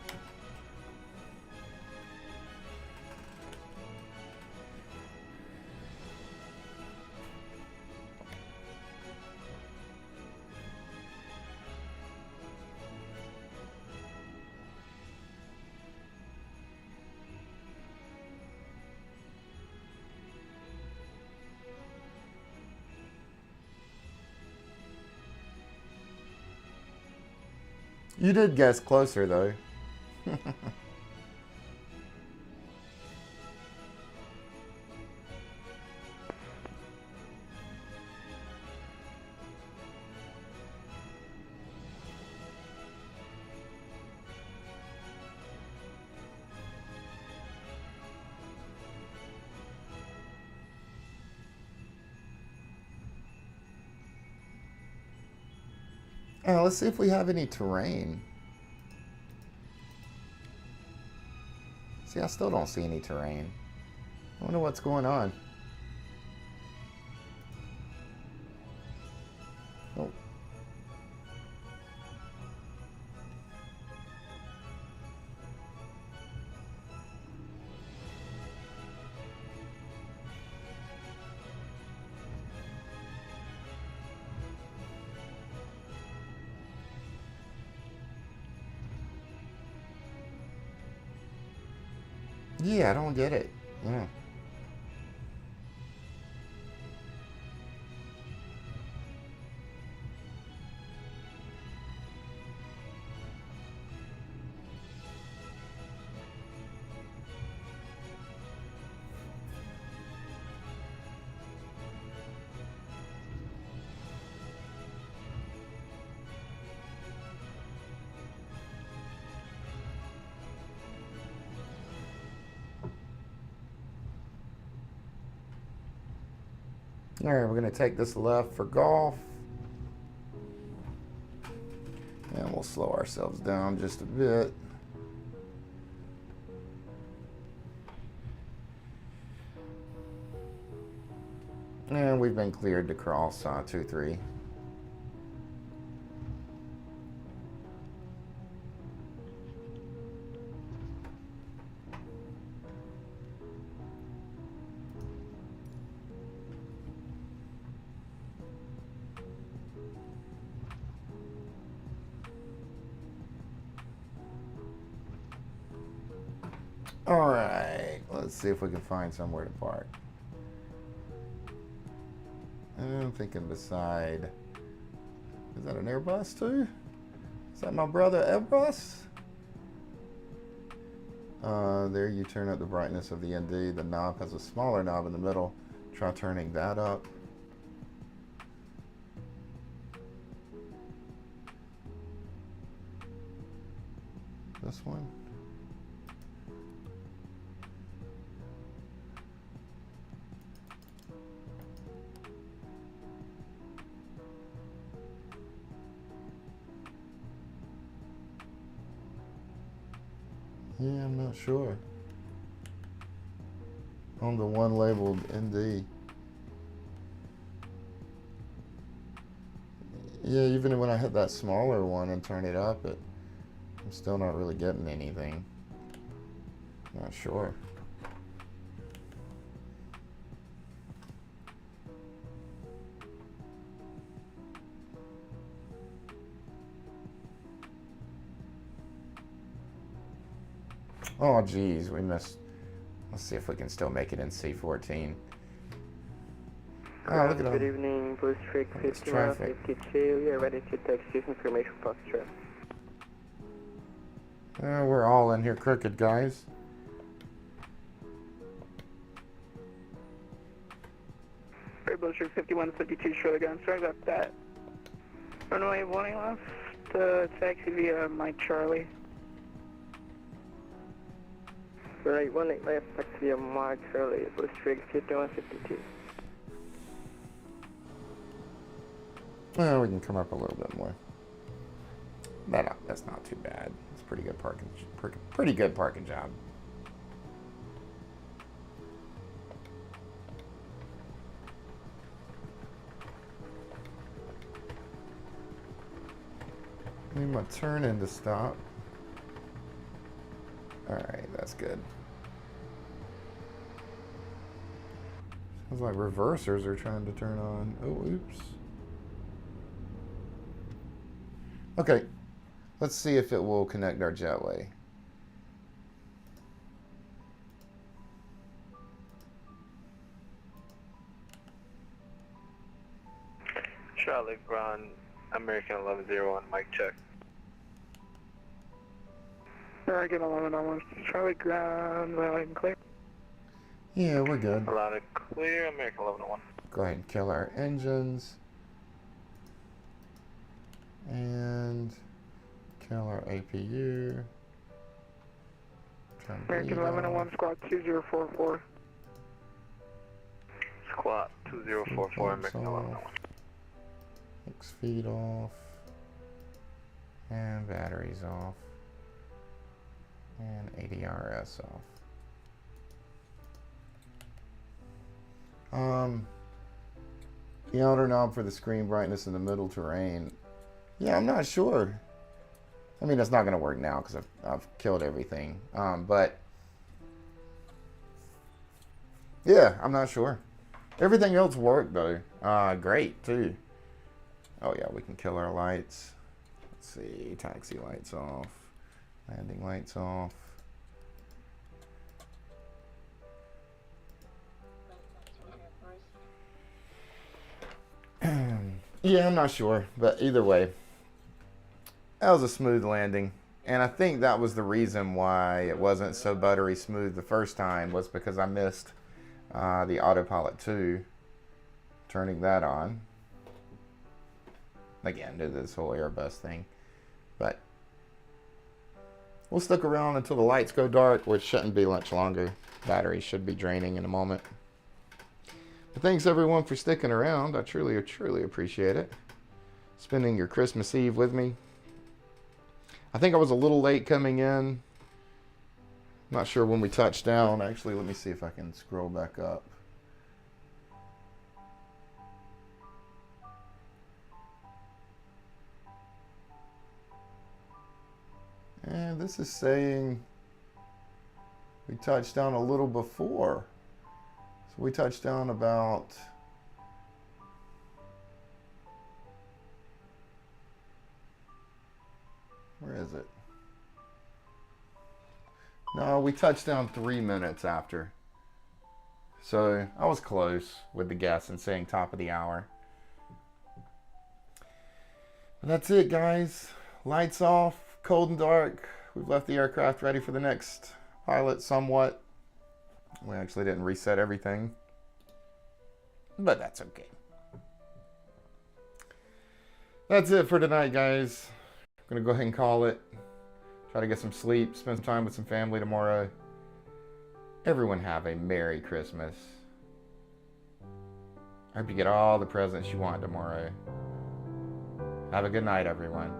You did guess closer, though. Let's see if we have any terrain. See, I still don't see any terrain. I wonder what's going on. Oh. Yeah, I don't get it. Yeah. All right, we're going to take this left for golf. And we'll slow ourselves down just a bit. And we've been cleared to cross 2-3. All right, let's see if we can find somewhere to park. I'm thinking beside, is that an Airbus too? Is that my brother Airbus? There you turn up the brightness of the ND. The knob has a smaller knob in the middle. Try turning that up. This one. Yeah, I'm not sure. On the one labeled ND. Yeah, even when I hit that smaller one and turn it up, I'm still not really getting anything. Not sure. Oh, geez, we missed. Let's see if we can still make it in C14. Oh, look at all. Good evening, Blue Streak 5152. You're ready to text you information for Foxtrot. We're all in here crooked, guys. Blue Streak 5152, sure again. Sorry about that. Runway 1 left, taxi via Mike Charlie. Right, 18 left, taxi via Mike Charlie, Blue Streak 5152. Well, we can come up a little bit more. That's not too bad. It's pretty good parking. Pretty good parking job. Need my turn in to stop. All right, that's good. Sounds like reversers are trying to turn on. Oh, oops. Okay, let's see if it will connect our jetway. Charlie Ground, American 11-01, mic check. American 1101, Charlie ground, well, I can clear. Yeah, we're good. Loud and clear, American 1101. Go ahead and kill our engines. And kill our APU. American 1101, squad 2044. Squad 2044, American 1101. 6 feet off. And batteries off. And ADRS off. The outer knob for the screen brightness in the middle terrain. Yeah, I'm not sure. I mean, it's not going to work now because I've killed everything. But yeah, I'm not sure. Everything else worked though. Great too. Oh yeah, we can kill our lights. Let's see, taxi lights off, landing lights off. Yeah, I'm not sure, but either way, that was a smooth landing. And I think that was the reason why it wasn't so buttery smooth the first time, was because I missed the autopilot 2, turning that on. Again, due to this whole Airbus thing. But we'll stick around until the lights go dark, which shouldn't be much longer. Batteries should be draining in a moment. But thanks everyone for sticking around. I truly appreciate it. Spending your Christmas Eve with me. I think I was a little late coming in. Not sure when we touched down. Actually, let me see if I can scroll back up. And this is saying we touched down a little before. So we touched down about where is it? No, we touched down 3 minutes after. So I was close with the guess and saying top of the hour. But that's it, guys. Lights off, cold and dark. We've left the aircraft ready for the next pilot somewhat. We actually didn't reset everything, but that's okay. That's it for tonight, guys. I'm gonna go ahead and call it. Try to get some sleep, spend some time with some family tomorrow. Everyone have a Merry Christmas. I hope you get all the presents you want tomorrow. Have a good night, everyone.